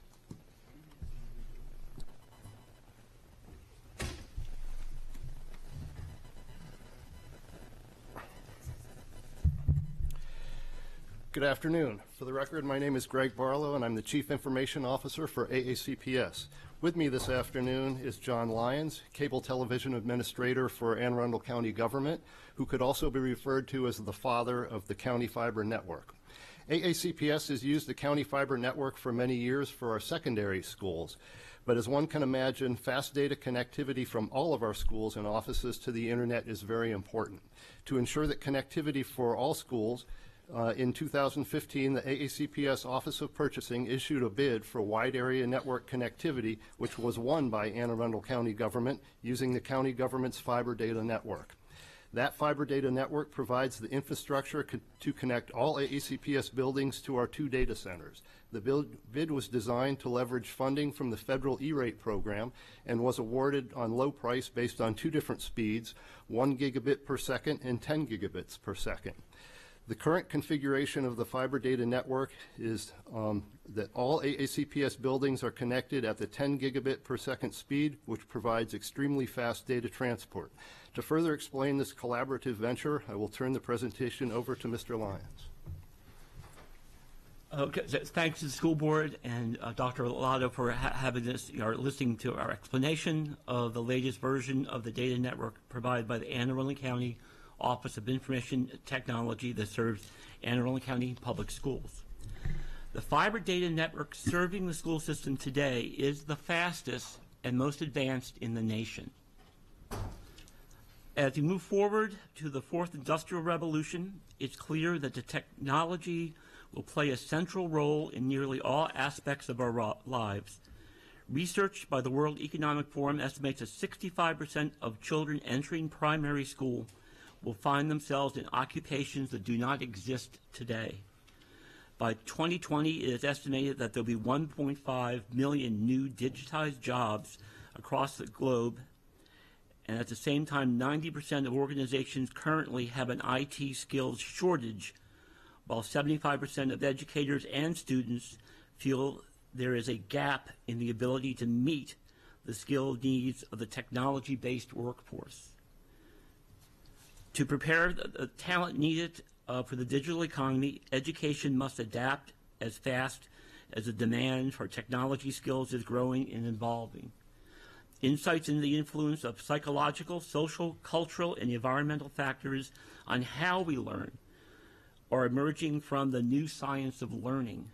Good afternoon. For the record, my name is Greg Barlow, and I'm the Chief Information Officer for AACPS. With me this afternoon is John Lyons, Cable Television Administrator for Anne Arundel County Government, who could also be referred to as the father of the County Fiber Network. AACPS has used the County Fiber Network for many years for our secondary schools, but as one can imagine, fast data connectivity from all of our schools and offices to the internet is very important. To ensure that connectivity for all schools, in 2015, the AACPS Office of Purchasing issued a bid for wide area network connectivity, which was won by Anne Arundel County Government using the county government's fiber data network. That fiber data network provides the infrastructure to connect all AACPS buildings to our 2 data centers. The bid was designed to leverage funding from the federal E-rate program and was awarded on low price based on 2 different speeds, 1 gigabit per second and 10 gigabits per second. The current configuration of the fiber data network is that all AACPS buildings are connected at the 10 gigabit per second speed, which provides extremely fast data transport. To further explain this collaborative venture, I will turn the presentation over to Mr. Lyons. Okay, thanks to the school board and Dr. Lotto for having this, listening to our explanation of the latest version of the data network provided by the Anne Arundel County Office of Information Technology that serves Anne Arundel County Public Schools. The fiber data network serving the school system today is the fastest and most advanced in the nation. As we move forward to the 4th Industrial Revolution, it's clear that the technology will play a central role in nearly all aspects of our lives. Research by the World Economic Forum estimates that 65% of children entering primary school will find themselves in occupations that do not exist today. By 2020, it is estimated that there will be 1.5 million new digitized jobs across the globe, and at the same time, 90% of organizations currently have an IT skills shortage, while 75% of educators and students feel there is a gap in the ability to meet the skill needs of the technology-based workforce. To prepare the talent needed for the digital economy, education must adapt as fast as the demand for technology skills is growing and evolving. Insights into the influence of psychological, social, cultural, and environmental factors on how we learn are emerging from the new science of learning.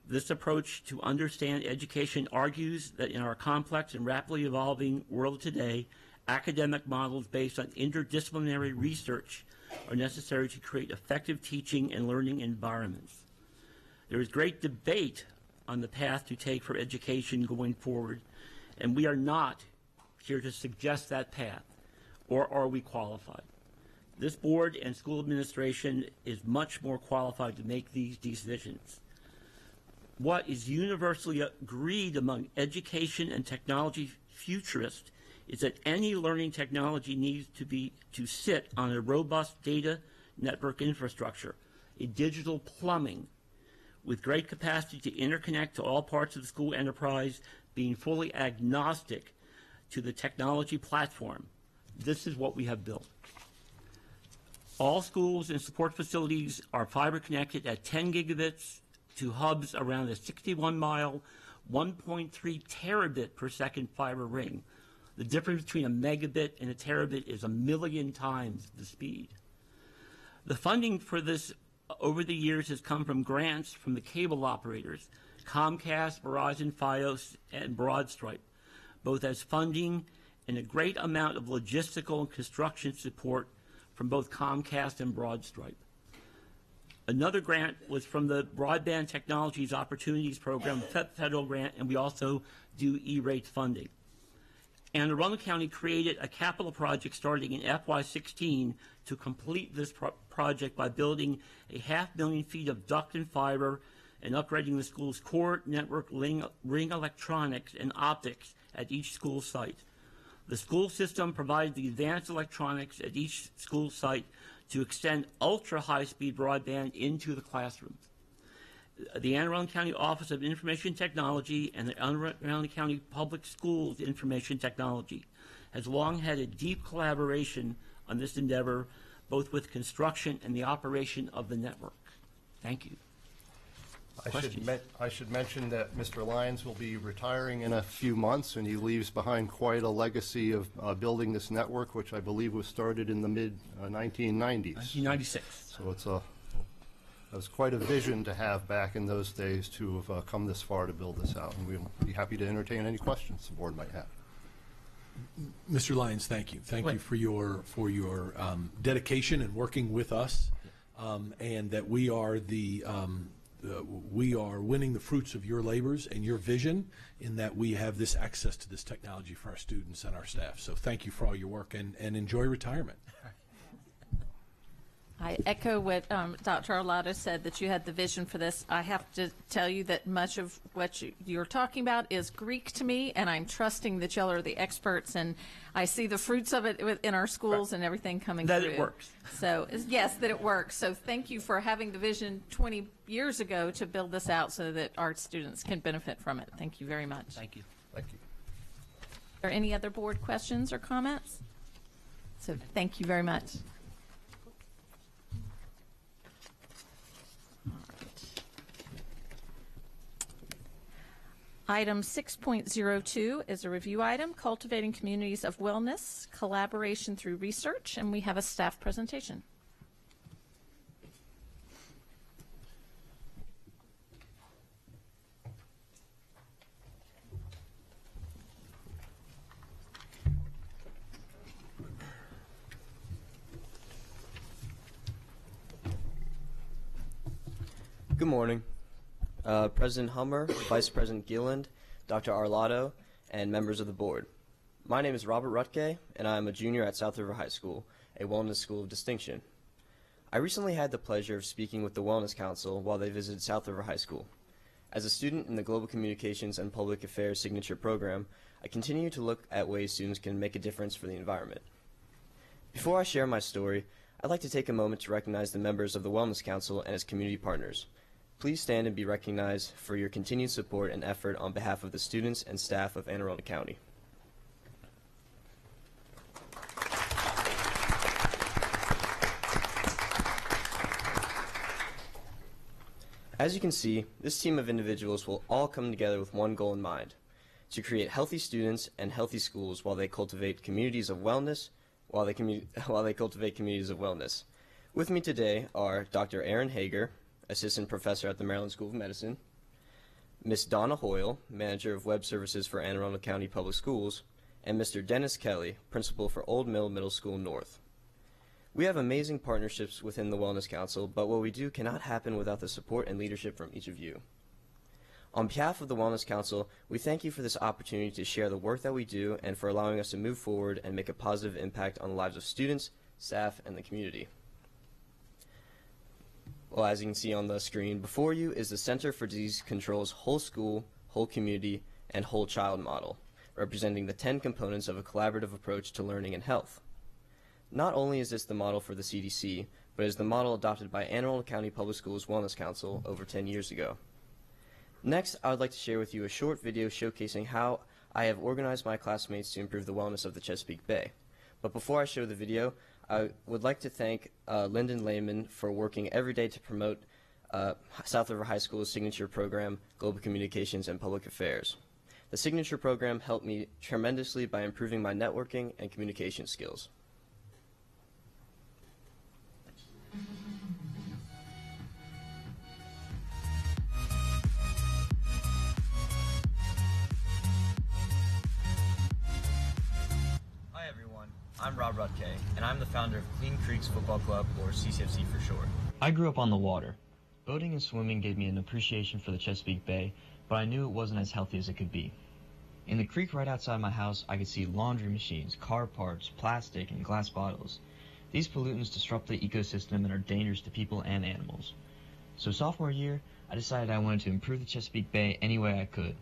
This approach to understand education argues that in our complex and rapidly evolving world today, academic models based on interdisciplinary research are necessary to create effective teaching and learning environments. There is great debate on the path to take for education going forward, and we are not here to suggest that path, or are we qualified? This board and school administration is much more qualified to make these decisions. What is universally agreed among education and technology futurists is that any learning technology needs to sit on a robust data network infrastructure, a digital plumbing, with great capacity to interconnect to all parts of the school enterprise, being fully agnostic to the technology platform. This is what we have built. All schools and support facilities are fiber connected at 10 gigabits to hubs around a 61-mile, 1.3 terabit per second fiber ring. The difference between a megabit and a terabit is 1,000,000 times the speed. The funding for this over the years has come from grants from the cable operators, Comcast, Verizon, Fios, and Broadstripe, both as funding and a great amount of logistical and construction support from both Comcast and Broadstripe. Another grant was from the Broadband Technologies Opportunities Program, federal grant, and we also do E-rate funding. Anne Arundel County created a capital project starting in FY16 to complete this project by building a 500,000 feet of duct and fiber and upgrading the school's core network ring electronics and optics at each school site. The school system provided the advanced electronics at each school site to extend ultra-high-speed broadband into the classrooms. The Anne Arundel County Office of Information Technology and the Anne Arundel County Public Schools Information Technology has long had a deep collaboration on this endeavor, both with construction and the operation of the network. Thank you. I should mention that Mr. Lyons will be retiring in a few months, and he leaves behind quite a legacy of building this network, which I believe was started in the mid-1990s. 1996. So it was quite a vision to have back in those days to have come this far to build this out, and we'll be happy to entertain any questions the board might have. Mr. Lyons, thank you. Thank you for your dedication and working with us, and that we are we are winning the fruits of your labors and your vision in that we have this access to this technology for our students and our staff. So thank you for all your work, and enjoy retirement. I echo what Dr. Arlotto said, that you had the vision for this. I have to tell you that much of what you're talking about is Greek to me, and I'm trusting that y'all are the experts, and I see the fruits of it in our schools and everything coming through. That it works. So, yes, that it works. So thank you for having the vision 20 years ago to build this out so that our students can benefit from it. Thank you very much. Thank you. Thank you. Are there any other board questions or comments? So thank you very much. Item 6.02 is a review item, Cultivating Communities of Wellness, Collaboration Through Research, and we have a staff presentation. Good morning. President Hummer, Vice President Gilland, Dr. Arlotto, and members of the board. My name is Robert Rutke, and I am a junior at South River High School, a wellness school of distinction. I recently had the pleasure of speaking with the Wellness Council while they visited South River High School. As a student in the Global Communications and Public Affairs Signature Program, I continue to look at ways students can make a difference for the environment. Before I share my story, I'd like to take a moment to recognize the members of the Wellness Council and its community partners. Please stand and be recognized for your continued support and effort on behalf of the students and staff of Anne Arundel County. As you can see, this team of individuals will all come together with one goal in mind: to create healthy students and healthy schools while they cultivate communities of wellness. With me today are Dr. Aaron Hager, Assistant Professor at the Maryland School of Medicine, Ms. Donna Hoyle, Manager of Web Services for Anne Arundel County Public Schools, and Mr. Dennis Kelly, Principal for Old Mill Middle School North. We have amazing partnerships within the Wellness Council, but what we do cannot happen without the support and leadership from each of you. On behalf of the Wellness Council, we thank you for this opportunity to share the work that we do and for allowing us to move forward and make a positive impact on the lives of students, staff, and the community. Well, as you can see on the screen before you is the Center for Disease Control's Whole School, Whole Community, and Whole Child model, representing the 10 components of a collaborative approach to learning and health. Not only is this the model for the CDC, but is the model adopted by Anne Arundel County Public Schools Wellness Council over 10 years ago. Next, I would like to share with you a short video showcasing how I have organized my classmates to improve the wellness of the Chesapeake Bay. But before I show the video, I would like to thank Lyndon Lehman for working every day to promote South River High School's signature program, Global Communications and Public Affairs. The signature program helped me tremendously by improving my networking and communication skills. Hi everyone, I'm Rob Rutke, and I'm the founder of Clean Creeks Football Club, or CCFC for short. I grew up on the water. Boating and swimming gave me an appreciation for the Chesapeake Bay, but I knew it wasn't as healthy as it could be. In the creek right outside my house, I could see laundry machines, car parts, plastic, and glass bottles. These pollutants disrupt the ecosystem and are dangerous to people and animals. So sophomore year, I decided I wanted to improve the Chesapeake Bay any way I could.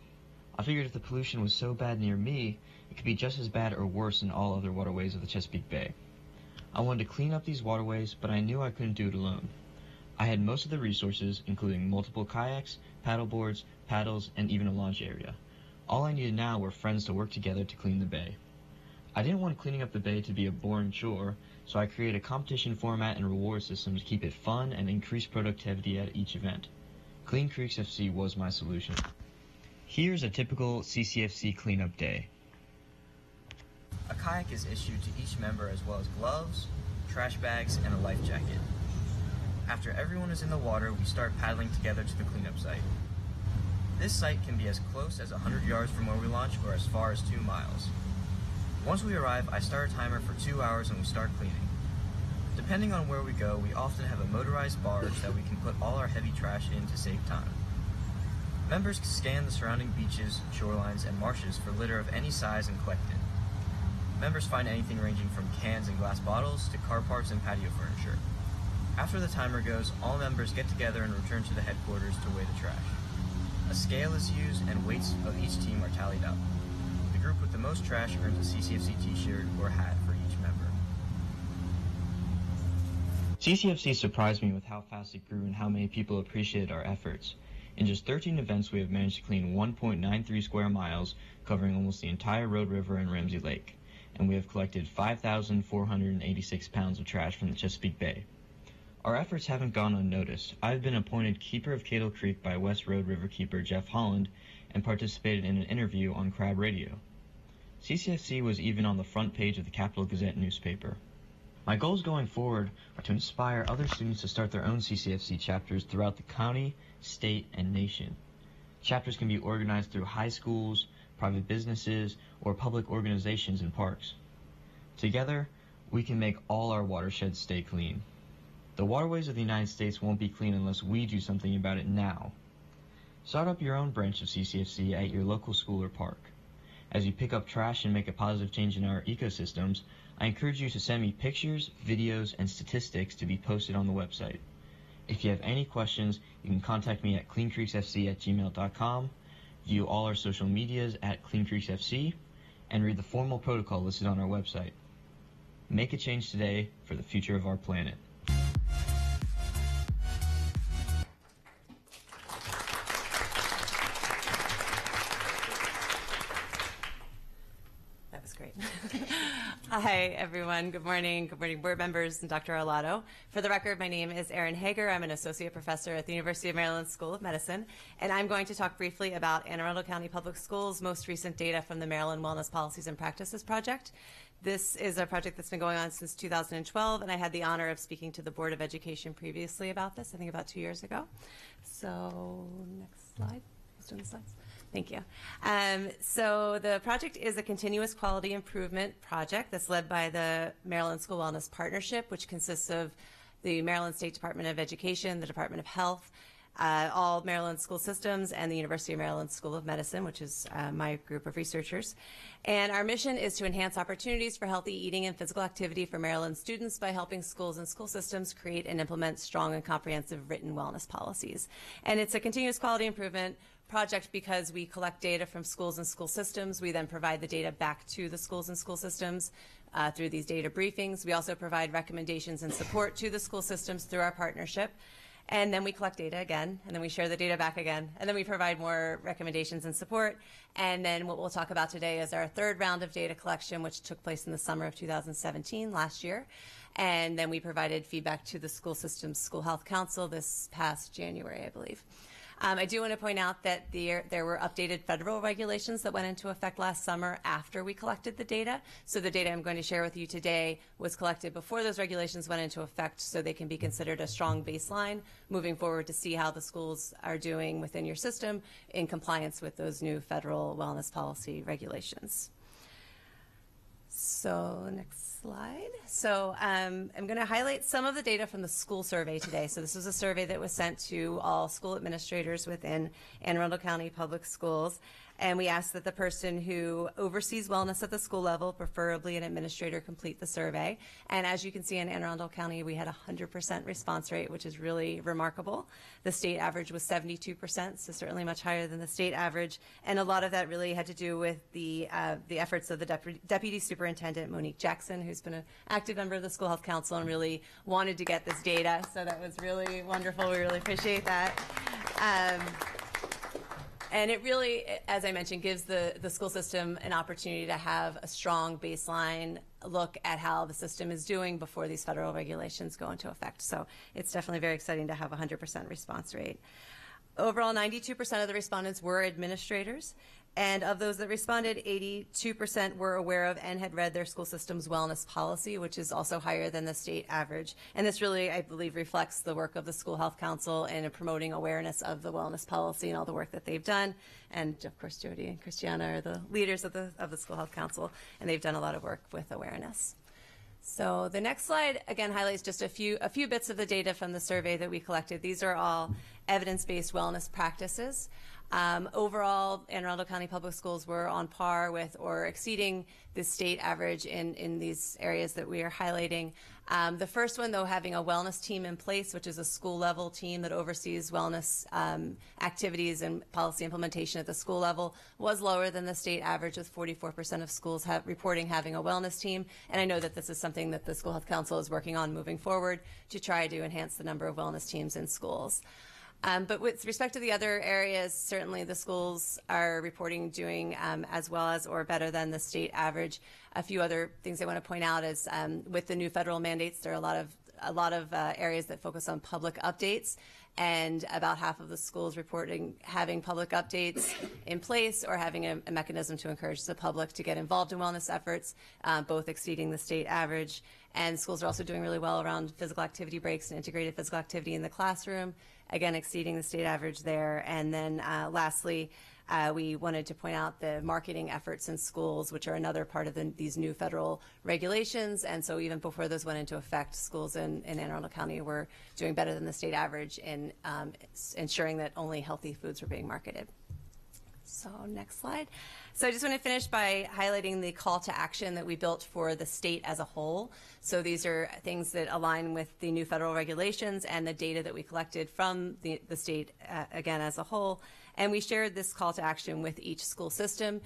I figured if the pollution was so bad near me, it could be just as bad or worse in all other waterways of the Chesapeake Bay. I wanted to clean up these waterways, but I knew I couldn't do it alone. I had most of the resources, including multiple kayaks, paddle boards, paddles, and even a launch area. All I needed now were friends to work together to clean the bay. I didn't want cleaning up the bay to be a boring chore, so I created a competition format and reward system to keep it fun and increase productivity at each event. Clean Creeks FC was my solution. Here's a typical CCFC cleanup day. A kayak is issued to each member as well as gloves, trash bags, and a life jacket. After everyone is in the water, we start paddling together to the cleanup site. This site can be as close as 100 yards from where we launch or as far as 2 miles. Once we arrive, I start a timer for 2 hours and we start cleaning. Depending on where we go, we often have a motorized barge that we can put all our heavy trash in to save time. Members can scan the surrounding beaches, shorelines, and marshes for litter of any size and collect it. Members find anything ranging from cans and glass bottles to car parts and patio furniture. After the timer goes, all members get together and return to the headquarters to weigh the trash. A scale is used and weights of each team are tallied up. The group with the most trash earns a CCFC t-shirt or hat for each member. CCFC surprised me with how fast it grew and how many people appreciated our efforts. In just 13 events, we have managed to clean 1.93 square miles, covering almost the entire Road River and Ramsey Lake, and we have collected 5,486 pounds of trash from the Chesapeake Bay. Our efforts haven't gone unnoticed. I've been appointed Keeper of Cadle Creek by West Road River Keeper Jeff Holland and participated in an interview on Crab Radio. CCFC was even on the front page of the Capital Gazette newspaper. My goals going forward are to inspire other students to start their own CCFC chapters throughout the county, state, and nation. Chapters can be organized through high schools, private businesses, or public organizations and parks. Together, we can make all our watersheds stay clean. The waterways of the United States won't be clean unless we do something about it now. Start up your own branch of CCFC at your local school or park. As you pick up trash and make a positive change in our ecosystems, I encourage you to send me pictures, videos, and statistics to be posted on the website. If you have any questions, you can contact me at cleancreeksfc@gmail.com, view all our social medias at cleancreeksfc, and read the formal protocol listed on our website. Make a change today for the future of our planet. That was great. Hi, everyone. Good morning. Good morning, board members and Dr. Arlotto. For the record, my name is Erin Hager. I'm an associate professor at the University of Maryland School of Medicine, and I'm going to talk briefly about Anne Arundel County Public Schools' most recent data from the Maryland Wellness Policies and Practices Project. This is a project that's been going on since 2012, and I had the honor of speaking to the Board of Education previously about this, I think about 2 years ago. So, next slide. Who's doing the slides? Thank you. So the project is a continuous quality improvement project that's led by the Maryland School Wellness Partnership, which consists of the Maryland State Department of Education, the Department of Health, all Maryland school systems, and the University of Maryland School of Medicine, which is my group of researchers. And our mission is to enhance opportunities for healthy eating and physical activity for Maryland students by helping schools and school systems create and implement strong and comprehensive written wellness policies. And it's a continuous quality improvement project because we collect data from schools and school systems. We then provide the data back to the schools and school systems through these data briefings. We also provide recommendations and support to the school systems through our partnership. And then we collect data again, and then we share the data back again, and then we provide more recommendations and support. And then what we'll talk about today is our third round of data collection, which took place in the summer of 2017, last year. And then we provided feedback to the school system's School Health Council this past January, I believe. I do want to point out that there were updated federal regulations that went into effect last summer after we collected the data. So the data I'm going to share with you today was collected before those regulations went into effect, so they can be considered a strong baseline moving forward to see how the schools are doing within your system in compliance with those new federal wellness policy regulations. So next slide. So I'm going to highlight some of the data from the school survey today. So this was a survey that was sent to all school administrators within Anne Arundel County Public Schools. And we asked that the person who oversees wellness at the school level, preferably an administrator, complete the survey. And as you can see in Anne Arundel County, we had a 100% response rate, which is really remarkable. The state average was 72%, so certainly much higher than the state average. And a lot of that really had to do with the efforts of the Deputy Superintendent, Monique Jackson, who's been an active member of the School Health Council and really wanted to get this data. So that was really wonderful. We really appreciate that. And it really, as I mentioned, gives the school system an opportunity to have a strong baseline look at how the system is doing before these federal regulations go into effect. So it's definitely very exciting to have a 100% response rate. Overall, 92% of the respondents were administrators. And of those that responded, 82% were aware of and had read their school system's wellness policy, which is also higher than the state average. And this really, I believe, reflects the work of the School Health Council in promoting awareness of the wellness policy and all the work that they've done. And of course, Jody and Christiana are the leaders of the School Health Council, and they've done a lot of work with awareness. So the next slide, again, highlights just a few bits of the data from the survey that we collected. These are all evidence-based wellness practices. Overall, Anne Arundel County Public Schools were on par with or exceeding the state average in these areas that we are highlighting. The first one, though, having a wellness team in place, which is a school-level team that oversees wellness activities and policy implementation at the school level, was lower than the state average, with 44% of schools reporting having a wellness team. And I know that this is something that the School Health Council is working on moving forward to try to enhance the number of wellness teams in schools. But with respect to the other areas, certainly the schools are reporting doing as well as or better than the state average. A few other things I want to point out is with the new federal mandates, there are a lot of areas that focus on public updates, and about half of the schools reporting having public updates in place or having a mechanism to encourage the public to get involved in wellness efforts, both exceeding the state average. And schools are also doing really well around physical activity breaks and integrated physical activity in the classroom, again, exceeding the state average there. And then lastly, we wanted to point out the marketing efforts in schools, which are another part of these new federal regulations. And so even before those went into effect, schools in Anne Arundel County were doing better than the state average in ensuring that only healthy foods were being marketed. So next slide. So I just want to finish by highlighting the call to action that we built for the state as a whole. So these are things that align with the new federal regulations and the data that we collected from the state, again, as a whole. And we shared this call to action with each school system.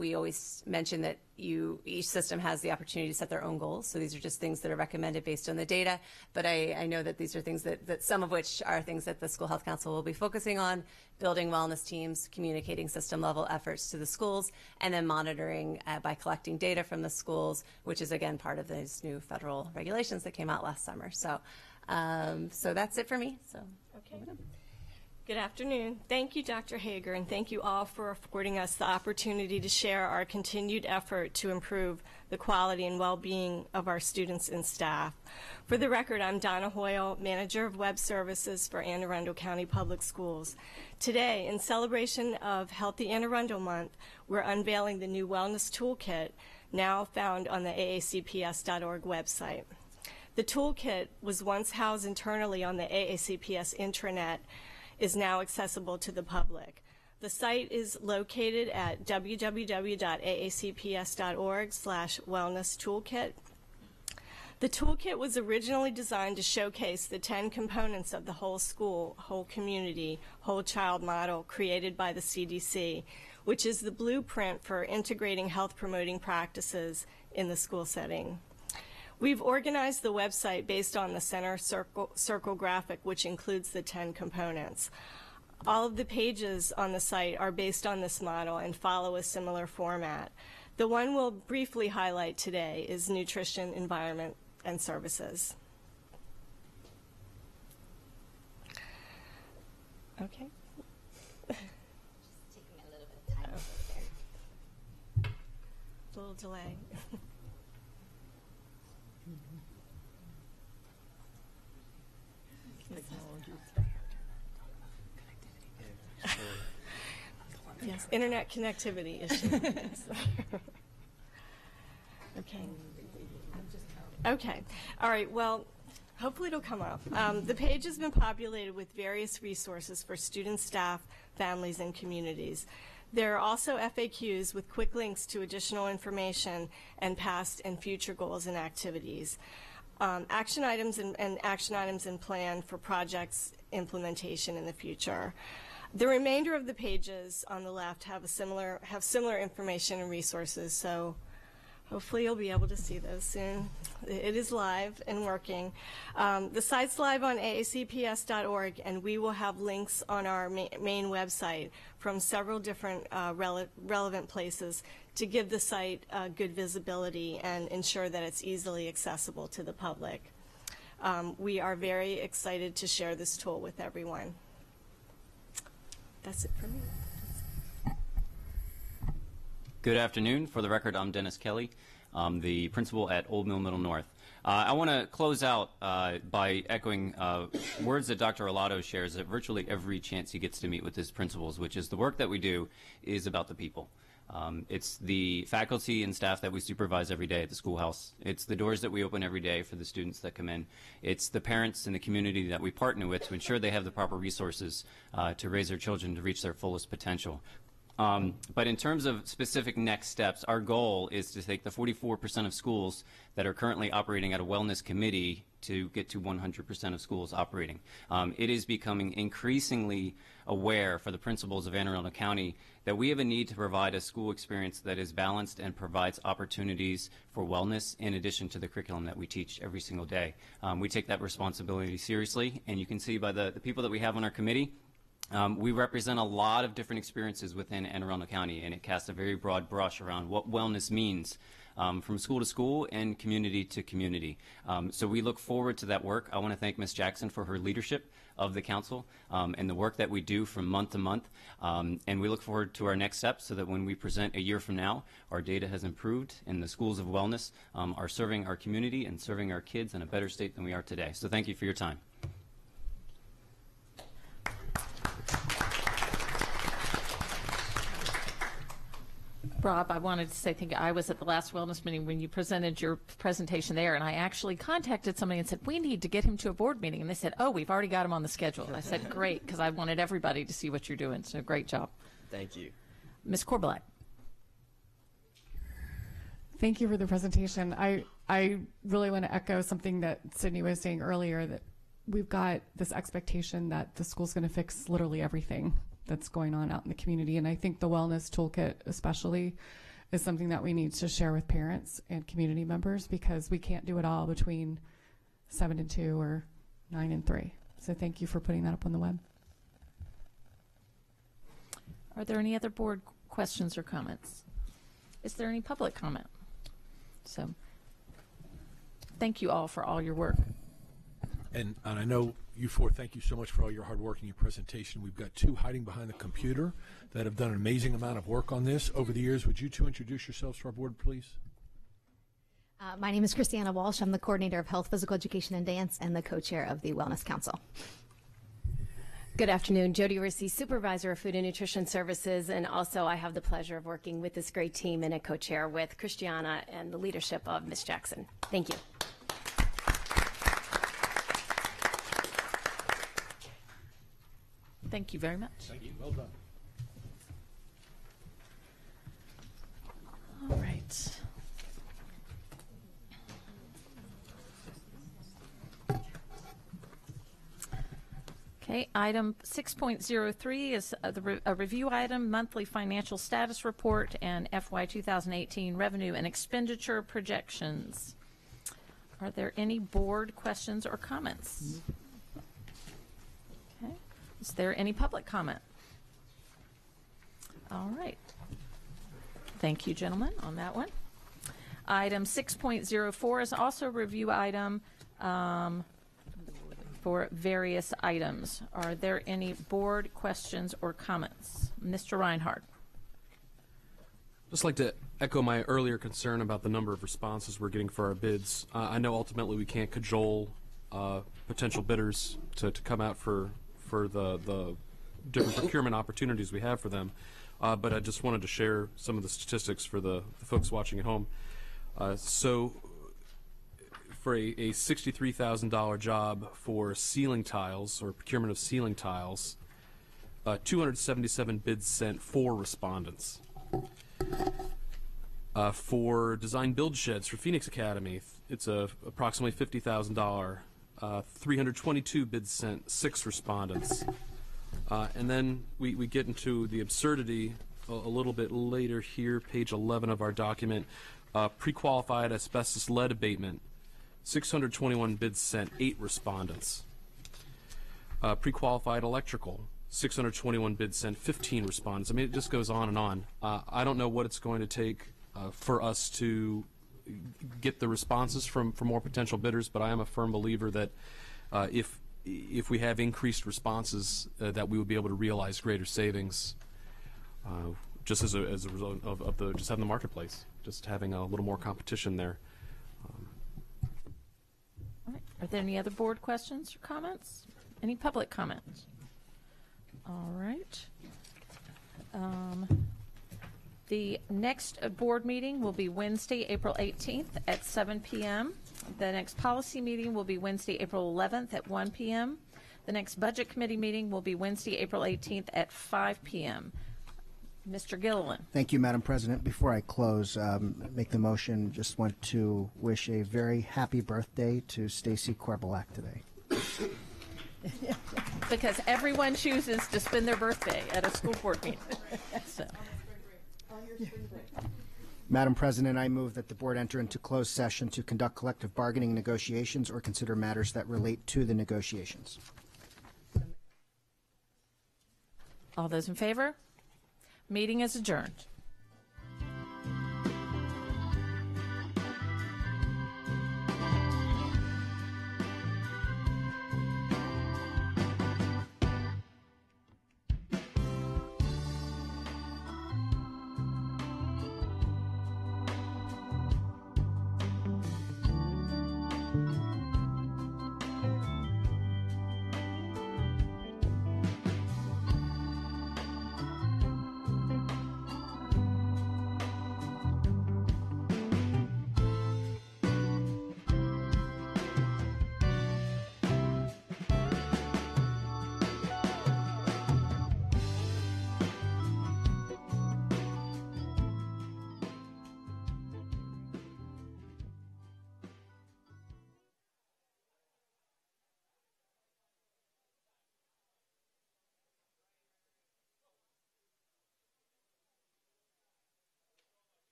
We always mention that each system has the opportunity to set their own goals. So these are just things that are recommended based on the data. But I know that these are things that some of which are things that the School Health Council will be focusing on: building wellness teams, communicating system level efforts to the schools, and then monitoring by collecting data from the schools, which is again part of these new federal regulations that came out last summer. So, so that's it for me. So, okay. Good afternoon. Thank you, Dr. Hager, and thank you all for affording us the opportunity to share our continued effort to improve the quality and well-being of our students and staff. For the record, I'm Donna Hoyle, Manager of Web Services for Anne Arundel County Public Schools. Today, in celebration of Healthy Anne Arundel Month, we're unveiling the new Wellness Toolkit, now found on the aacps.org website. The toolkit was once housed internally on the AACPS intranet, is now accessible to the public. The site is located at www.aacps.org/wellness-toolkit. The toolkit was originally designed to showcase the 10 components of the whole school, whole community, whole child model created by the CDC, which is the blueprint for integrating health promoting practices in the school setting. We've organized the website based on the center circle graphic, which includes the 10 components. All of the pages on the site are based on this model and follow a similar format. The one we'll briefly highlight today is nutrition, environment, and services. Okay. Just taking a little bit of time over there. A little delay. Yes, internet connectivity issues. Okay. Okay. All right. Well, hopefully it'll come up. The page has been populated with various resources for students, staff, families, and communities. There are also FAQs with quick links to additional information and past and future goals and activities. Action items and action items and plan for projects implementation in the future. The remainder of the pages on the left have similar information and resources, so hopefully you'll be able to see those soon. It is live and working. The site's live on aacps.org, and we will have links on our main website from several different relevant places to give the site good visibility and ensure that it's easily accessible to the public. We are very excited to share this tool with everyone. That's it for me. Good afternoon. For the record, I'm Dennis Kelly. I'm the principal at Old Mill Middle North. I want to close out by echoing words that Dr. Arlotto shares at virtually every chance he gets to meet with his principals, which is the work that we do is about the people. It's the faculty and staff that we supervise every day at the schoolhouse. It's the doors that we open every day for the students that come in. It's the parents and the community that we partner with to ensure they have the proper resources to raise their children to reach their fullest potential. But in terms of specific next steps, our goal is to take the 44% of schools that are currently operating at a wellness committee to get to 100% of schools operating. It is becoming increasingly aware for the principals of Anne Arundel County that we have a need to provide a school experience that is balanced and provides opportunities for wellness in addition to the curriculum that we teach every single day. We take that responsibility seriously, and you can see by the people that we have on our committee, we represent a lot of different experiences within Anne Arundel County, and it casts a very broad brush around what wellness means from school to school and community to community. So we look forward to that work. I want to thank Ms. Jackson for her leadership of the council and the work that we do from month to month. And we look forward to our next steps so that when we present a year from now, our data has improved and the schools of wellness are serving our community and serving our kids in a better state than we are today. So thank you for your time. Rob, I wanted to say thank you. I was at the last wellness meeting when you presented your presentation there, and I actually contacted somebody and said, we need to get him to a board meeting. And they said, oh, we've already got him on the schedule. And I said, great, because I wanted everybody to see what you're doing. So great job. Thank you. Ms. Corbelak. Thank you for the presentation. I really want to echo something that Sydney was saying earlier, that we've got this expectation that the school's going to fix literally everything that's going on out in the community. And I think the wellness toolkit especially is something that we need to share with parents and community members, because we can't do it all between 7 and 2 or 9 and 3. So thank you for putting that up on the web. Are there any other board questions or comments? Is there any public comment? So thank you all for all your work. And I know You four, thank you so much for all your hard work and your presentation. We've got two hiding behind the computer that have done an amazing amount of work on this over the years. Would you two introduce yourselves to our board, please? My name is Christiana Walsh. I'm the coordinator of Health, Physical Education, and Dance and the co-chair of the Wellness Council. Good afternoon. Jody Rissy, Supervisor of Food and Nutrition Services, and also I have the pleasure of working with this great team and a co-chair with Christiana and the leadership of Ms. Jackson. Thank you. Thank you very much. Thank you. Well done. All right. Okay, item 6.03 is a review item, monthly financial status report and FY 2018 revenue and expenditure projections. Are there any board questions or comments? Okay. Is there any public comment? All right. Thank you, gentlemen, on that one. Item 6.04 is also a review item for various items. Are there any board questions or comments? Mr. Reinhardt. Just like to echo my earlier concern about the number of responses we're getting for our bids. I know ultimately we can't cajole potential bidders to come out for the different procurement opportunities we have for them, but I just wanted to share some of the statistics for the folks watching at home. So for a $63,000 job for ceiling tiles or procurement of ceiling tiles, 277 bids sent, 4 respondents. For design build sheds for Phoenix Academy, it's approximately $50,000. 322 bids sent, 6 respondents. And then we get into the absurdity a little bit later here, page 11 of our document. Pre-qualified asbestos lead abatement, 621 bids sent, 8 respondents. Pre-qualified electrical, 621 bids sent, 15 respondents. I mean, it just goes on and on. I don't know what it's going to take for us to get the responses from more potential bidders, but I am a firm believer that if we have increased responses, that we would be able to realize greater savings, just as a result of just having the marketplace, just having a little more competition there. All right. Are there any other board questions or comments? Any public comments? All right. The next board meeting will be Wednesday, April 18th at 7 p.m. The next policy meeting will be Wednesday, April 11th at 1 p.m. The next budget committee meeting will be Wednesday, April 18th at 5 p.m. Mr. Gilliland. Thank you, Madam President. Before I close, make the motion, just want to wish a very happy birthday to Stacy Corbelak today. Because everyone chooses to spend their birthday at a school board meeting. So. Madam President, I move that the board enter into closed session to conduct collective bargaining negotiations or consider matters that relate to the negotiations. All those in favor? Meeting is adjourned.